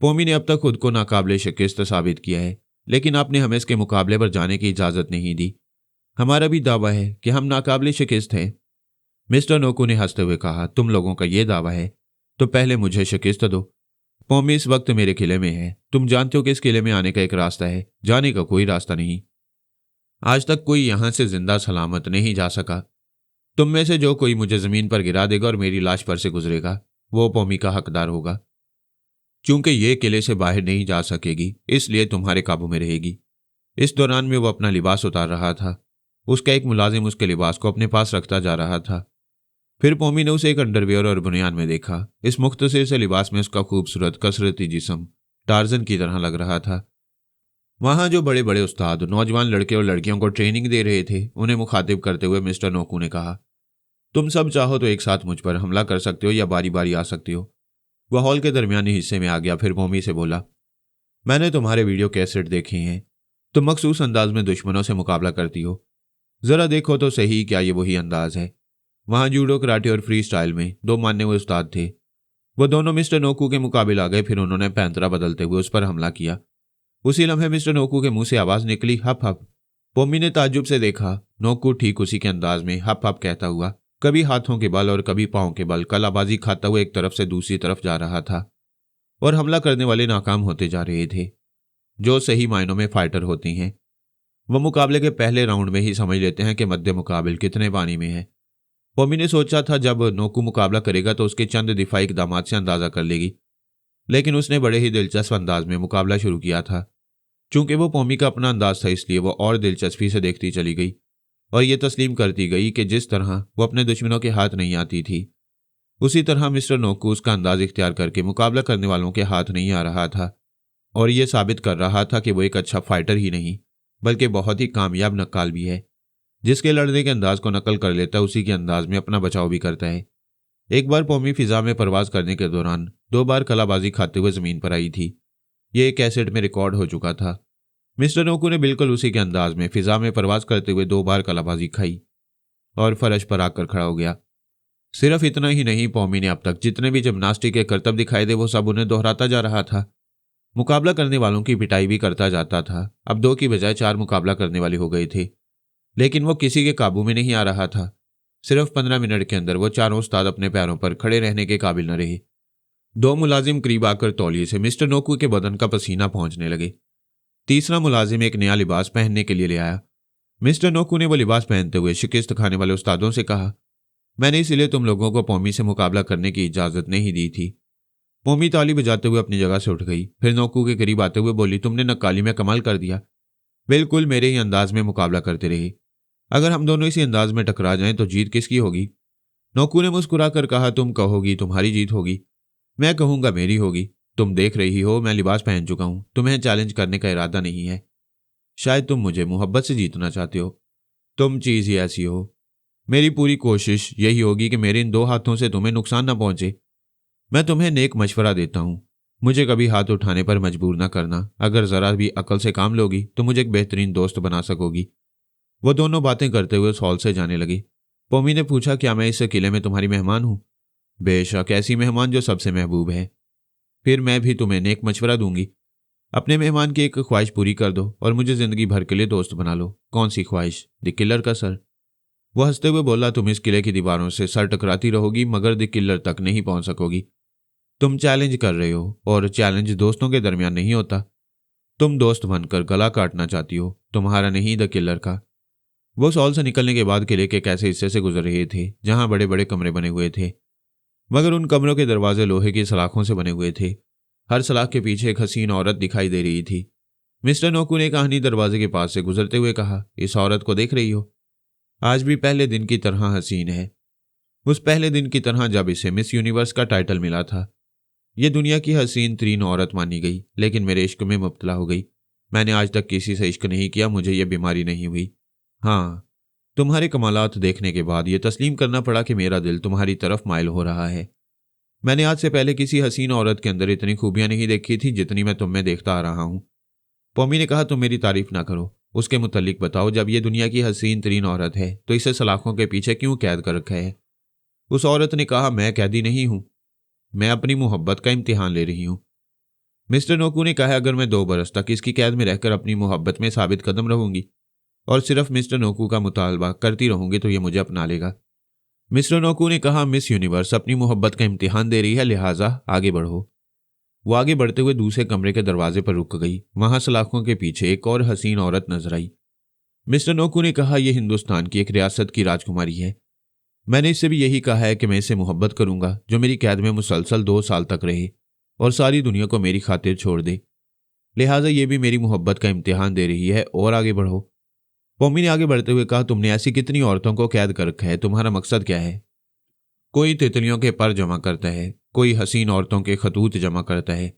पौमी ने अब तक खुद को नाकाबिले शिकस्त साबित किया है, लेकिन आपने हमें इसके मुकाबले पर जाने की इजाज़त नहीं दी। हमारा भी दावा है कि हम नाकाबिले शिकस्त हैं। मिस्टर नोकू ने हंसते हुए कहा, तुम लोगों का यह दावा है तो पहले मुझे शिकस्त दो। पौमी इस वक्त मेरे किले में है। तुम जानते हो कि इस किले में आने का एक रास्ता है, जाने का कोई रास्ता नहीं। आज तक कोई यहां से जिंदा सलामत नहीं जा सका। तुम में से जो कोई मुझे जमीन पर गिरा देगा और मेरी लाश पर से गुजरेगा, वो पौमी का हकदार होगा। क्योंकि ये किले से बाहर नहीं जा सकेगी, इसलिए तुम्हारे काबू में रहेगी। इस दौरान में वो अपना लिबास उतार रहा था। उसका एक मुलाजिम उसके लिबास को अपने पास रखता जा रहा था। फिर पौमी ने उसे एक अंडरवियर और बुनियान में देखा। इस मुख्तसर से लिबास में उसका खूबसूरत कसरती जिस्म टार्जन की तरह लग रहा था। वहां जो बड़े बड़े उस्ताद नौजवान लड़के और लड़कियों को ट्रेनिंग दे रहे थे, उन्हें मुखातिब करते हुए मिस्टर नोकू ने कहा, तुम सब चाहो तो एक साथ मुझ पर हमला कर सकते हो या बारी बारी आ सकते हो। वह हॉल के दरमियानी हिस्से में आ गया। फिर पौमी से बोला, मैंने तुम्हारे वीडियो कैसेट देखे हैं। तुम मखसूस अंदाज में दुश्मनों से मुकाबला करती हो। जरा देखो तो सही, क्या ये वही अंदाज है? वहां जूडो, कराटे और फ्री स्टाइल में 2 मान्य हुए उस्ताद थे। वो दोनों मिस्टर नोकू के मुकाबले आ गए। फिर उन्होंने पैंतरा बदलते हुए उस पर हमला किया। उसी लम्हे मिस्टर नोकू के मुंह से आवाज निकली, हप हप। पौमी ने ताज्जुब से देखा। नोकू ठीक उसी के अंदाज में हप हप कहता हुआ, कभी हाथों के बल और कभी पांव के बल कलाबाजी खाता हुआ एक तरफ से दूसरी तरफ जा रहा था, और हमला करने वाले नाकाम होते जा रहे थे, जो सही मायनों में फाइटर होती हैं। वह मुकाबले के पहले राउंड में ही समझ लेते हैं कि मध्य मुकाबिल कितने पानी में है। पौमी ने सोचा था जब नोकू मुकाबला करेगा तो उसके चंद दिफाई इक़दामात से अंदाजा कर लेगी, लेकिन उसने बड़े ही दिलचस्प अंदाज में मुकाबला शुरू किया था। चूंकि वो पौमी का अपना अंदाज था, इसलिए वो और दिलचस्पी से देखती चली गई और ये तस्लीम करती गई कि जिस तरह वो अपने दुश्मनों के हाथ नहीं आती थी, उसी तरह मिस्टर नोकू उसका अंदाज इख्तियार करके मुकाबला करने वालों के हाथ नहीं आ रहा था, और ये साबित कर रहा था कि वो एक अच्छा फाइटर ही नहीं बल्कि बहुत ही कामयाब नक्काल भी है। जिसके लड़ने के अंदाज को नकल कर लेता है, उसी के अंदाज में अपना बचाव भी करता है। एक बार पौमी फिजा में परवाज करने के दौरान 2 बार कलाबाजी खाते हुए जमीन पर आई थी। ये एक कैसेट में रिकॉर्ड हो चुका था। मिस्टर नोकू ने बिल्कुल उसी के अंदाज में फिजा में परवाज करते हुए 2 बार कलाबाजी खाई और फर्श पर आकर खड़ा हो गया। सिर्फ इतना ही नहीं, पौमी ने अब तक जितने भी जिम्नास्टिक के करतब दिखाए थे वो सब उन्हें दोहराता जा रहा था। मुकाबला करने वालों की पिटाई भी करता जाता था। अब 2 की बजाय 4 मुकाबला करने वाले हो गए थे, लेकिन वो किसी के काबू में नहीं आ रहा था। सिर्फ 15 मिनट के अंदर वो चारों उस्ताद अपने पैरों पर खड़े रहने के काबिल न रहे। 2 मुलाजिम करीब आकर तौलिए से मिस्टर नोकू के बदन का पसीना पहुंचने लगे। तीसरा मुलाजिम एक नया लिबास पहनने के लिए ले आया। मिस्टर नोकू ने वो लिबास पहनते हुए शिकस्त खाने वाले उस्तादों से कहा, मैंने इसलिए तुम लोगों को पौमी से मुकाबला करने की इजाजत नहीं दी थी। पौमी ताली बजाते हुए अपनी जगह से उठ गई। फिर नोकू के करीब आते हुए बोली, तुमने नक्काली में कमाल कर दिया। बिल्कुल मेरे ही अंदाज में मुकाबला करते रहे। अगर हम दोनों इसी अंदाज में टकरा जाएं तो जीत किसकी होगी? नोकू ने मुस्कुरा कर कहा, तुम कहोगी तुम्हारी जीत होगी, मैं कहूंगा मेरी होगी। तुम देख रही हो मैं लिबास पहन चुका हूं। तुम्हें चैलेंज करने का इरादा नहीं है। शायद तुम मुझे मोहब्बत से जीतना चाहते हो। तुम चीज ही ऐसी हो। मेरी पूरी कोशिश यही होगी कि मेरे इन 2 हाथों से तुम्हें नुकसान ना पहुंचे। मैं तुम्हें नेक मशवरा देता हूं, मुझे कभी हाथ उठाने पर मजबूर ना करना। अगर जरा भी अकल से काम लोगी तो मुझे एक बेहतरीन दोस्त बना सकोगी। वो दोनों बातें करते हुए उस हॉल से जाने लगी। पौमी ने पूछा, क्या मैं इस किले में तुम्हारी मेहमान हूं? बेशक, ऐसी मेहमान जो सबसे महबूब है। फिर मैं भी तुम्हें नेक मशवरा दूंगी। अपने मेहमान की एक ख्वाहिश पूरी कर दो और मुझे जिंदगी भर के लिए दोस्त बना लो। कौन सी ख्वाहिश? द किलर का सर। वह हंसते हुए बोला, तुम इस किले की दीवारों से सर टकराती रहोगी मगर द किलर तक नहीं पहुंच सकोगी। तुम चैलेंज कर रहे हो और चैलेंज दोस्तों के दरमियान नहीं होता। तुम दोस्त बनकर गला काटना चाहती हो, तुम्हारा नहीं द किलर का। वो हॉल से निकलने के बाद किले के एक ऐसे हिस्से से गुजर रहे थे जहां बड़े बड़े कमरे बने हुए थे, मगर उन कमरों के दरवाजे लोहे की सलाखों से बने हुए थे। हर सलाख के पीछे एक हसीन औरत दिखाई दे रही थी। मिस्टर नोकू ने कहानी दरवाजे के पास से गुजरते हुए कहा, इस औरत को देख रही हो? आज भी पहले दिन की तरह हसीन है, उस पहले दिन की तरह जब इसे मिस यूनिवर्स का टाइटल मिला था। ये दुनिया की हसीन तरीन औरत मानी गई, लेकिन मेरे इश्क में मुब्तला हो गई। मैंने आज तक किसी से इश्क नहीं किया, मुझे यह बीमारी नहीं हुई। हाँ, तुम्हारे कमालात देखने के बाद यह तस्लीम करना पड़ा कि मेरा दिल तुम्हारी तरफ माइल हो रहा है। मैंने आज से पहले किसी हसीन औरत के अंदर इतनी खूबियां नहीं देखी थी जितनी मैं तुम में देखता आ रहा हूं। पॉमी ने कहा, तुम मेरी तारीफ ना करो, उसके मुतल्लिक बताओ। जब ये दुनिया की हसीन तरीन औरत है तो इसे सलाखों के पीछे क्यों कैद कर रखा है? उस औरत ने कहा, मैं कैदी नहीं हूं, मैं अपनी मोहब्बत का इम्तिहान ले रही हूं। मिस्टर नोकू ने कहा, अगर मैं 2 बरस तक इसकी कैद में रहकर अपनी मोहब्बत में साबित कदम रहूंगी और सिर्फ मिस्टर नोकू का मुतालबा करती रहूंगी तो ये मुझे अपना लेगा। मिस्टर नोकू ने कहा, मिस यूनिवर्स अपनी मोहब्बत का इम्तिहान दे रही है, लिहाजा आगे बढ़ो। वो आगे बढ़ते हुए दूसरे कमरे के दरवाजे पर रुक गई। वहां सलाखों के पीछे एक और हसीन औरत नजर आई। मिस्टर नोकू ने कहा, यह हिंदुस्तान की एक रियासत की राजकुमारी है। मैंने इससे भी यही कहा है कि मैं इसे मोहब्बत करूंगा जो मेरी कैद में मुसलसल 2 साल तक रहे और सारी दुनिया को मेरी खातिर छोड़ दे। लिहाजा ये भी मेरी मोहब्बत का इम्तिहान दे रही है और आगे बढ़ो। पॉमी ने आगे बढ़ते हुए कहा, तुमने ऐसी कितनी औरतों को कैद कर रखा है? तुम्हारा मकसद क्या है? कोई तितलियों के पर जमा करता है, कोई हसीन औरतों के खतूत जमा करता है।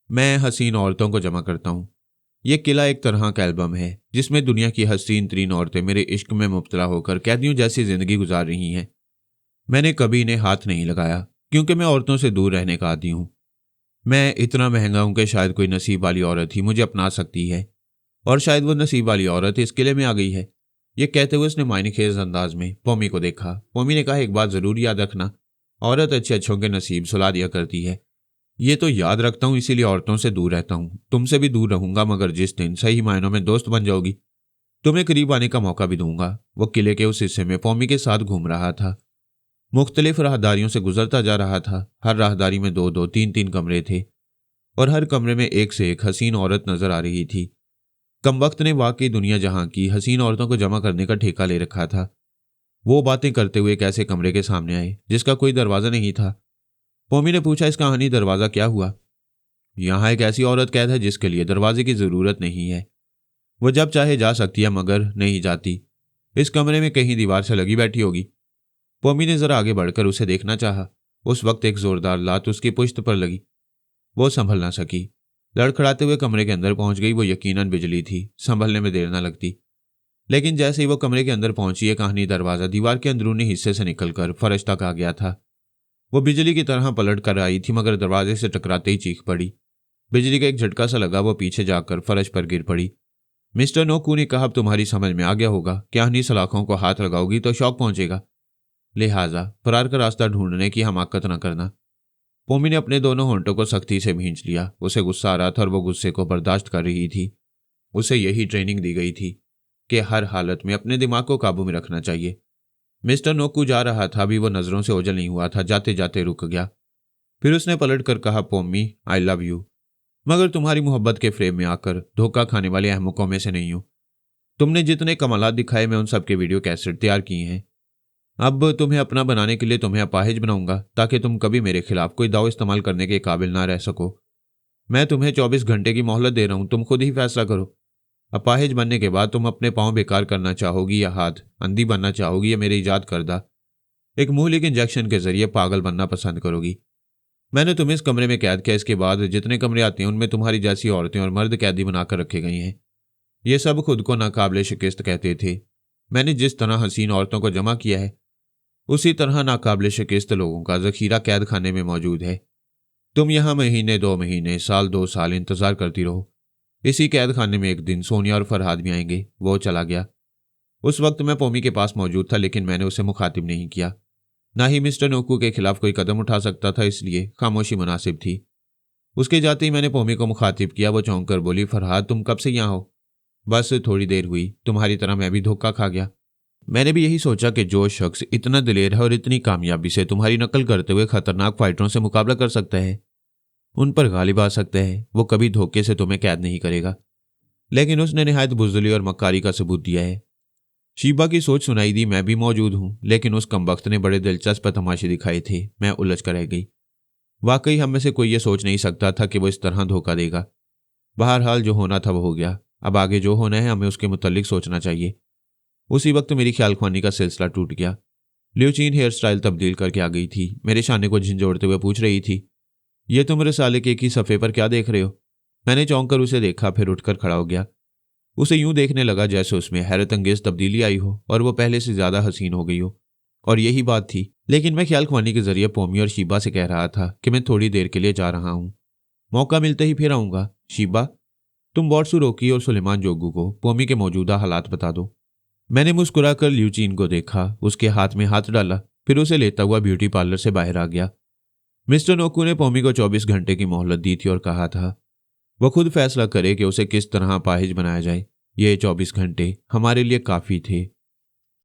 मैं हसीन औरतों को जमा करता हूँ। यह किला एक तरह का एल्बम है जिसमें दुनिया की हसीन तरीन औरतें मेरे इश्क में मुब्तला होकर कैदियों जैसी जिंदगी गुजार रही हैं। मैंने कभी इन्हें हाथ नहीं लगाया क्योंकि मैं औरतों से दूर रहने का आदी हूँ। मैं इतना महंगा हूं कि शायद कोई नसीब वाली औरत ही मुझे अपना सकती है, और शायद वो नसीब वाली औरत इस किले में आ गई है। ये कहते हुए उसने मायनेखेज अंदाज में पॉमी को देखा। पॉमी ने कहा, एक बात जरूर याद रखना, औरत अच्छे अच्छों के नसीब सुला दिया करती है। ये तो याद रखता हूं, इसीलिए औरतों से दूर रहता हूं। तुमसे भी दूर रहूंगा, मगर जिस दिन सही मायनों में दोस्त बन जाओगी तुम्हें करीब आने का मौका भी दूंगा। वो किले के उस हिस्से में पॉमी के साथ घूम रहा था, मुख्तलिफ राहदारियों से गुजरता जा रहा था। हर राहदारी में 2-2, 3-3 कमरे थे और हर कमरे में एक से एक हसीन औरत नजर आ रही थी। कमबख्त ने वाकई दुनिया जहां की हसीन औरतों को जमा करने का ठेका ले रखा था। वो बातें करते हुए एक ऐसे कमरे के सामने आए जिसका कोई दरवाजा नहीं था। पॉमी ने पूछा, इस कहानी दरवाजा क्या हुआ? यहां एक ऐसी औरत कैद है जिसके लिए दरवाजे की जरूरत नहीं है। वो जब चाहे जा सकती है मगर नहीं जाती। इस कमरे में कहीं दीवार से लगी बैठी होगी। पॉमी ने जरा आगे बढ़कर उसे देखना चाहा। उस वक्त एक जोरदार लात उसकी पुश्त पर लगी। वो संभल ना सकी, लड़खड़ाते हुए कमरे के अंदर पहुंच गई। वो यकीनन बिजली थी, संभलने में देर ना लगती। लेकिन जैसे ही वो कमरे के अंदर पहुंची, एक कहानी दरवाजा दीवार के अंदरूनी हिस्से से निकलकर फर्श तक आ गया था। वो बिजली की तरह पलट कर आई थी मगर दरवाजे से टकराते ही चीख पड़ी। बिजली का एक झटका सा लगा, वो पीछे जाकर फर्श पर गिर पड़ी। मिस्टर नोकू ने कहा, अब तुम्हारी समझ में आ गया होगा, कहानी सलाखों को हाथ लगाओगी तो शौक पहुंचेगा, लिहाजा फरार का रास्ता ढूंढने की हमाकत न करना। पॉमी ने अपने दोनों होंठों को सख्ती से भींच लिया। उसे गुस्सा आ रहा था और वो गुस्से को बर्दाश्त कर रही थी। उसे यही ट्रेनिंग दी गई थी कि हर हालत में अपने दिमाग को काबू में रखना चाहिए। मिस्टर नोकू जा रहा था, अभी वो नजरों से ओझल नहीं हुआ था। जाते जाते रुक गया। फिर उसने पलट कर कहा, पॉमी आई लव यू, मगर तुम्हारी मोहब्बत के फ्रेम में आकर धोखा खाने वाले अहमकों में से नहीं हूं। तुमने जितने कमालात दिखाए मैं उन सबके वीडियो कैसेट तैयार किए हैं। अब तुम्हें अपना बनाने के लिए तुम्हें अपाहिज बनाऊंगा ताकि तुम कभी मेरे खिलाफ कोई दाव इस्तेमाल करने के काबिल ना रह सको। मैं तुम्हें 24 घंटे की मोहलत दे रहा हूं, तुम खुद ही फैसला करो। अपाहिज बनने के बाद तुम अपने पांव बेकार करना चाहोगी या हाथ, अंधी बनना चाहोगी या मेरे ईजाद करदा एक मुहलिक इंजेक्शन के जरिए पागल बनना पसंद करोगी। मैंने तुम्हें इस कमरे में कैद किया, इसके बाद जितने कमरे आते हैं उनमें तुम्हारी जैसी औरतें और मर्द कैदी बनाकर रखे गए हैं। ये सब खुद को नाकाबिले शिकस्त कहते थे। मैंने जिस तरह हसीन औरतों को जमा किया है उसी तरह नाकाबिले शिकस्त लोगों का जखीरा कैद खाने में मौजूद है। तुम यहां महीने, 2 महीने, साल, 2 साल इंतजार करती रहो। इसी कैद खाने में एक दिन सोनिया और फरहाद भी आएंगे। वो चला गया। उस वक्त मैं पॉमी के पास मौजूद था, लेकिन मैंने उसे मुखातिब नहीं किया। ना ही मिस्टर नोकू के खिलाफ कोई कदम उठा सकता था, इसलिए खामोशी मुनासिब थी। उसके जाते ही मैंने पॉमी को मुखातिब किया। वो चौंक कर बोली, फरहाद तुम कब से यहाँ हो? बस थोड़ी देर हुई, तुम्हारी तरह मैं भी धोखा खा गया। मैंने भी यही सोचा कि जो शख्स इतना दिलेर है और इतनी कामयाबी से तुम्हारी नकल करते हुए खतरनाक फाइटरों से मुकाबला कर सकता है, उन पर गालिब आ सकता है, वो कभी धोखे से तुम्हें कैद नहीं करेगा। लेकिन उसने निहायत बुज़दिली और मक्कारी का सबूत दिया है। शीबा की सोच सुनाई दी, मैं भी मौजूद हूं, लेकिन उस कमबख्त ने बड़े दिलचस्प तमाशे दिखाए थे। मैं उलझ कर रह गई। वाकई हम में से कोई ये सोच नहीं सकता था कि वो इस तरह धोखा देगा। बहरहाल जो होना था वो हो गया, अब आगे जो होना है हमें उसके मुतल्लिक सोचना चाहिए। उसी वक्त मेरी ख्यालख्वानी का सिलसिला टूट गया। ल्यूचीन हेयर स्टाइल तब्दील करके आ गई थी, मेरे शाने को झंझोड़ते हुए पूछ रही थी, ये तुम रसाले के एक ही सफ़े पर क्या देख रहे हो? मैंने चौंक कर उसे देखा, फिर उठकर खड़ा हो गया। उसे यूं देखने लगा जैसे उसमें हैरत अंगेज तब्दीली आई हो और वो पहले से ज्यादा हसीन हो गई हो। और यही बात थी, लेकिन मैं ख्याल ख्वानी के जरिए पोमी और शीबा से कह रहा था कि मैं थोड़ी देर के लिए जा रहा हूं, मौका मिलते ही फिर आऊंगा। शीबा, तुम बॉर्डसू रोकी और सुलेमान जोगू को पोमी के मौजूदा हालात बता दो। मैंने मुस्कुराकर ल्यूचीन को देखा, उसके हाथ में हाथ डाला, फिर उसे लेता हुआ ब्यूटी पार्लर से बाहर आ गया। मिस्टर नोकू ने पोमी को 24 घंटे की मोहलत दी थी और कहा था वह खुद फैसला करे कि उसे किस तरह अपाहिज बनाया जाए। ये 24 घंटे हमारे लिए काफ़ी थे।